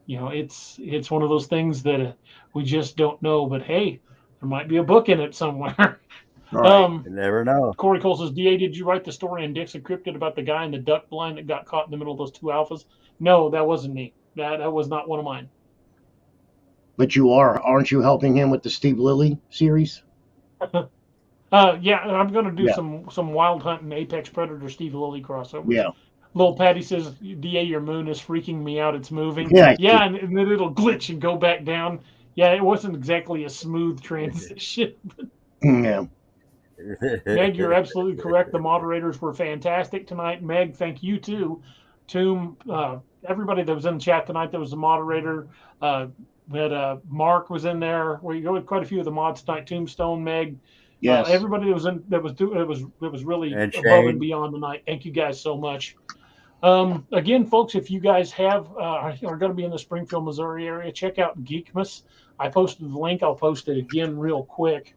B: It's one of those things that we just don't know. But hey, there might be a book in it somewhere.
D: Right.
E: You never know.
B: Corey Cole says, "Da, did you write the story in Dixon Cryptid about the guy in the duck blind that got caught in the middle of those two alphas?" No, that wasn't me. That was not one of mine.
D: But aren't you helping him with the Steve Lilly series?
B: Yeah, I'm gonna do
D: Yeah.
B: some Wild Hunt and Apex Predator Steve Lilly crossovers.
D: Yeah.
B: Little Patty says, "Da, your moon is freaking me out. It's moving."
D: Yeah.
B: Yeah, and then it'll glitch and go back down. Yeah, it wasn't exactly a smooth transition.
D: Yeah.
B: Meg, you're absolutely correct. The moderators were fantastic tonight. Meg, thank you too. Tomb, everybody that was in the chat tonight that was a moderator. Mark was in there. We go with quite a few of the mods tonight. Tombstone, Meg,
D: Yes.
B: everybody that was in that was really
E: And
B: above
E: Shane.
B: and beyond tonight. Thank you guys so much. Again, folks, if you guys are going to be in the Springfield, Missouri area, check out Geekmas. I posted the link. I'll post it again real quick.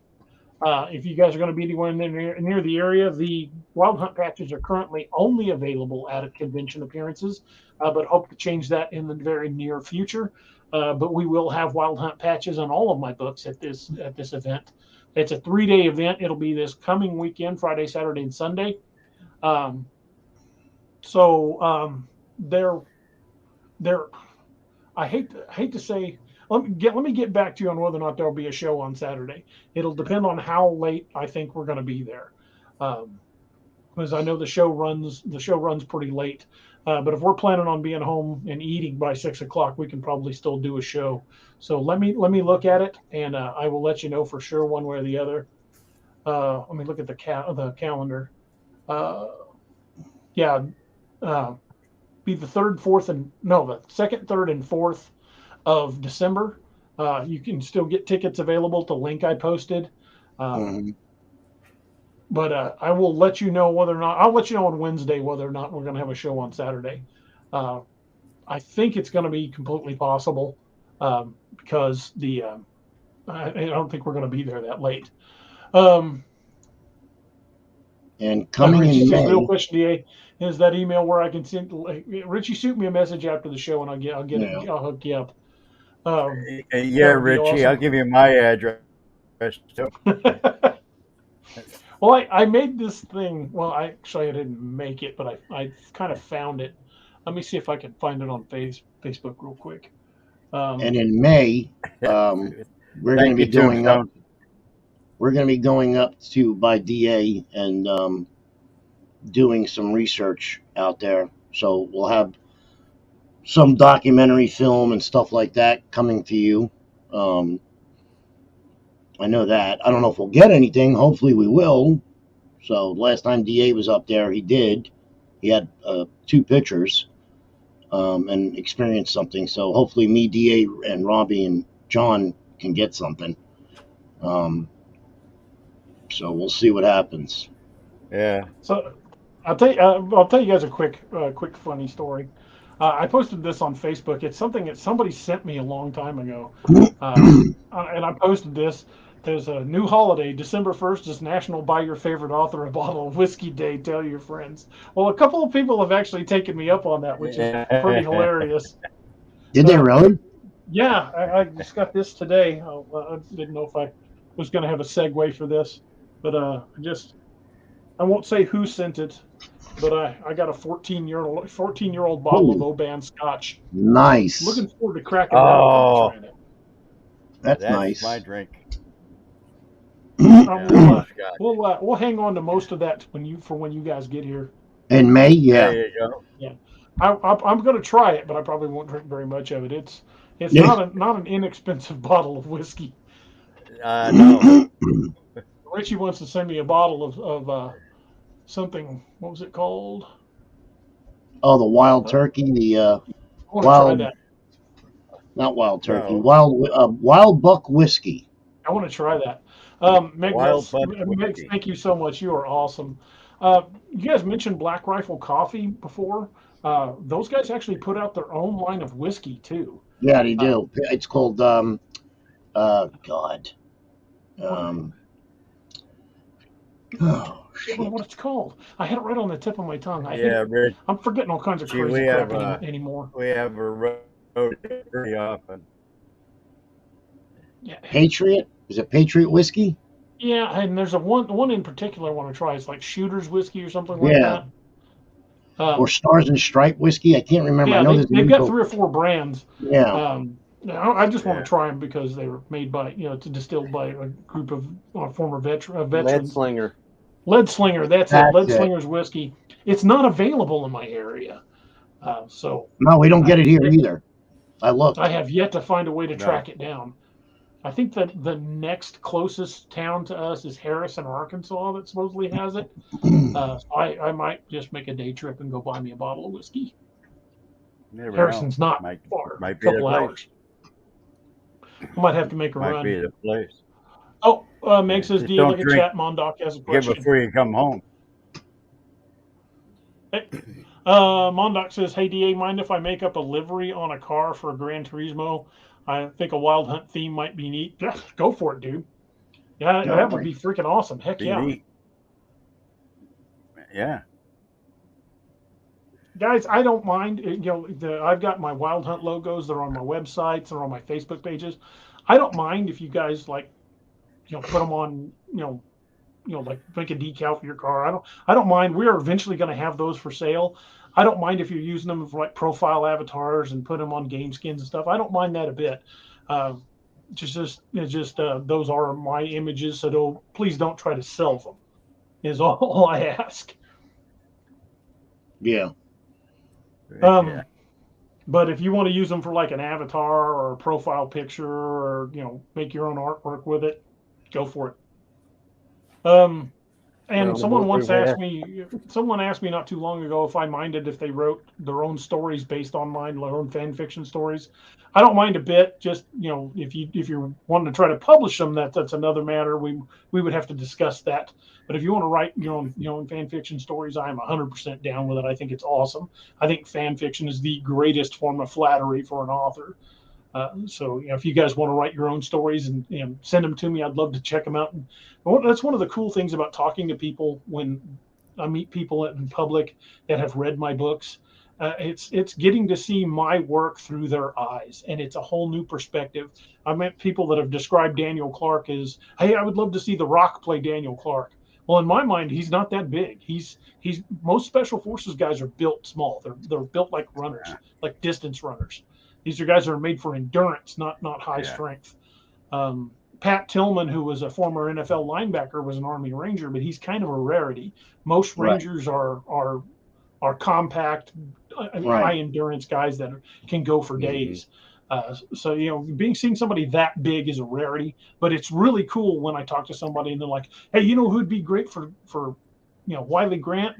B: If you guys are going to be anywhere near the area, the Wild Hunt patches are currently only available at convention appearances, but hope to change that in the very near future. But we will have Wild Hunt patches on all of my books at this event. It's a 3-day event. It'll be this coming weekend, Friday, Saturday, and Sunday. There. I hate to say. Let me get back to you on whether or not there'll be a show on Saturday. It'll depend on how late I think we're going to be there, because I know the show runs pretty late. But if we're planning on being home and eating by 6 o'clock, we can probably still do a show. So let me look at it, and I will let you know for sure one way or the other. Let me look at the calendar. Be the the second, third, and fourth of December. You can still get tickets available to link I posted. But I will let you know I'll let you know on Wednesday whether or not we're going to have a show on Saturday. I think it's going to be completely possible because I don't think we're going to be there that late.
D: And coming
B: Richie
D: in
B: says,
D: May.
B: real question, DA, is that email where I can send Richie, shoot me a message after the show and I'll hook you up.
E: Yeah, Richie,
B: awesome.
E: I'll give you my address too.
B: Well, I made this thing. Well, I didn't make it, but I kind of found it. Let me see if I can find it on Facebook real quick.
D: And in May, we're going to be going up. We're going to be going up to by DA and doing some research out there So we'll have some documentary film and stuff like that coming to you. I know that. I don't know if we'll get anything. Hopefully we will. So last time DA was up there, he did. He had 2 pictures and experienced something. So hopefully me, DA, and Robbie and John can get something. So we'll see what happens.
E: Yeah.
B: So I'll tell you guys a quick funny story. I posted this on Facebook. It's something that somebody sent me a long time ago, and I posted this. There's a new holiday. December 1st is National Buy Your Favorite Author a Bottle of Whiskey Day. Tell your friends. Well, a couple of people have actually taken me up on that, which is pretty hilarious.
D: Did they really?
B: Yeah, I just got this today. I didn't know if I was going to have a segue for this, but I won't say who sent it, but I got a 14-year-old bottle of Oban Scotch.
D: Nice.
B: Looking forward to cracking that open and trying it.
D: That's
E: That's
D: nice.
E: my drink.
B: We'll hang on to most of that when you guys get here.
D: In May, yeah.
E: There you go.
B: Yeah, I'm going to try it, but I probably won't drink very much of it. It's
D: Yeah.
B: not an inexpensive bottle of whiskey.
E: No.
B: Richie wants to send me a bottle of something. What was it called?
D: Oh, the wild turkey, the
B: I want to
D: wild,
B: try that.
D: not wild turkey,
E: No.
D: wild buck whiskey.
B: I want to try that. Meg,
E: Wild
B: Meg, thank you so much. You are awesome. You guys mentioned Black Rifle Coffee before. Those guys actually put out their own line of whiskey too.
D: Yeah, they do. It's called God. Oh
B: I don't know
D: shit.
B: what it's called. I had it right on the tip of my tongue.
E: Rich.
B: I'm forgetting all kinds of
E: Gee,
B: crazy
E: we
B: crap
E: have,
B: anymore.
E: We have a road pretty often.
B: Yeah,
D: Patriot? Is it Patriot whiskey?
B: yeah, and there's one in particular I want to try. It's like Shooter's whiskey or something like
D: Yeah.
B: that.
D: Or Stars and Stripe whiskey? I can't remember.
B: Yeah,
D: I know there's
B: they've got 3 or 4 brands.
D: Yeah.
B: I just want to try them because they were made by, it's distilled by a group of former veterans.
C: Lead Slinger.
B: Lead Slinger, that's it.
D: That's
B: Lead
D: it.
B: Slinger's whiskey. It's not available in my area, so
D: No, we don't get it here either. I looked.
B: I have yet to find a way to
E: No.
B: track it down. I think that the next closest town to us is Harrison, Arkansas, that supposedly has it. So I might just make a day trip and go buy me a bottle of whiskey.
E: Never
B: Harrison's
E: know.
B: not
E: Might
B: far, a
E: be the
B: couple
E: place.
B: hours. I might have to make a
E: Might
B: run.
E: be the place.
B: Oh, Meg says,
E: Just
B: do you
E: don't
B: look at
E: drink.
B: chat? Mondoc has a
E: Get
B: question.
E: before you come home.
B: Hey, Mondoc says, hey, DA, mind if I make up a livery on a car for a Gran Turismo? I think a Wild Hunt theme might be neat. Yeah, go for it, dude. Yeah, that would be freaking awesome. Heck
E: Be
B: yeah.
E: neat. Yeah.
B: Guys, I don't mind. I've got my Wild Hunt logos. They're on my websites. They're on my Facebook pages. I don't mind if you guys put them on, like make a decal for your car. I don't mind. We're eventually going to have those for sale. I don't mind if you're using them for like profile avatars and put them on game skins and stuff. I don't mind that a bit. Those are my images, so please don't try to sell them. Is all I ask.
D: Yeah.
E: Yeah.
B: But if you want to use them for like an avatar or a profile picture or make your own artwork with it, go for it. And someone asked me not too long ago if I minded if they wrote their own stories based on mine, their own fan fiction stories. I don't mind a bit. Just if you're wanting to try to publish them, that's another matter. We would have to discuss that. But if you want to write your own fan fiction stories, I am 100% down with it. I think it's awesome. I think fan fiction is the greatest form of flattery for an author. So if you guys want to write your own stories and send them to me, I'd love to check them out. And that's one of the cool things about talking to people when I meet people in public that have read my books. It's getting to see my work through their eyes, and it's a whole new perspective. I met people that have described Daniel Clark as, hey, I would love to see The Rock play Daniel Clark. Well, in my mind, he's not that big. He's most special forces guys are built small. They're built like runners, like distance runners. These are guys that are made for endurance, not high strength. Pat Tillman, who was a former NFL linebacker, was an Army Ranger, but he's kind of a rarity. Most Rangers are are compact, high endurance guys that can go for days. So seeing somebody that big is a rarity, but it's really cool when I talk to somebody and they're like, "Hey, who'd be great for Wiley Grant?"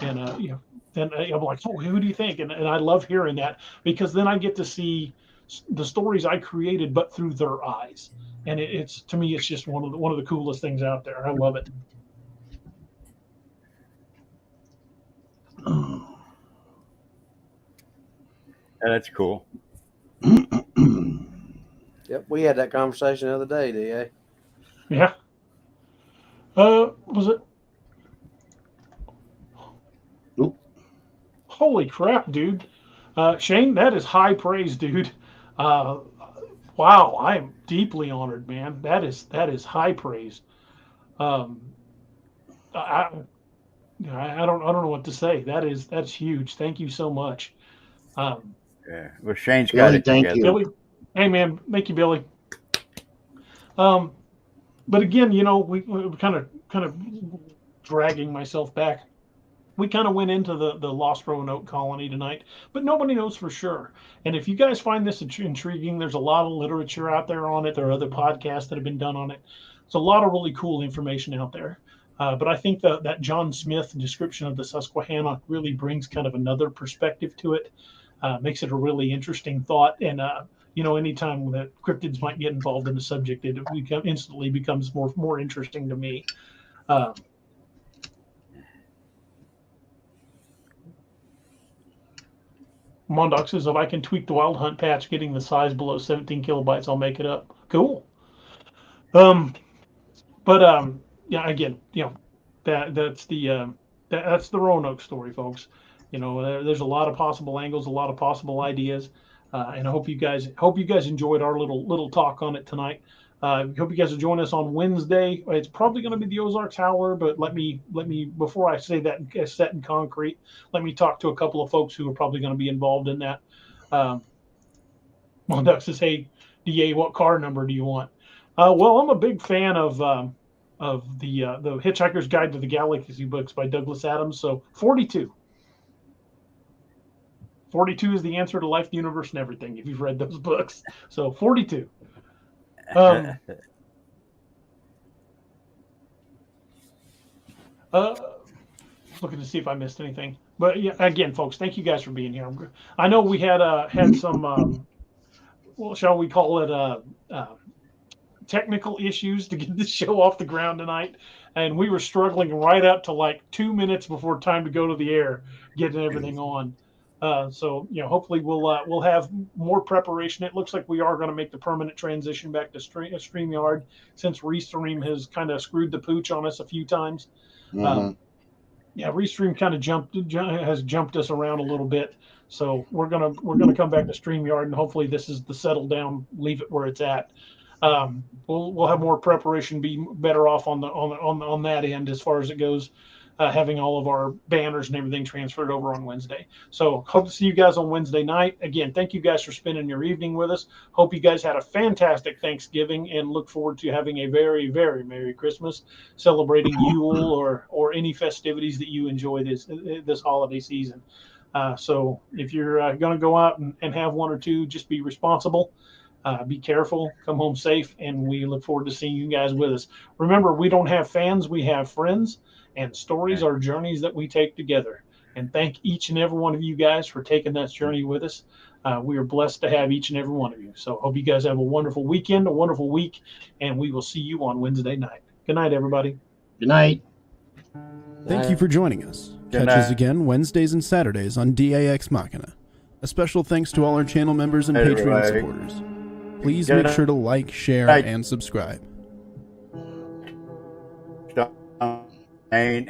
B: And then I'm like, "Oh, who do you think?" And I love hearing that, because then I get to see the stories I created, but through their eyes. And it's to me, it's just one of the coolest things out there. I love it.
E: Yeah, that's cool.
C: Yep, we had that conversation the other day, DA.
B: Yeah. Was it?
D: Nope.
B: Holy crap, dude. Shane, that is high praise, dude. Wow, I am deeply honored, man. That is high praise. Um, I don't know what to say. That's huge. Thank you so much.
E: Yeah. Well, Shane's got
D: Billy,
E: it
D: thank
E: together.
D: you.
B: Billy, hey man, thank you, Billy. But again, we kind of dragging myself back. We kind of went into the Lost Roanoke colony tonight, but nobody knows for sure. And if you guys find this intriguing, there's a lot of literature out there on it. There are other podcasts that have been done on it. It's a lot of really cool information out there. But I think that John Smith description of the Susquehanna really brings kind of another perspective to it, makes it a really interesting thought. And anytime that cryptids might get involved in the subject, it instantly becomes more interesting to me. Mondoc says, if I can tweak the Wild Hunt patch, getting the size below 17 kilobytes, I'll make it up. Cool. Yeah, again, that's the Roanoke story, folks. There's a lot of possible angles, a lot of possible ideas, and I hope you guys enjoyed our little talk on it tonight. Hope you guys will join us on Wednesday. It's probably going to be the Ozarks Howler, but let me before I say that set in concrete, let me talk to a couple of folks who are probably going to be involved in that. Monduck says, "Hey, DA, what car number do you want?" Well, I'm a big fan of the Hitchhiker's Guide to the Galaxy books by Douglas Adams. So 42. 42 is the answer to life, the universe, and everything, if you've read those books. So 42. Looking to see if I missed anything. But yeah, again, folks, thank you guys for being here. I know we had some, shall we call it technical issues to get the show off the ground tonight, and we were struggling right up to like 2 minutes before time to go to the air, getting everything on. So hopefully we'll have more preparation. It looks like we are going to make the permanent transition back to StreamYard, since Restream has kind of screwed the pooch on us a few times. Restream kind of has jumped us around a little bit. So we're gonna come back to StreamYard, and hopefully this is the settle down, leave it where it's at. We'll have more preparation, be better off on that end as far as it goes, having all of our banners and everything transferred over on Wednesday. So hope to see you guys on Wednesday night. Again, thank you guys for spending your evening with us. Hope you guys had a fantastic Thanksgiving, and look forward to having a very, very Merry Christmas, celebrating Yule or any festivities that you enjoy this holiday season. So if you're going to go out and have one or two, just be responsible. Be careful, come home safe, and we look forward to seeing you guys with us. Remember, we don't have fans, we have friends, and stories are journeys that we take together. And thank each and every one of you guys for taking that journey with us. We are blessed to have each and every one of you. So hope you guys have a wonderful weekend, a wonderful week, and we will see you on Wednesday night. Good night, everybody.
D: Good night.
A: Thank you for joining us.
E: Good
A: Catch us
E: night.
A: again Wednesdays and Saturdays on DAX Machina. A special thanks to all our channel members and
E: Hey,
A: Patreon
E: everybody.
A: supporters. Please
E: Good
A: make
E: night.
A: sure to like, share,
E: Night.
A: and subscribe.
E: And